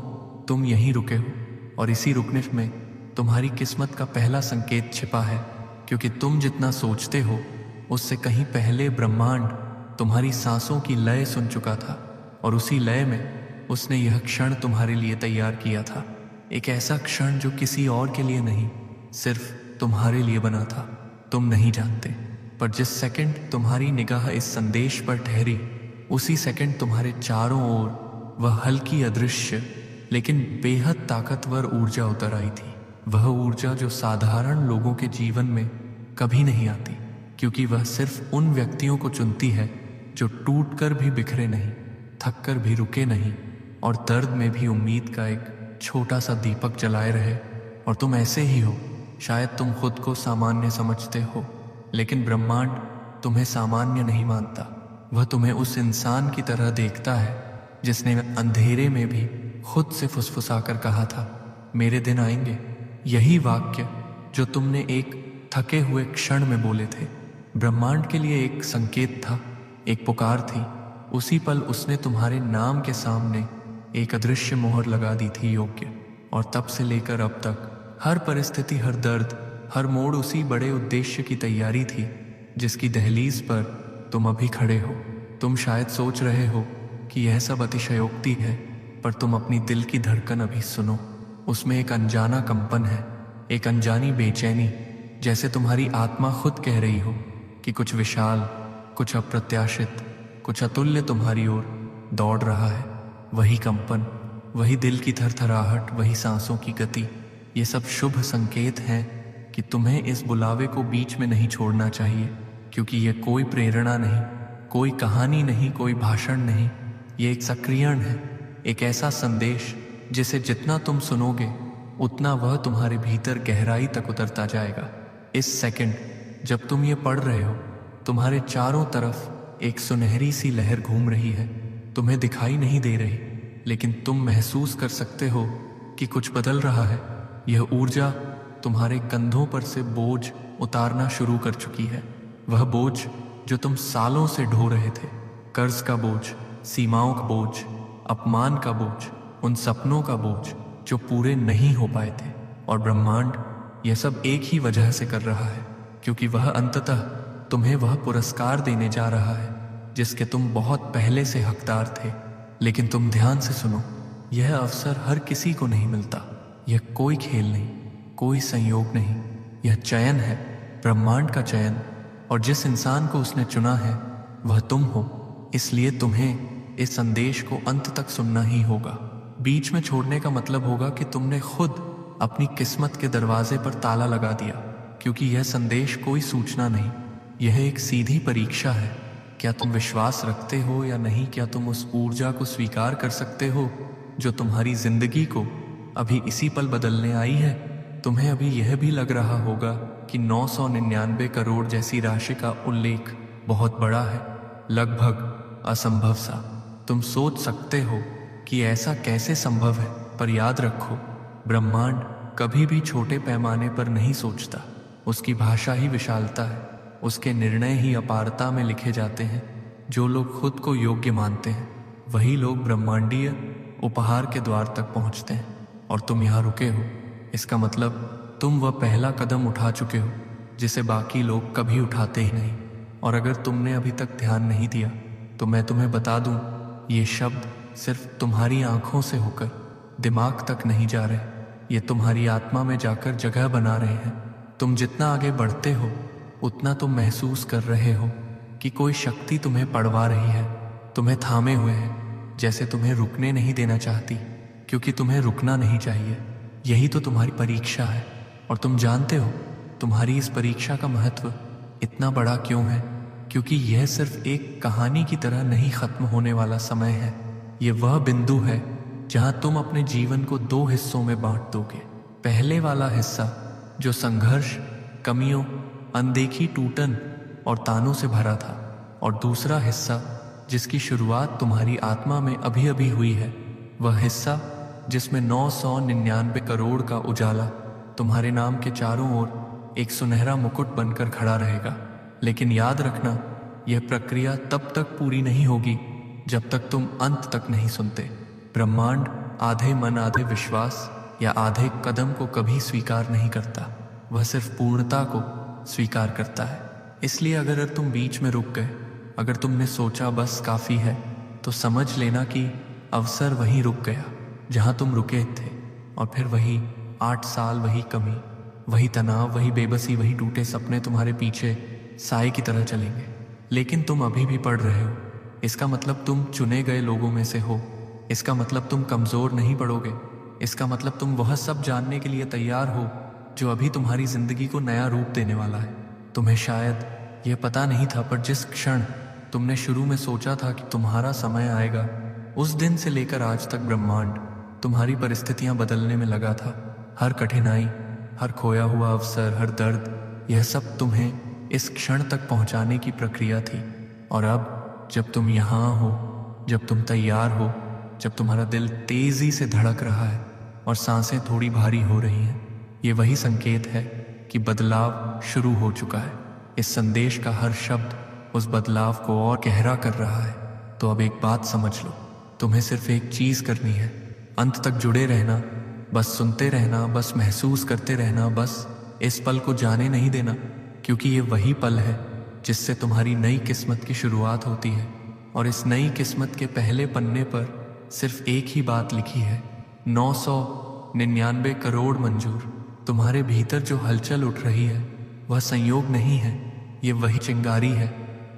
तुम यहीं रुके हो, और इसी रुकने में तुम्हारी किस्मत का पहला संकेत छिपा है, क्योंकि तुम जितना सोचते हो उससे कहीं पहले ब्रह्मांड तुम्हारी सांसों की लय सुन चुका था, और उसी लय में उसने यह क्षण तुम्हारे लिए तैयार किया था। एक ऐसा क्षण जो किसी और के लिए नहीं, सिर्फ तुम्हारे लिए बना था। तुम नहीं जानते, पर जिस सेकंड तुम्हारी निगाह इस संदेश पर ठहरी, उसी सेकंड तुम्हारे चारों ओर वह हल्की, अदृश्य लेकिन बेहद ताकतवर ऊर्जा उतर आई थी। वह ऊर्जा जो साधारण लोगों के जीवन में कभी नहीं आती, क्योंकि वह सिर्फ उन व्यक्तियों को चुनती है जो टूटकर भी बिखरे नहीं, थककर भी रुके नहीं, और दर्द में भी उम्मीद का एक छोटा सा दीपक जलाए रहे। और तुम ऐसे ही हो। शायद तुम खुद को सामान्य समझते हो, लेकिन ब्रह्मांड तुम्हें सामान्य नहीं मानता। वह तुम्हें उस इंसान की तरह देखता है जिसने अंधेरे में भी खुद से फुसफुसाकर कहा था, मेरे दिन आएंगे। यही वाक्य जो तुमने एक थके हुए क्षण में बोले थे, ब्रह्मांड के लिए एक संकेत था, एक पुकार थी। उसी पल उसने तुम्हारे नाम के सामने एक अदृश्य मोहर लगा दी थी, योग्य। और तब से लेकर अब तक हर परिस्थिति, हर दर्द, हर मोड़ उसी बड़े उद्देश्य की तैयारी थी जिसकी दहलीज पर तुम अभी खड़े हो। तुम शायद सोच रहे हो कि यह सब अतिशयोक्ति है, पर तुम अपनी दिल की धड़कन अभी सुनो। उसमें एक अनजाना कंपन है, एक अनजानी बेचैनी, जैसे तुम्हारी आत्मा खुद कह रही हो कि कुछ विशाल, कुछ अप्रत्याशित, कुछ अतुल्य तुम्हारी ओर दौड़ रहा है। वही कंपन, वही दिल की थरथराहट, वही सांसों की गति, ये सब शुभ संकेत हैं कि तुम्हें इस बुलावे को बीच में नहीं छोड़ना चाहिए, क्योंकि ये कोई प्रेरणा नहीं, कोई कहानी नहीं, कोई भाषण नहीं, ये एक सक्रियण है, एक ऐसा संदेश जिसे जितना तुम सुनोगे उतना वह तुम्हारे भीतर गहराई तक उतरता जाएगा। इस सेकंड जब तुम ये पढ़ रहे हो, तुम्हारे चारों तरफ एक सुनहरी सी लहर घूम रही है। तुम्हें दिखाई नहीं दे रही, लेकिन तुम महसूस कर सकते हो कि कुछ बदल रहा है। यह ऊर्जा तुम्हारे कंधों पर से बोझ उतारना शुरू कर चुकी है। वह बोझ जो तुम सालों से ढो रहे थे, कर्ज का बोझ, सीमाओं का बोझ, अपमान का बोझ, उन सपनों का बोझ जो पूरे नहीं हो पाए थे। और ब्रह्मांड यह सब एक ही वजह से कर रहा है, क्योंकि वह अंततः तुम्हें वह पुरस्कार देने जा रहा है जिसके तुम बहुत पहले से हकदार थे। लेकिन तुम ध्यान से सुनो, यह अवसर हर किसी को नहीं मिलता। यह कोई खेल नहीं, कोई संयोग नहीं, यह चयन है, ब्रह्मांड का चयन। और जिस इंसान को उसने चुना है वह तुम हो। इसलिए तुम्हें इस संदेश को अंत तक सुनना ही होगा। बीच में छोड़ने का मतलब होगा कि तुमने खुद अपनी किस्मत के दरवाजे पर ताला लगा दिया, क्योंकि यह संदेश कोई सूचना नहीं, यह एक सीधी परीक्षा है। क्या तुम विश्वास रखते हो या नहीं? क्या तुम उस ऊर्जा को स्वीकार कर सकते हो जो तुम्हारी जिंदगी को अभी इसी पल बदलने आई है? तुम्हें अभी यह भी लग रहा होगा कि 999 करोड़ जैसी राशि का उल्लेख बहुत बड़ा है, लगभग असंभव सा। तुम सोच सकते हो कि ऐसा कैसे संभव है, पर याद रखो, ब्रह्मांड कभी भी छोटे पैमाने पर नहीं सोचता। उसकी भाषा ही विशालता है, उसके निर्णय ही अपारता में लिखे जाते हैं। जो लोग खुद को योग्य मानते हैं वही लोग ब्रह्मांडीय उपहार के द्वार तक पहुंचते हैं। और तुम यहाँ रुके हो, इसका मतलब तुम वह पहला कदम उठा चुके हो जिसे बाकी लोग कभी उठाते ही नहीं। और अगर तुमने अभी तक ध्यान नहीं दिया तो मैं तुम्हें बता दूं, ये शब्द सिर्फ तुम्हारी आंखों से होकर दिमाग तक नहीं जा रहे, ये तुम्हारी आत्मा में जाकर जगह बना रहे हैं। तुम जितना आगे बढ़ते हो उतना तुम महसूस कर रहे हो कि कोई शक्ति तुम्हें पड़वा रही है, तुम्हें थामे हुए है, जैसे तुम्हें रुकने नहीं देना चाहती, क्योंकि तुम्हें रुकना नहीं चाहिए। यही तो तुम्हारी परीक्षा है। और तुम जानते हो तुम्हारी इस परीक्षा का महत्व इतना बड़ा क्यों है? क्योंकि यह सिर्फ एक कहानी की तरह नहीं खत्म होने वाला समय है। ये वह बिंदु है जहां तुम अपने जीवन को 2 हिस्सों में बांट दोगे। पहले वाला हिस्सा जो संघर्ष, कमियों, अनदेखी, टूटन और तानों से भरा था, और दूसरा हिस्सा जिसकी शुरुआत तुम्हारी आत्मा में अभी अभी हुई है, वह हिस्सा जिसमें 999 करोड़ का उजाला तुम्हारे नाम के चारों ओर एक सुनहरा मुकुट बनकर खड़ा रहेगा। लेकिन याद रखना, यह प्रक्रिया तब तक पूरी नहीं होगी जब तक तुम अंत तक नहीं सुनते। ब्रह्मांड आधे मन, आधे विश्वास या आधे कदम को कभी स्वीकार नहीं करता, वह सिर्फ पूर्णता को स्वीकार करता है। इसलिए अगर तुम बीच में रुक गए, अगर तुमने सोचा बस काफ़ी है, तो समझ लेना कि अवसर वहीं रुक गया जहां तुम रुके थे। और फिर वही 8 साल, वही कमी, वही तनाव, वही बेबसी, वही टूटे सपने तुम्हारे पीछे साए की तरह चलेंगे। लेकिन तुम अभी भी पढ़ रहे हो, इसका मतलब तुम चुने गए लोगों में से हो। इसका मतलब तुम कमज़ोर नहीं पड़ोगे। इसका मतलब तुम वह सब जानने के लिए तैयार हो जो अभी तुम्हारी जिंदगी को नया रूप देने वाला है। तुम्हें शायद यह पता नहीं था, पर जिस क्षण तुमने शुरू में सोचा था कि तुम्हारा समय आएगा, उस दिन से लेकर आज तक ब्रह्मांड तुम्हारी परिस्थितियां बदलने में लगा था। हर कठिनाई, हर खोया हुआ अवसर, हर दर्द, यह सब तुम्हें इस क्षण तक पहुंचाने की प्रक्रिया थी। और अब जब तुम यहाँ हो, जब तुम तैयार हो, जब तुम्हारा दिल तेजी से धड़क रहा है और सांसें थोड़ी भारी हो रही हैं, ये वही संकेत है कि बदलाव शुरू हो चुका है। इस संदेश का हर शब्द उस बदलाव को और गहरा कर रहा है। तो अब एक बात समझ लो, तुम्हें सिर्फ एक चीज़ करनी है, अंत तक जुड़े रहना, बस सुनते रहना, बस महसूस करते रहना, बस इस पल को जाने नहीं देना, क्योंकि ये वही पल है जिससे तुम्हारी नई किस्मत की शुरुआत होती है। और इस नई किस्मत के पहले पन्ने पर सिर्फ एक ही बात लिखी है, 999 करोड़ मंजूर। तुम्हारे भीतर जो हलचल उठ रही है वह संयोग नहीं है, ये वही चिंगारी है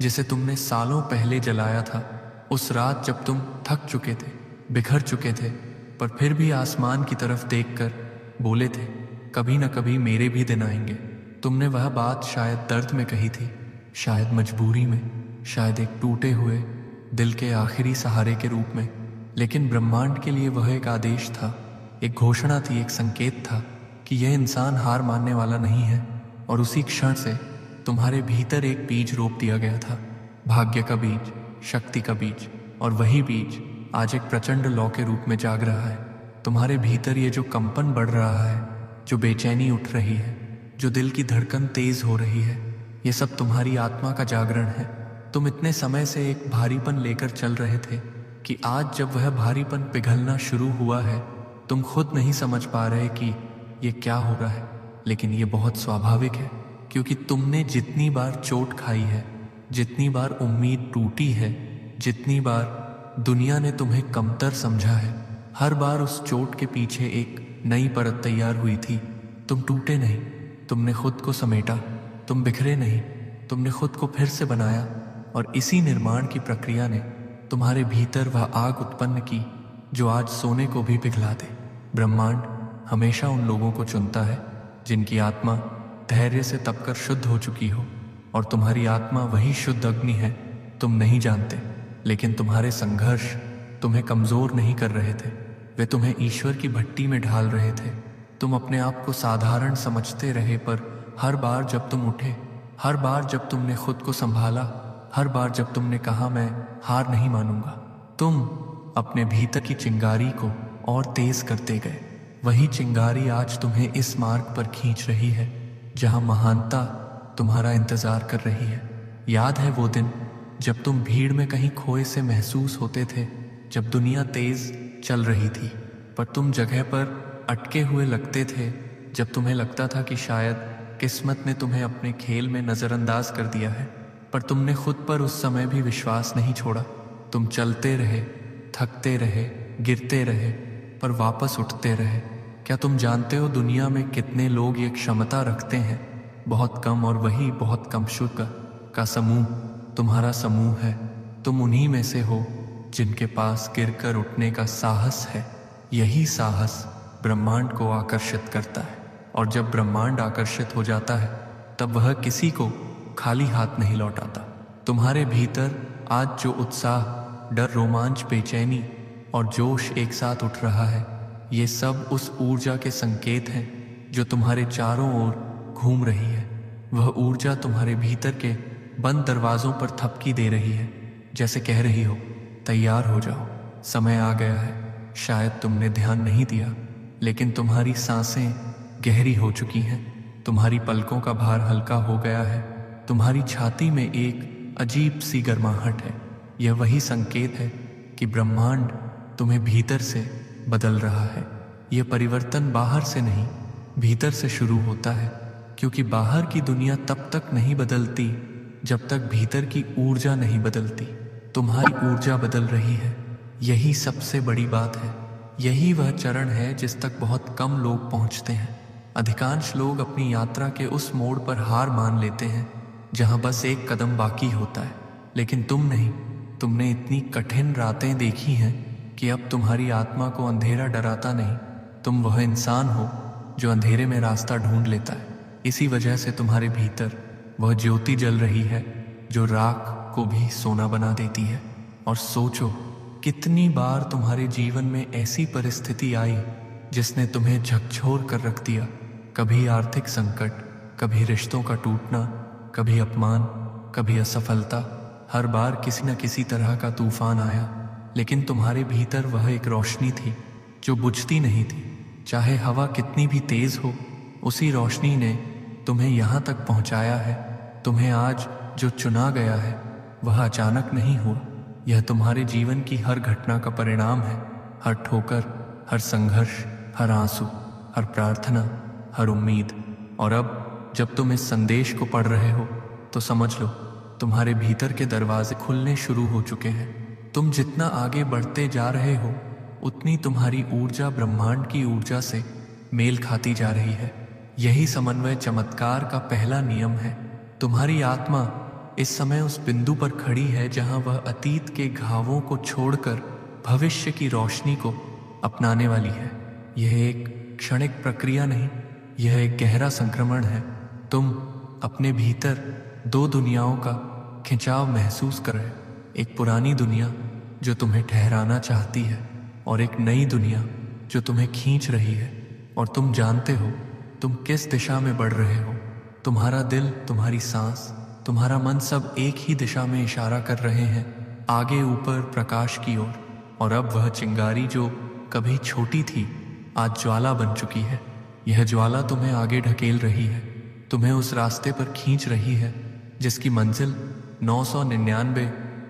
जिसे तुमने सालों पहले जलाया था। उस रात जब तुम थक चुके थे, बिखर चुके थे, पर फिर भी आसमान की तरफ देखकर बोले थे, कभी न कभी मेरे भी दिन आएंगे। तुमने वह बात शायद दर्द में कही थी, शायद मजबूरी में, शायद एक टूटे हुए दिल के आखिरी सहारे के रूप में। लेकिन ब्रह्मांड के लिए वह एक आदेश था, एक घोषणा थी, एक संकेत था कि यह इंसान हार मानने वाला नहीं है। और उसी क्षण से तुम्हारे भीतर एक बीज रोप दिया गया था, भाग्य का बीज, शक्ति का बीज। और वही बीज आज एक प्रचंड लौ के रूप में जाग रहा है। तुम्हारे भीतर ये जो कंपन बढ़ रहा है, जो बेचैनी उठ रही है, जो दिल की धड़कन तेज हो रही है, ये सब तुम्हारी आत्मा का जागरण है। तुम इतने समय से एक भारीपन लेकर चल रहे थे कि आज जब वह भारीपन पिघलना शुरू हुआ है, तुम खुद नहीं समझ पा रहे कि ये क्या हो रहा है। लेकिन ये बहुत स्वाभाविक है, क्योंकि तुमने जितनी बार चोट खाई है, जितनी बार उम्मीद टूटी है, जितनी बार दुनिया ने तुम्हें कमतर समझा है, हर बार उस चोट के पीछे एक नई परत तैयार हुई थी, तुम टूटे नहीं, तुमने खुद को समेटा, तुम बिखरे नहीं, तुमने खुद को फिर से बनाया। और इसी निर्माण की प्रक्रिया ने तुम्हारे भीतर वह आग उत्पन्न की जो आज सोने को भी पिघला दे। ब्रह्मांड हमेशा उन लोगों को चुनता है जिनकी आत्मा धैर्य से तपकर शुद्ध हो चुकी हो, और तुम्हारी आत्मा वही शुद्ध अग्नि है। तुम नहीं जानते, लेकिन तुम्हारे संघर्ष तुम्हें कमजोर नहीं कर रहे थे, वे तुम्हें ईश्वर की भट्टी में ढाल रहे थे। तुम अपने आप को साधारण समझते रहे, पर हर बार जब तुम उठे, हर बार जब तुमने खुद को संभाला, हर बार जब तुमने कहा मैं हार नहीं मानूंगा, तुम अपने भीतर की चिंगारी को और तेज करते गए। वही चिंगारी आज तुम्हें इस मार्ग पर खींच रही है जहां महानता तुम्हारा इंतजार कर रही है। याद है वो दिन जब तुम भीड़ में कहीं खोए से महसूस होते थे, जब दुनिया तेज चल रही थी पर तुम जगह पर अटके हुए लगते थे, जब तुम्हें लगता था कि शायद किस्मत ने तुम्हें अपने खेल में नज़रअंदाज कर दिया है, पर तुमने खुद पर उस समय भी विश्वास नहीं छोड़ा। तुम चलते रहे, थकते रहे, गिरते रहे, पर वापस उठते रहे। क्या तुम जानते हो दुनिया में कितने लोग ये क्षमता रखते हैं? बहुत कम, और वही बहुत कम शुक्र का समूह तुम्हारा समूह है। तुम उन्हीं में से हो जिनके पास गिरकर उठने का साहस है। यही साहस ब्रह्मांड को आकर्षित करता है, और जब ब्रह्मांड आकर्षित हो जाता है तब वह किसी को खाली हाथ नहीं लौटाता। तुम्हारे भीतर आज जो उत्साह, डर, रोमांच, बेचैनी और जोश एक साथ उठ रहा है, ये सब उस ऊर्जा के संकेत हैं जो तुम्हारे चारों ओर घूम रही है। वह ऊर्जा तुम्हारे भीतर के बंद दरवाजों पर थपकी दे रही है, जैसे कह रही हो तैयार हो जाओ, समय आ गया है। शायद तुमने ध्यान नहीं दिया, लेकिन तुम्हारी सांसें गहरी हो चुकी हैं, तुम्हारी पलकों का भार हल्का हो गया है, तुम्हारी छाती में एक अजीब सी गर्माहट है। यह वही संकेत है कि ब्रह्मांड तुम्हें भीतर से बदल रहा है। यह परिवर्तन बाहर से नहीं, भीतर से शुरू होता है, क्योंकि बाहर की दुनिया तब तक नहीं बदलती जब तक भीतर की ऊर्जा नहीं बदलती। तुम्हारी ऊर्जा बदल रही है, यही सबसे बड़ी बात है। यही वह चरण है जिस तक बहुत कम लोग पहुंचते हैं। अधिकांश लोग अपनी यात्रा के उस मोड़ पर हार मान लेते हैं जहां बस एक कदम बाकी होता है, लेकिन तुम नहीं। तुमने इतनी कठिन रातें देखी हैं कि अब तुम्हारी आत्मा को अंधेरा डराता नहीं। तुम वह इंसान हो जो अंधेरे में रास्ता ढूंढ लेता है। इसी वजह से तुम्हारे भीतर वह ज्योति जल रही है जो राख को भी सोना बना देती है। और सोचो, कितनी बार तुम्हारे जीवन में ऐसी परिस्थिति आई जिसने तुम्हें झकझोर कर रख दिया। कभी आर्थिक संकट, कभी रिश्तों का टूटना, कभी अपमान, कभी असफलता। हर बार किसी न किसी तरह का तूफान आया, लेकिन तुम्हारे भीतर वह एक रोशनी थी जो बुझती नहीं थी। चाहे हवा कितनी भी तेज हो, उसी रोशनी ने तुम्हें यहाँ तक पहुँचाया है। तुम्हें आज जो चुना गया है वह अचानक नहीं हुआ, यह तुम्हारे जीवन की हर घटना का परिणाम है। हर ठोकर, हर संघर्ष, हर आंसू, हर प्रार्थना, हर उम्मीद। और अब जब तुम इस संदेश को पढ़ रहे हो तो समझ लो, तुम्हारे भीतर के दरवाजे खुलने शुरू हो चुके हैं। तुम जितना आगे बढ़ते जा रहे हो, उतनी तुम्हारी ऊर्जा ब्रह्मांड की ऊर्जा से मेल खाती जा रही है। यही समन्वय चमत्कार का पहला नियम है। तुम्हारी आत्मा इस समय उस बिंदु पर खड़ी है जहां वह अतीत के घावों को छोड़कर भविष्य की रोशनी को अपनाने वाली है। यह एक क्षणिक प्रक्रिया नहीं, यह एक गहरा संक्रमण है। तुम अपने भीतर दो दुनियाओं का खिंचाव महसूस कर रहे हो। एक पुरानी दुनिया जो तुम्हें ठहराना चाहती है, और एक नई दुनिया जो तुम्हें खींच रही है। और तुम जानते हो तुम किस दिशा में बढ़ रहे हो। तुम्हारा दिल, तुम्हारी सांस, तुम्हारा मन सब एक ही दिशा में इशारा कर रहे हैं, आगे, ऊपर, प्रकाश की ओर। और अब वह चिंगारी जो कभी छोटी थी आज ज्वाला बन चुकी है। यह ज्वाला तुम्हें आगे ढकेल रही है, तुम्हें उस रास्ते पर खींच रही है जिसकी मंजिल 999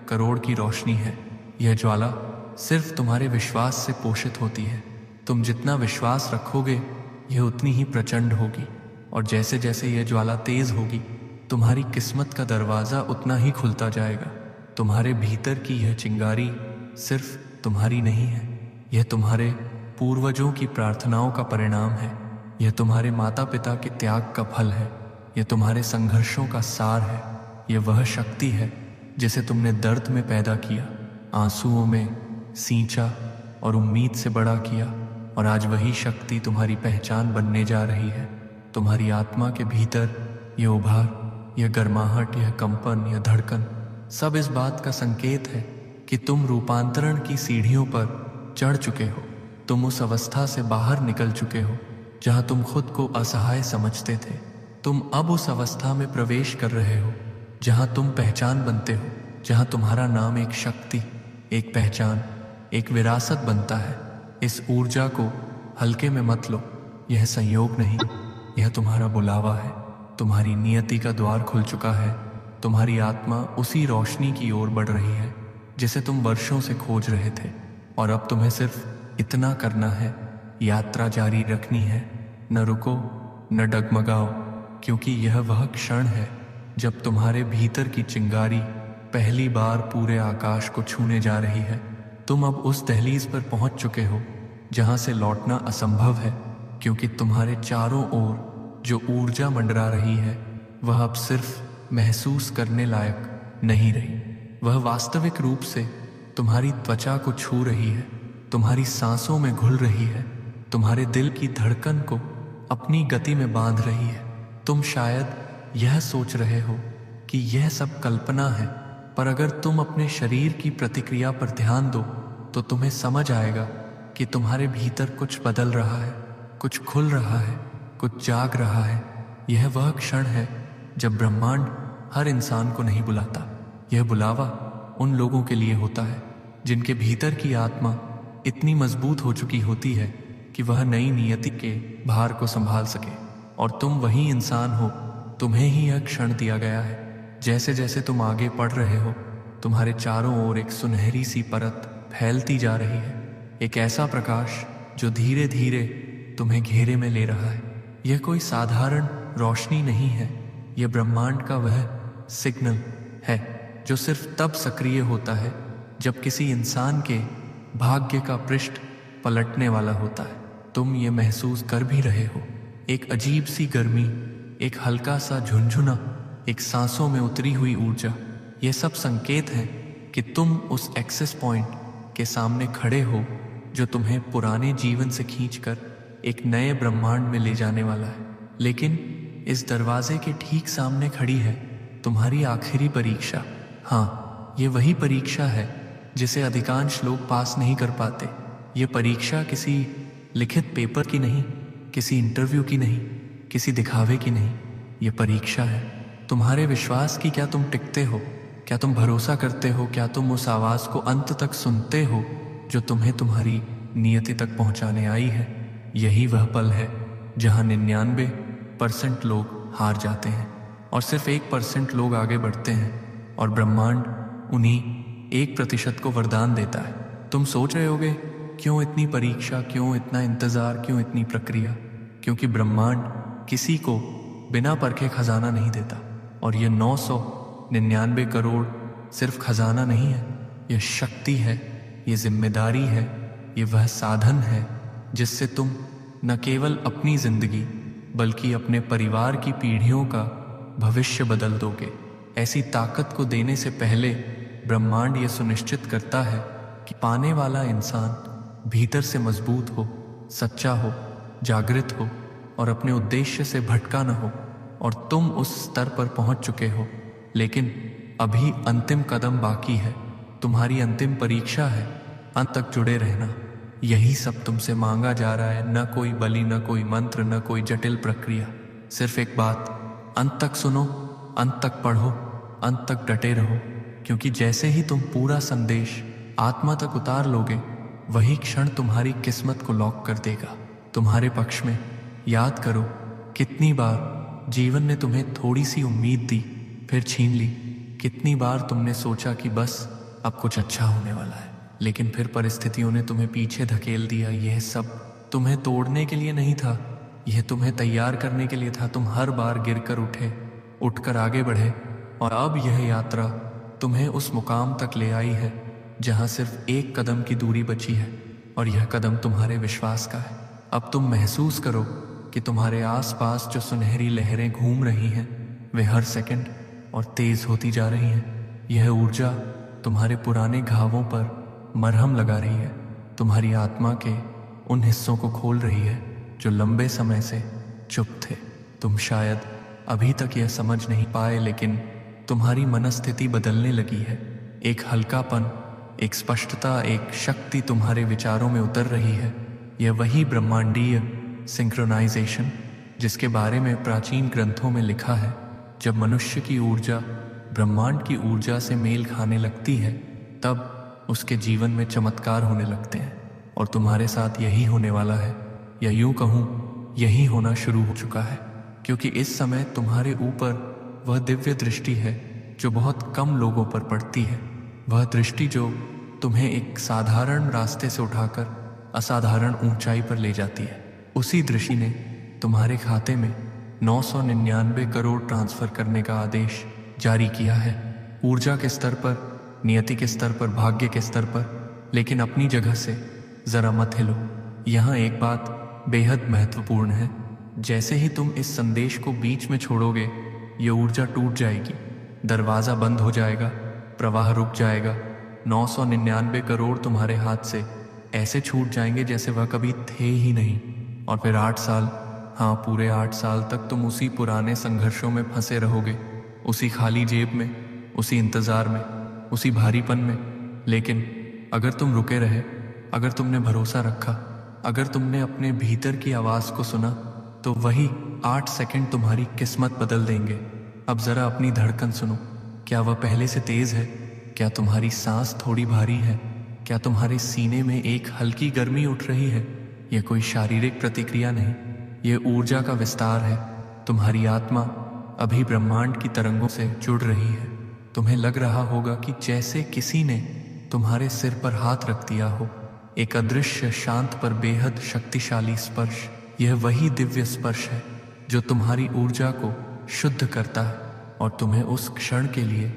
करोड़ की रोशनी है। यह ज्वाला सिर्फ तुम्हारे विश्वास से पोषित होती है। तुम जितना विश्वास रखोगे, यह उतनी ही प्रचंड होगी। और जैसे जैसे यह ज्वाला तेज होगी, तुम्हारी किस्मत का दरवाज़ा उतना ही खुलता जाएगा। तुम्हारे भीतर की यह चिंगारी सिर्फ तुम्हारी नहीं है, यह तुम्हारे पूर्वजों की प्रार्थनाओं का परिणाम है। यह तुम्हारे माता पिता के त्याग का फल है, यह तुम्हारे संघर्षों का सार है। यह वह शक्ति है जिसे तुमने दर्द में पैदा किया, आंसुओं में सींचा और उम्मीद से बड़ा किया, और आज वही शक्ति तुम्हारी पहचान बनने जा रही है। तुम्हारी आत्मा के भीतर यह उभार, यह गर्माहट, यह कंपन, यह धड़कन सब इस बात का संकेत है कि तुम रूपांतरण की सीढ़ियों पर चढ़ चुके हो। तुम उस अवस्था से बाहर निकल चुके हो जहां तुम खुद को असहाय समझते थे। तुम अब उस अवस्था में प्रवेश कर रहे हो जहां तुम पहचान बनते हो, जहां तुम्हारा नाम एक शक्ति, एक पहचान, एक विरासत बनता है। इस ऊर्जा को हल्के में मत लो। यह संयोग नहीं, यह तुम्हारा बुलावा है। तुम्हारी नियति का द्वार खुल चुका है। तुम्हारी आत्मा उसी रोशनी की ओर बढ़ रही है जिसे तुम वर्षों से खोज रहे थे, और अब तुम्हें सिर्फ इतना करना है, यात्रा जारी रखनी है। न रुको, न डगमगाओ, क्योंकि यह वह क्षण है जब तुम्हारे भीतर की चिंगारी पहली बार पूरे आकाश को छूने जा रही है। तुम अब उस दहलीज पर पहुंच चुके हो जहां से लौटना असंभव है, क्योंकि तुम्हारे चारों ओर जो ऊर्जा मंडरा रही है वह अब सिर्फ महसूस करने लायक नहीं रही, वह वास्तविक रूप से तुम्हारी त्वचा को छू रही है, तुम्हारी सांसों में घुल रही है, तुम्हारे दिल की धड़कन को अपनी गति में बांध रही है। तुम शायद यह सोच रहे हो कि यह सब कल्पना है, पर अगर तुम अपने शरीर की प्रतिक्रिया पर ध्यान दो तो तुम्हें समझ आएगा कि तुम्हारे भीतर कुछ बदल रहा है, कुछ खुल रहा है, कुछ जाग रहा है। यह वह क्षण है जब ब्रह्मांड हर इंसान को नहीं बुलाता। यह बुलावा उन लोगों के लिए होता है जिनके भीतर की आत्मा इतनी मजबूत हो चुकी होती है कि वह नई नियति के भार को संभाल सके। और तुम वही इंसान हो, तुम्हें ही यह क्षण दिया गया है। जैसे जैसे तुम आगे बढ़ रहे हो, तुम्हारे चारों ओर एक सुनहरी सी परत फैलती जा रही है, एक ऐसा प्रकाश जो धीरे धीरे तुम्हें घेरे में ले रहा है। यह कोई साधारण रोशनी नहीं है, यह ब्रह्मांड का वह सिग्नल है जो सिर्फ तब सक्रिय होता है जब किसी इंसान के भाग्य का पृष्ठ पलटने वाला होता है। तुम ये महसूस कर भी रहे हो, एक अजीब सी गर्मी, एक हल्का सा झुनझुना, एक सांसों में उतरी हुई ऊर्जा। ये सब संकेत हैं कि तुम उस एक्सेस पॉइंट के सामने खड़े हो जो तुम्हें पुराने जीवन से खींचकर एक नए ब्रह्मांड में ले जाने वाला है। लेकिन इस दरवाजे के ठीक सामने खड़ी है तुम्हारी आखिरी परीक्षा। हाँ, ये वही परीक्षा है जिसे अधिकांश लोग पास नहीं कर पाते। ये परीक्षा किसी लिखित पेपर की नहीं, किसी इंटरव्यू की नहीं, किसी दिखावे की नहीं। ये परीक्षा है तुम्हारे विश्वास की। क्या तुम टिकते हो? क्या तुम भरोसा करते हो? क्या तुम उस आवाज़ को अंत तक सुनते हो जो तुम्हें तुम्हारी नियति तक पहुंचाने आई है? यही वह पल है जहां 99% लोग हार जाते हैं और सिर्फ 1% लोग आगे बढ़ते हैं, और ब्रह्मांड उन्हीं 1% को वरदान देता है। तुम सोच रहे होगे, क्यों इतनी परीक्षा, क्यों इतना इंतजार, क्यों इतनी प्रक्रिया? क्योंकि ब्रह्मांड किसी को बिना परखे खजाना नहीं देता। और यह 999 करोड़ सिर्फ खजाना नहीं है, यह शक्ति है, यह जिम्मेदारी है, यह वह साधन है जिससे तुम न केवल अपनी जिंदगी बल्कि अपने परिवार की पीढ़ियों का भविष्य बदल दोगे। ऐसी ताकत को देने से पहले ब्रह्मांड यह सुनिश्चित करता है कि पाने वाला इंसान भीतर से मजबूत हो, सच्चा हो, जागृत हो और अपने उद्देश्य से भटका न हो। और तुम उस स्तर पर पहुंच चुके हो, लेकिन अभी अंतिम कदम बाकी है। तुम्हारी अंतिम परीक्षा है अंत तक जुड़े रहना। यही सब तुमसे मांगा जा रहा है, न कोई बलि, न कोई मंत्र, न कोई जटिल प्रक्रिया। सिर्फ एक बात, अंत तक सुनो, अंत तक पढ़ो, अंत तक डटे रहो, क्योंकि जैसे ही तुम पूरा संदेश आत्मा तक उतार लोगे, वही क्षण तुम्हारी किस्मत को लॉक कर देगा, तुम्हारे पक्ष में। याद करो, कितनी बार जीवन ने तुम्हें थोड़ी सी उम्मीद दी फिर छीन ली। कितनी बार तुमने सोचा कि बस अब कुछ अच्छा होने वाला है, लेकिन फिर परिस्थितियों ने तुम्हें पीछे धकेल दिया। यह सब तुम्हें तोड़ने के लिए नहीं था, यह तुम्हें तैयार करने के लिए था। तुम हर बार गिरकर उठे, उठकर आगे बढ़े, और अब यह यात्रा तुम्हें उस मुकाम तक ले आई है जहां सिर्फ एक कदम की दूरी बची है, और यह कदम तुम्हारे विश्वास का है। अब तुम महसूस करो कि तुम्हारे आसपास जो सुनहरी लहरें घूम रही हैं वे हर सेकंड और तेज होती जा रही हैं। यह ऊर्जा तुम्हारे पुराने घावों पर मरहम लगा रही है, तुम्हारी आत्मा के उन हिस्सों को खोल रही है जो लंबे समय से चुप थे। तुम शायद अभी तक यह समझ नहीं पाए, लेकिन तुम्हारी मनस्थिति बदलने लगी है। एक हल्कापन, एक स्पष्टता, एक शक्ति तुम्हारे विचारों में उतर रही है। यह वही ब्रह्मांडीय सिंक्रोनाइजेशन जिसके बारे में प्राचीन ग्रंथों में लिखा है। जब मनुष्य की ऊर्जा ब्रह्मांड की ऊर्जा से मेल खाने लगती है तब उसके जीवन में चमत्कार होने लगते हैं, और तुम्हारे साथ यही होने वाला है, या यूं कहूँ यही होना शुरू हो चुका है, क्योंकि इस समय तुम्हारे ऊपर वह दिव्य दृष्टि है जो बहुत कम लोगों पर पड़ती है। वह दृष्टि जो तुम्हें एक साधारण रास्ते से उठाकर असाधारण ऊंचाई पर ले जाती है। उसी दृष्टि ने तुम्हारे खाते में 999 करोड़ ट्रांसफर करने का आदेश जारी किया है। ऊर्जा के स्तर पर, नियति के स्तर पर, भाग्य के स्तर पर, लेकिन अपनी जगह से जरा मत हिलो। यहाँ एक बात बेहद महत्वपूर्ण है। जैसे ही तुम इस संदेश को बीच में छोड़ोगे, ये ऊर्जा टूट जाएगी, दरवाज़ा बंद हो जाएगा, प्रवाह रुक जाएगा। 999 करोड़ तुम्हारे हाथ से ऐसे छूट जाएंगे जैसे वह कभी थे ही नहीं। और फिर 8 साल, हाँ पूरे 8 साल तक तुम उसी पुराने संघर्षों में फंसे रहोगे, उसी खाली जेब में, उसी इंतज़ार में, उसी भारीपन में। लेकिन अगर तुम रुके रहे, अगर तुमने भरोसा रखा, अगर तुमने अपने भीतर की आवाज़ को सुना, तो वही 8 सेकंड तुम्हारी किस्मत बदल देंगे। अब ज़रा अपनी धड़कन सुनो। क्या वह पहले से तेज़ है? क्या तुम्हारी सांस थोड़ी भारी है? क्या तुम्हारे सीने में एक हल्की गर्मी उठ रही है? यह कोई शारीरिक प्रतिक्रिया नहीं, यह ऊर्जा का विस्तार है। तुम्हारी आत्मा अभी ब्रह्मांड की तरंगों से जुड़ रही है। तुम्हें लग रहा होगा कि जैसे किसी ने तुम्हारे सिर पर हाथ रख दिया हो, एक अदृश्य, शांत पर बेहद शक्तिशाली स्पर्श। यह वही दिव्य स्पर्श है जो तुम्हारी ऊर्जा को शुद्ध करता है और तुम्हें उस क्षण के लिए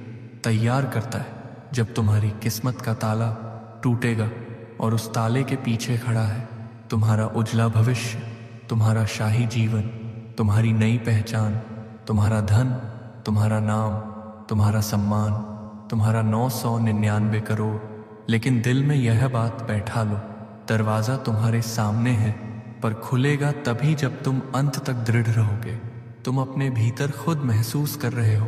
तैयार करता है जब तुम्हारी किस्मत का ताला टूटेगा, और उस ताले के पीछे खड़ा है तुम्हारा उजला भविष्य, तुम्हारा शाही जीवन, तुम्हारी नई पहचान, तुम्हारा धन, तुम्हारा नाम, तुम्हारा सम्मान, तुम्हारा 999 करोड़। लेकिन दिल में यह बात बैठा लो, दरवाज़ा तुम्हारे सामने है, पर खुलेगा तभी जब तुम अंत तक दृढ़ रहोगे। तुम अपने भीतर खुद महसूस कर रहे हो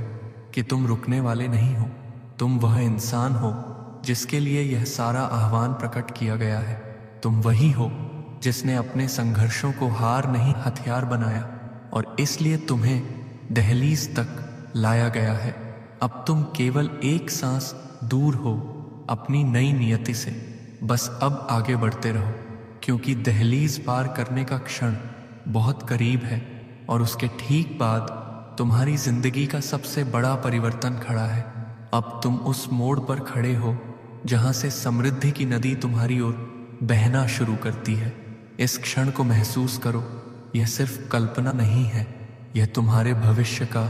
कि तुम रुकने वाले नहीं हो। तुम वह इंसान हो जिसके लिए यह सारा आह्वान प्रकट किया गया है। तुम वही हो जिसने अपने संघर्षों को हार नहीं हथियार बनाया, और इसलिए तुम्हें दहलीज तक लाया गया है। अब तुम केवल एक सांस दूर हो अपनी नई नियति से। बस अब आगे बढ़ते रहो, क्योंकि दहलीज पार करने का क्षण बहुत करीब है, और उसके ठीक बाद तुम्हारी जिंदगी का सबसे बड़ा परिवर्तन खड़ा है। अब तुम उस मोड़ पर खड़े हो जहां से समृद्धि की नदी तुम्हारी ओर बहना शुरू करती है। इस क्षण को महसूस करो। यह सिर्फ कल्पना नहीं है, यह तुम्हारे भविष्य का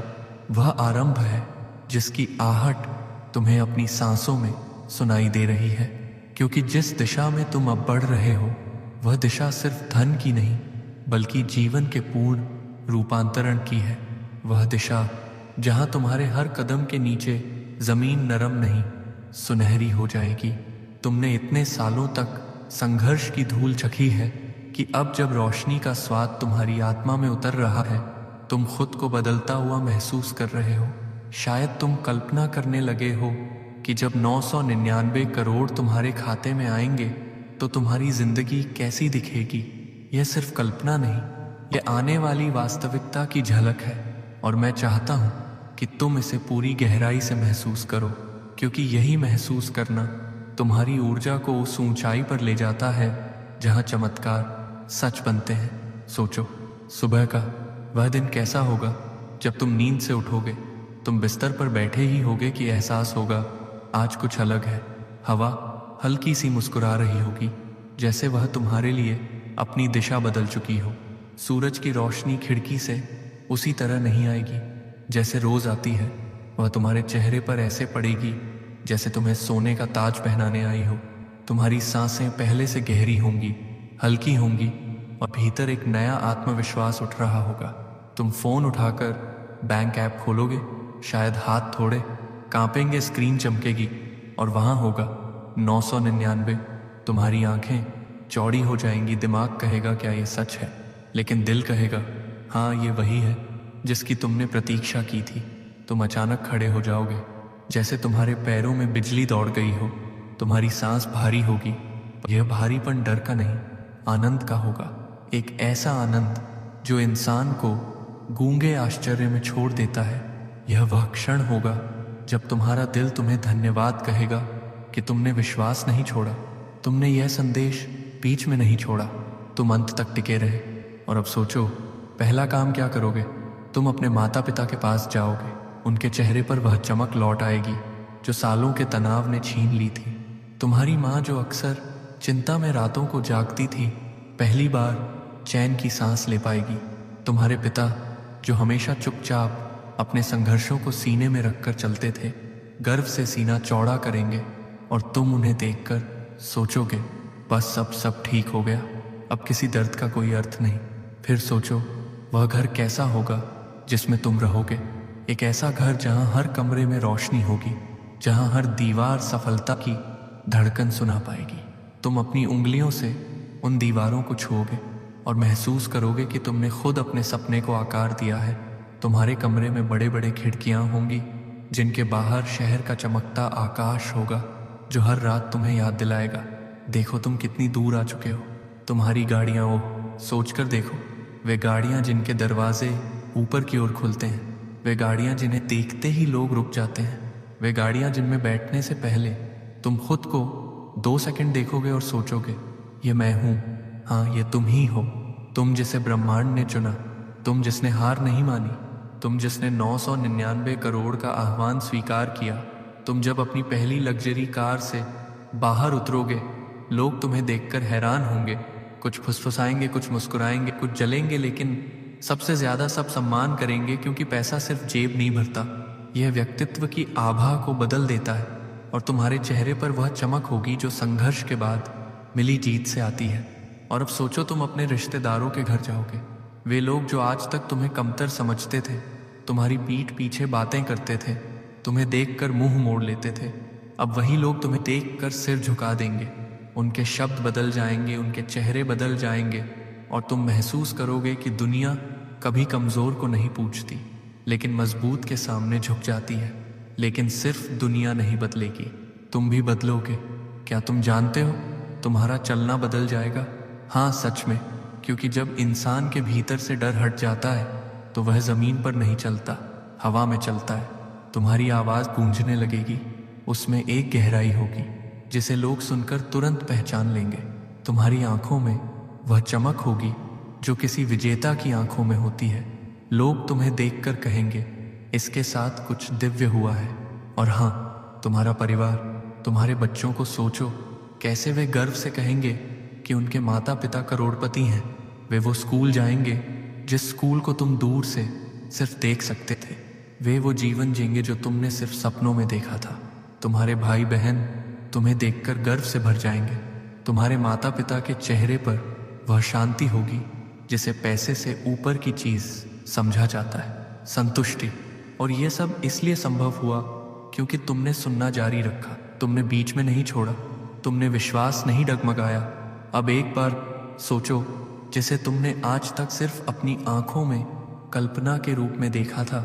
वह आरंभ है जिसकी आहट तुम्हें अपनी सांसों में सुनाई दे रही है। क्योंकि जिस दिशा में तुम अब बढ़ रहे हो, वह दिशा सिर्फ धन की नहीं बल्कि जीवन के पूर्ण रूपांतरण की है। वह दिशा जहां तुम्हारे हर कदम के नीचे जमीन नरम नहीं, सुनहरी हो जाएगी। तुमने इतने सालों तक संघर्ष की धूल चखी है कि अब जब रोशनी का स्वाद तुम्हारी आत्मा में उतर रहा है, तुम खुद को बदलता हुआ महसूस कर रहे हो। शायद तुम कल्पना करने लगे हो कि जब 999 करोड़ तुम्हारे खाते में आएंगे तो तुम्हारी जिंदगी कैसी दिखेगी। यह सिर्फ कल्पना नहीं, यह आने वाली वास्तविकता की झलक है, और मैं चाहता हूं कि तुम इसे पूरी गहराई से महसूस करो, क्योंकि यही महसूस करना तुम्हारी ऊर्जा को उस ऊंचाई पर ले जाता है जहां चमत्कार सच बनते हैं। सोचो, सुबह का वह दिन कैसा होगा जब तुम नींद से उठोगे। तुम बिस्तर पर बैठे ही होगे कि एहसास होगा आज कुछ अलग है। हवा हल्की सी मुस्कुरा रही होगी, जैसे वह तुम्हारे लिए अपनी दिशा बदल चुकी हो। सूरज की रोशनी खिड़की से उसी तरह नहीं आएगी जैसे रोज आती है। वह तुम्हारे चेहरे पर ऐसे पड़ेगी जैसे तुम्हें सोने का ताज पहनाने आई हो। तुम्हारी सांसें पहले से गहरी होंगी, हल्की होंगी, और भीतर एक नया आत्मविश्वास उठ रहा होगा। तुम फोन उठाकर बैंक ऐप खोलोगे, शायद हाथ थोड़े कांपेंगे, स्क्रीन चमकेगी और वहां होगा 999। तुम्हारी आंखें चौड़ी हो जाएंगी, दिमाग कहेगा क्या ये सच है, लेकिन दिल कहेगा हाँ ये वही है जिसकी तुमने प्रतीक्षा की थी। तुम अचानक खड़े हो जाओगे, जैसे तुम्हारे पैरों में बिजली दौड़ गई हो। तुम्हारी सांस भारी होगी। यह भारीपन डर का नहीं, आनंद का होगा। एक ऐसा आनंद जो इंसान को गूंगे आश्चर्य में छोड़ देता है। यह वह क्षण होगा जब तुम्हारा दिल तुम्हें धन्यवाद कहेगा कि तुमने विश्वास नहीं छोड़ा, तुमने यह संदेश बीच में नहीं छोड़ा, तुम अंत तक टिके रहे। और अब सोचो, पहला काम क्या करोगे? तुम अपने माता पिता के पास जाओगे। उनके चेहरे पर वह चमक लौट आएगी जो सालों के तनाव ने छीन ली थी। तुम्हारी माँ जो अक्सर चिंता में रातों को जागती थी, पहली बार चैन की सांस ले पाएगी। तुम्हारे पिता जो हमेशा चुपचाप अपने संघर्षों को सीने में रखकर चलते थे, गर्व से सीना चौड़ा करेंगे और तुम उन्हें देखकर सोचोगे बस अब सब ठीक हो गया, अब किसी दर्द का कोई अर्थ नहीं। फिर सोचो वह घर कैसा होगा जिसमें तुम रहोगे। एक ऐसा घर जहां हर कमरे में रोशनी होगी, जहां हर दीवार सफलता की धड़कन सुना पाएगी। तुम अपनी उंगलियों से उन दीवारों को छुओगे और महसूस करोगे कि तुमने खुद अपने सपने को आकार दिया है। तुम्हारे कमरे में बड़े बड़े खिड़कियां होंगी जिनके बाहर शहर का चमकता आकाश होगा जो हर रात तुम्हें याद दिलाएगा देखो तुम कितनी दूर आ चुके हो। तुम्हारी गाड़ियां, वो सोचकर देखो, वे गाड़ियां जिनके दरवाजे ऊपर की ओर खुलते हैं, वे गाड़ियां जिन्हें देखते ही लोग रुक जाते हैं, वे गाड़ियां जिनमें बैठने से पहले तुम खुद को 2 सेकंड देखोगे और सोचोगे ये मैं हूं, हाँ ये तुम ही हो। तुम जिसे ब्रह्मांड ने चुना, तुम जिसने हार नहीं मानी, तुम जिसने 999 करोड़ का आह्वान स्वीकार किया। तुम जब अपनी पहली लग्जरी कार से बाहर उतरोगे, लोग तुम्हें देखकर हैरान होंगे, कुछ फुसफुसाएंगे, कुछ मुस्कुराएंगे, कुछ जलेंगे, लेकिन सबसे ज्यादा सब सम्मान करेंगे, क्योंकि पैसा सिर्फ जेब नहीं भरता, यह व्यक्तित्व की आभा को बदल देता है। और तुम्हारे चेहरे पर वह चमक होगी जो संघर्ष के बाद मिली जीत से आती है। और अब सोचो तुम अपने रिश्तेदारों के घर जाओगे। वे लोग जो आज तक तुम्हें कमतर समझते थे, तुम्हारी पीठ पीछे बातें करते थे, तुम्हें देखकर मुंह मोड़ लेते थे, अब वही लोग तुम्हें देखकर सिर झुका देंगे। उनके शब्द बदल जाएंगे, उनके चेहरे बदल जाएंगे और तुम महसूस करोगे कि दुनिया कभी कमज़ोर को नहीं पूछती, लेकिन मजबूत के सामने झुक जाती है। लेकिन सिर्फ दुनिया नहीं बदलेगी, तुम भी बदलोगे। क्या तुम जानते हो, तुम्हारा चलना बदल जाएगा। हाँ सच में, क्योंकि जब इंसान के भीतर से डर हट जाता है तो वह ज़मीन पर नहीं चलता, हवा में चलता है। तुम्हारी आवाज़ गूंजने लगेगी, उसमें एक गहराई होगी जिसे लोग सुनकर तुरंत पहचान लेंगे। तुम्हारी आंखों में वह चमक होगी जो किसी विजेता की आंखों में होती है। लोग तुम्हें देखकर कहेंगे इसके साथ कुछ दिव्य हुआ है। और हाँ, तुम्हारा परिवार, तुम्हारे बच्चों को सोचो, कैसे वे गर्व से कहेंगे कि उनके माता पिता करोड़पति हैं। वे वो स्कूल जाएंगे जिस स्कूल को तुम दूर से सिर्फ देख सकते थे। वे वो जीवन जिएंगे जो तुमने सिर्फ सपनों में देखा था। तुम्हारे भाई बहन तुम्हें देखकर गर्व से भर जाएंगे। तुम्हारे माता पिता के चेहरे पर वह शांति होगी जिसे पैसे से ऊपर की चीज समझा जाता है, संतुष्टि। और ये सब इसलिए संभव हुआ क्योंकि तुमने सुनना जारी रखा, तुमने बीच में नहीं छोड़ा, तुमने विश्वास नहीं डगमगाया। अब एक बार सोचो, जिसे तुमने आज तक सिर्फ अपनी आंखों में कल्पना के रूप में देखा था,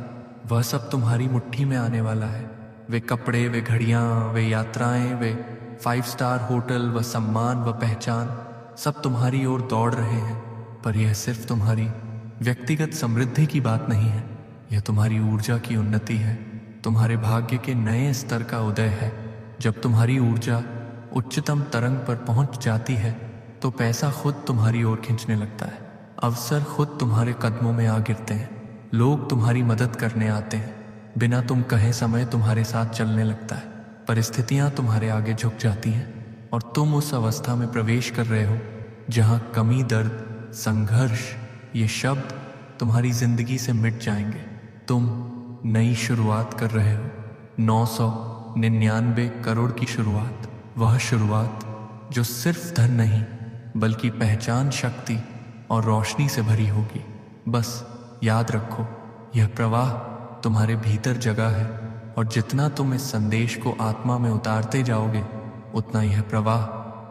वह सब तुम्हारी मुट्ठी में आने वाला है। वे कपड़े, वे घड़ियां, वे यात्राएं, वे 5 स्टार होटल, वह सम्मान, वह पहचान, सब तुम्हारी ओर दौड़ रहे हैं। पर यह सिर्फ तुम्हारी व्यक्तिगत समृद्धि की बात नहीं है, यह तुम्हारी ऊर्जा की उन्नति है, तुम्हारे भाग्य के नए स्तर का उदय है। जब तुम्हारी ऊर्जा उच्चतम तरंग पर पहुंच जाती है तो पैसा खुद तुम्हारी ओर खींचने लगता है, अवसर खुद तुम्हारे कदमों में आ गिरते हैं, लोग तुम्हारी मदद करने आते हैं, बिना तुम कहे समय तुम्हारे साथ चलने लगता है, परिस्थितियां तुम्हारे आगे झुक जाती हैं और तुम उस अवस्था में प्रवेश कर रहे हो जहां कमी, दर्द, संघर्ष, ये शब्द तुम्हारी जिंदगी से मिट जाएंगे। तुम नई शुरुआत कर रहे हो, 999 करोड़ की शुरुआत, वह शुरुआत जो सिर्फ धन नहीं बल्कि पहचान, शक्ति और रोशनी से भरी होगी। बस याद रखो, यह प्रवाह तुम्हारे भीतर जगह है, और जितना तुम इस संदेश को आत्मा में उतारते जाओगे, उतना यह प्रवाह